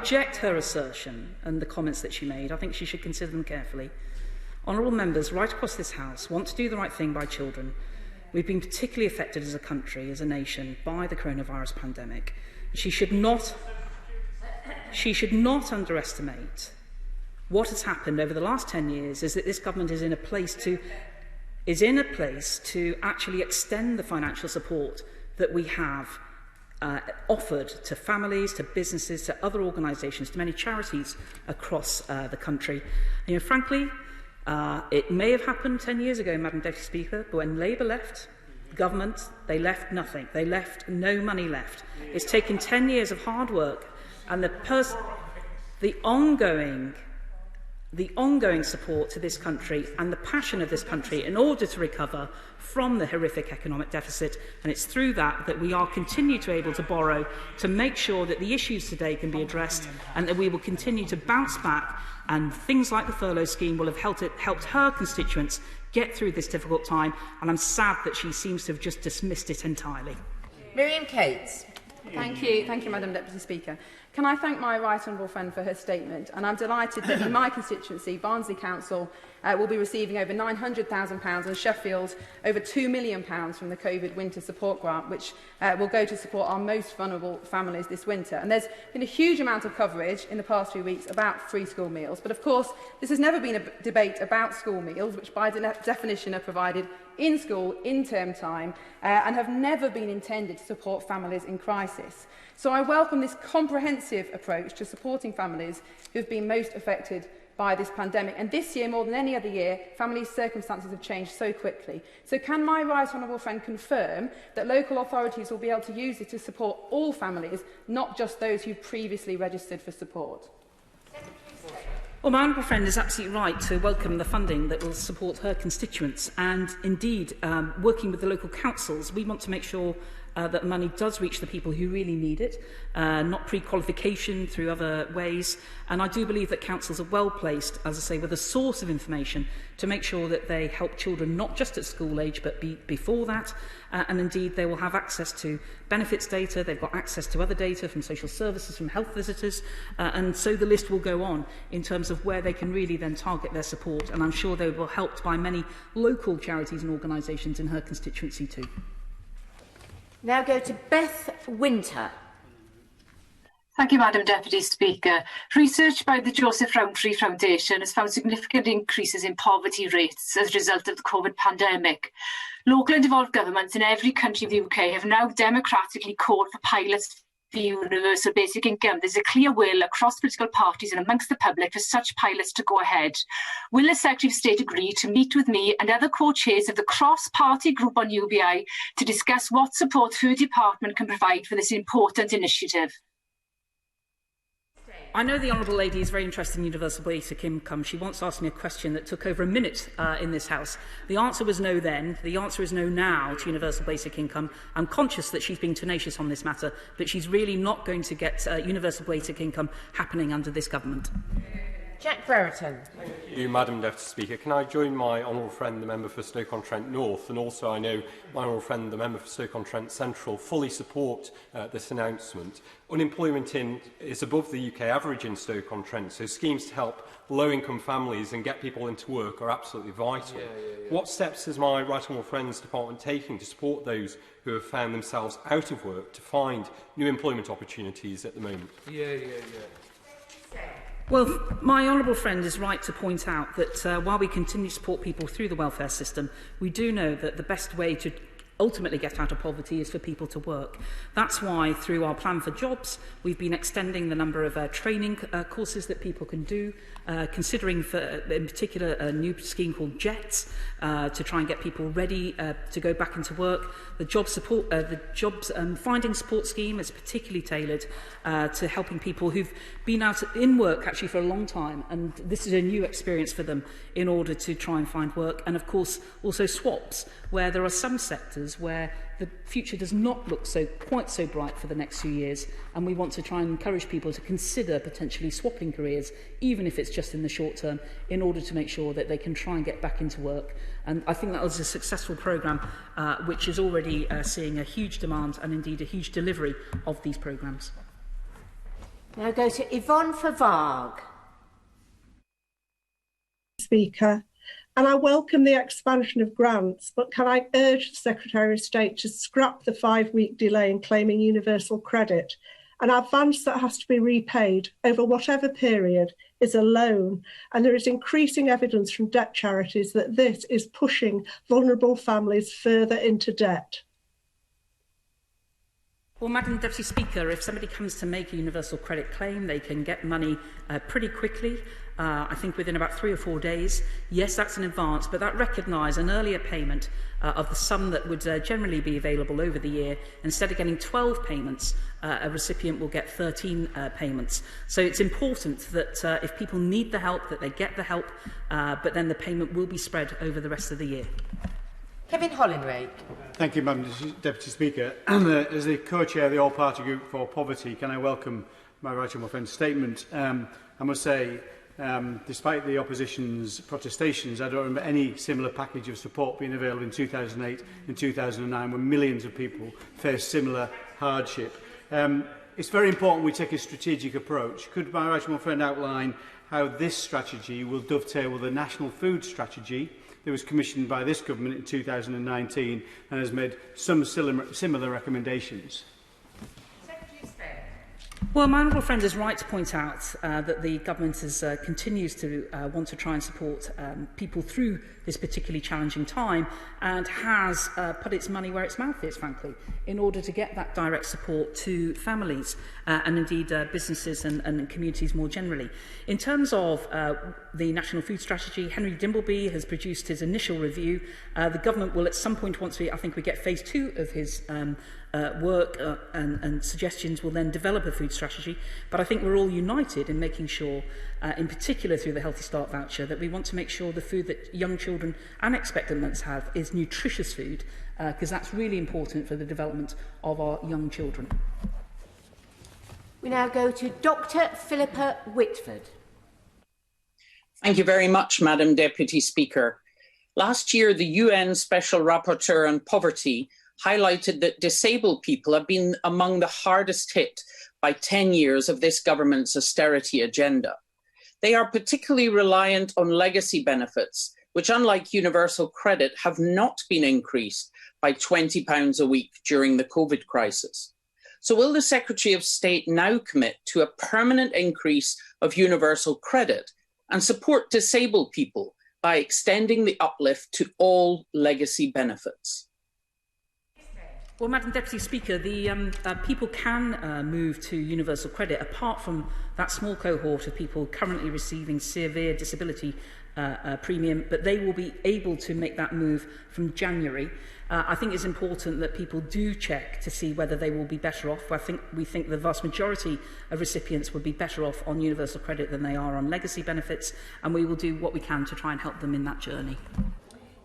the comments that she made. I think she should consider them carefully. Honourable members right across this House want to do the right thing by children. We've been particularly affected as a country, as a nation, by the coronavirus pandemic. She should not underestimate what has happened over the last 10 years is that this government is in a place to actually extend the financial support that we have offered to families, to businesses, to other organisations, to many charities across the country. Frankly, it may have happened 10 years ago, Madam Deputy Speaker, but when Labour left government, they left nothing. They left no money left. It's taken 10 years of hard work, and the ongoing support to this country and the passion of this country in order to recover from the horrific economic deficit, and it's through that we are continue to able to borrow to make sure that the issues today can be addressed and that we will continue to bounce back, and things like the furlough scheme will have helped her constituents get through this difficult time, and I'm sad that she seems to have just dismissed it entirely. Miriam Cates. Thank you, Madam Deputy Speaker. Can I thank my right honourable friend for her statement? And I'm delighted that in my constituency, Barnsley Council will be receiving over £900,000 and Sheffield over £2 million from the COVID Winter Support Grant, which will go to support our most vulnerable families this winter. And there's been a huge amount of coverage in the past few weeks about free school meals. But of course, this has never been a debate about school meals, which by definition are provided in school, in term time, and have never been intended to support families in crisis. So I welcome this comprehensive approach to supporting families who have been most affected by this pandemic. And this year, more than any other year, families' circumstances have changed so quickly. So can my right honourable friend confirm that local authorities will be able to use it to support all families, not just those who previously registered for support? Well, my honourable friend is absolutely right to welcome the funding that will support her constituents. And indeed, working with the local councils, we want to make sure that money does reach the people who really need it, not pre-qualification through other ways. And I do believe that councils are well placed, as I say, with a source of information to make sure that they help children not just at school age, but before that. And indeed, they will have access to benefits data. They've got access to other data from social services, from health visitors. And so the list will go on in terms of where they can really then target their support. And I'm sure they will be helped by many local charities and organisations in her constituency too. Now go to Beth Winter. Thank you, Madam Deputy Speaker. Research by the Joseph Rowntree Foundation has found significant increases in poverty rates as a result of the COVID pandemic. Local and devolved governments in every country of the UK have now democratically called for pilots for universal basic income. There's a clear will across political parties and amongst the public for such pilots to go ahead. Will the Secretary of State agree to meet with me and other co-chairs of the cross-party group on UBI to discuss what support her department can provide for this important initiative? I know the Honourable Lady is very interested in universal basic income. She once asked me a question that took over a minute in this House. The answer was no then. The answer is no now to universal basic income. I'm conscious that she's being tenacious on this matter, but she's really not going to get universal basic income happening under this government. Jack Brereton. Thank you, Madam Deputy Speaker. Can I join my honourable friend, the member for Stoke-on-Trent North, and also I know my honourable friend, the member for Stoke-on-Trent Central, fully support this announcement. Unemployment is above the UK average in Stoke-on-Trent, so schemes to help low-income families and get people into work are absolutely vital. What steps is my right honourable friend's department taking to support those who have found themselves out of work to find new employment opportunities at the moment? Well, my honourable friend is right to point out that while we continue to support people through the welfare system, we do know that the best way to ultimately get out of poverty is for people to work. That's why, through our plan for jobs, we've been extending the number of training courses that people can do, considering, in particular, a new scheme called JETS to try and get people ready to go back into work. The jobs finding support scheme is particularly tailored to helping people who've been out in work actually for a long time, and this is a new experience for them in order to try and find work. And of course, also swaps, where there are some sectors where the future does not look quite so bright for the next few years, and we want to try and encourage people to consider potentially swapping careers, even if it's just in the short term, in order to make sure that they can try and get back into work. And I think that was a successful programme which is already seeing a huge demand and indeed a huge delivery of these programmes. Now go to Yvonne Favag. Speaker, and I welcome the expansion of grants, but can I urge the Secretary of State to scrap the 5-week delay in claiming universal credit? An advance that has to be repaid over whatever period is a loan, and there is increasing evidence from debt charities that this is pushing vulnerable families further into debt. Well, Madam Deputy Speaker, if somebody comes to make a universal credit claim, they can get money pretty quickly. I think within about 3 or 4 days. Yes, that's an advance, but that recognises an earlier payment of the sum that would generally be available over the year. Instead of getting 12 payments, a recipient will get 13 payments. So it's important that if people need the help, that they get the help, but then the payment will be spread over the rest of the year. Kevin Hollinrake. Thank you, Madam Deputy Speaker. As the co-chair of the All-Party Group for Poverty, can I welcome my right honourable friend's statement? I must say, despite the opposition's protestations, I don't remember any similar package of support being available in 2008 and 2009 when millions of people faced similar hardship. It's very important we take a strategic approach. Could my right honourable friend outline how this strategy will dovetail with the National Food Strategy that was commissioned by this government in 2019 and has made some similar recommendations? Well, my honourable friend is right to point out that the government continues to want to try and support people through this particularly challenging time and has put its money where its mouth is, frankly, in order to get that direct support to families and indeed businesses and communities more generally. In terms of the National Food Strategy, Henry Dimbleby has produced his initial review. The government will at some point, once I think we get phase 2 of his work and suggestions will then develop a food strategy. But I think we're all united in making sure, in particular through the Healthy Start voucher, that we want to make sure the food that young children and expectant mothers have is nutritious food, because that's really important for the development of our young children. We now go to Dr Philippa Whitford. Thank you very much, Madam Deputy Speaker. Last year, the UN Special Rapporteur on Poverty highlighted that disabled people have been among the hardest hit by 10 years of this government's austerity agenda. They are particularly reliant on legacy benefits, which, unlike universal credit, have not been increased by £20 a week during the COVID crisis. So will the Secretary of State now commit to a permanent increase of universal credit and support disabled people by extending the uplift to all legacy benefits? Well, Madam Deputy Speaker, the people can move to universal credit, apart from that small cohort of people currently receiving severe disability premium, but they will be able to make that move from January. I think it's important that people do check to see whether they will be better off. We think the vast majority of recipients would be better off on universal credit than they are on legacy benefits, and we will do what we can to try and help them in that journey.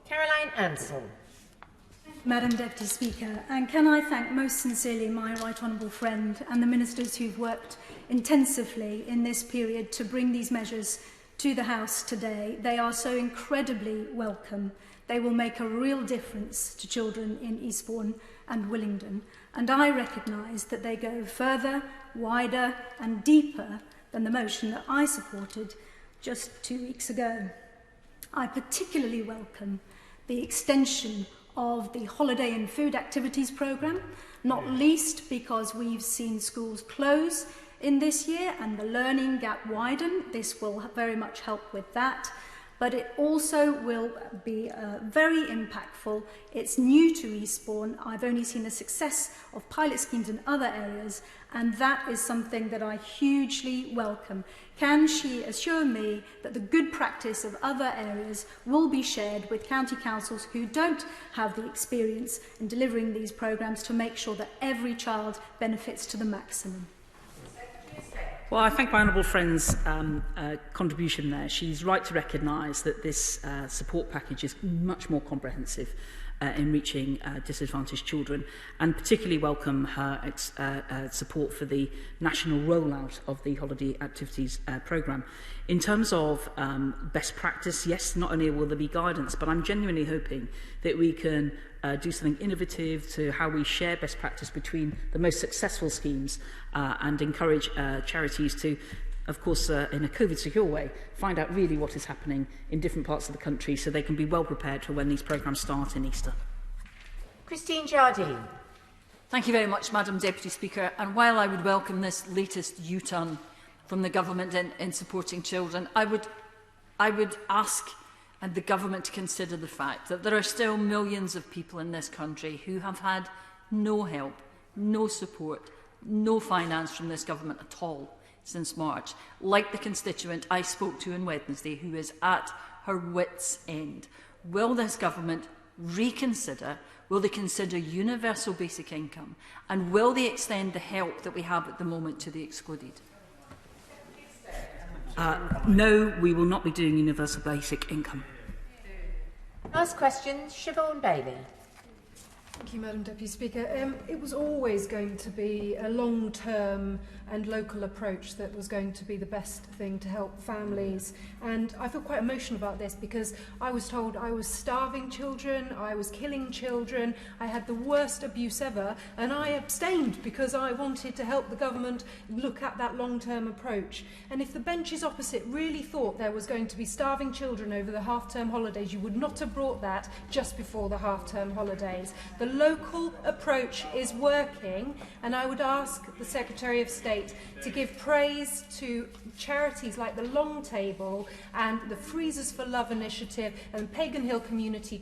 Caroline Ansell. Madam Deputy Speaker, and can I thank most sincerely my right honourable friend and the ministers who've worked intensively in this period to bring these measures to the House today. They are so incredibly welcome. They will make a real difference to children in Eastbourne and Willingdon, and I recognise that they go further, wider and deeper than the motion that I supported just 2 weeks ago. I particularly welcome the extension of the holiday and food activities programme, not least because we've seen schools close in this year and the learning gap widen. This will very much help with that. But it also will be very impactful. It's new to Eastbourne. I've only seen the success of pilot schemes in other areas, and that is something that I hugely welcome. Can she assure me that the good practice of other areas will be shared with county councils who don't have the experience in delivering these programmes to make sure that every child benefits to the maximum? Well, I thank my honourable friend's contribution there. She's right to recognise that this support package is much more comprehensive in reaching disadvantaged children, and particularly welcome her support for the national rollout of the holiday activities programme. In terms of best practice, yes, not only will there be guidance, but I'm genuinely hoping that we can do something innovative to how we share best practice between the most successful schemes and encourage charities to, of course, in a COVID-secure way, find out really what is happening in different parts of the country so they can be well prepared for when these programmes start in Easter. Christine Jardine. Thank you very much, Madam Deputy Speaker. And while I would welcome this latest U-turn from the government in supporting children, I would ask the government to consider the fact that there are still millions of people in this country who have had no help, no support, no finance from this government at all since March, like the constituent I spoke to on Wednesday who is at her wits' end. Will this government reconsider? Will they consider universal basic income? And will they extend the help that we have at the moment to the excluded? No, we will not be doing universal basic income. Last question, Siobhan Bailey. Thank you, Madam Deputy Speaker. It was always going to be a long-term and local approach that was going to be the best thing to help families. And I feel quite emotional about this because I was told I was starving children, I was killing children, I had the worst abuse ever, and I abstained because I wanted to help the government look at that long-term approach. And if the benches opposite really thought there was going to be starving children over the half-term holidays, you would not have brought that just before the half-term holidays. The local approach is working, and I would ask the Secretary of State to give praise to charities like the Long Table and the Freezers for Love initiative and Pagan Hill community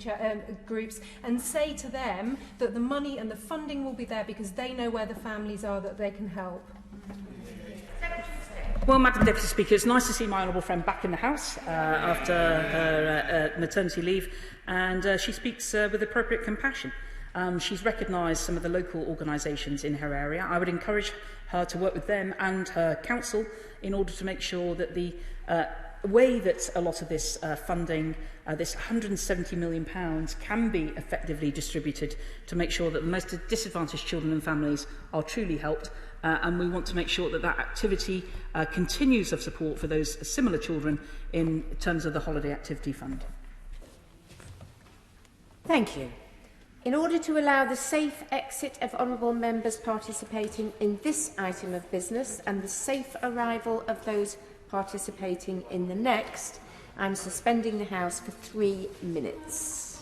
groups, and say to them that the money and the funding will be there because they know where the families are that they can help. Well, Madam Deputy Speaker, it's nice to see my honourable friend back in the House after her maternity leave, and she speaks with appropriate compassion. She's recognised some of the local organisations in her area. I would encourage her to work with them and her council in order to make sure that the way that a lot of this funding, this £170 million, can be effectively distributed to make sure that the most disadvantaged children and families are truly helped. And we want to make sure that that activity continues of support for those similar children in terms of the Holiday Activity Fund. Thank you. In order to allow the safe exit of honourable members participating in this item of business and the safe arrival of those participating in the next, I'm suspending the House for 3 minutes.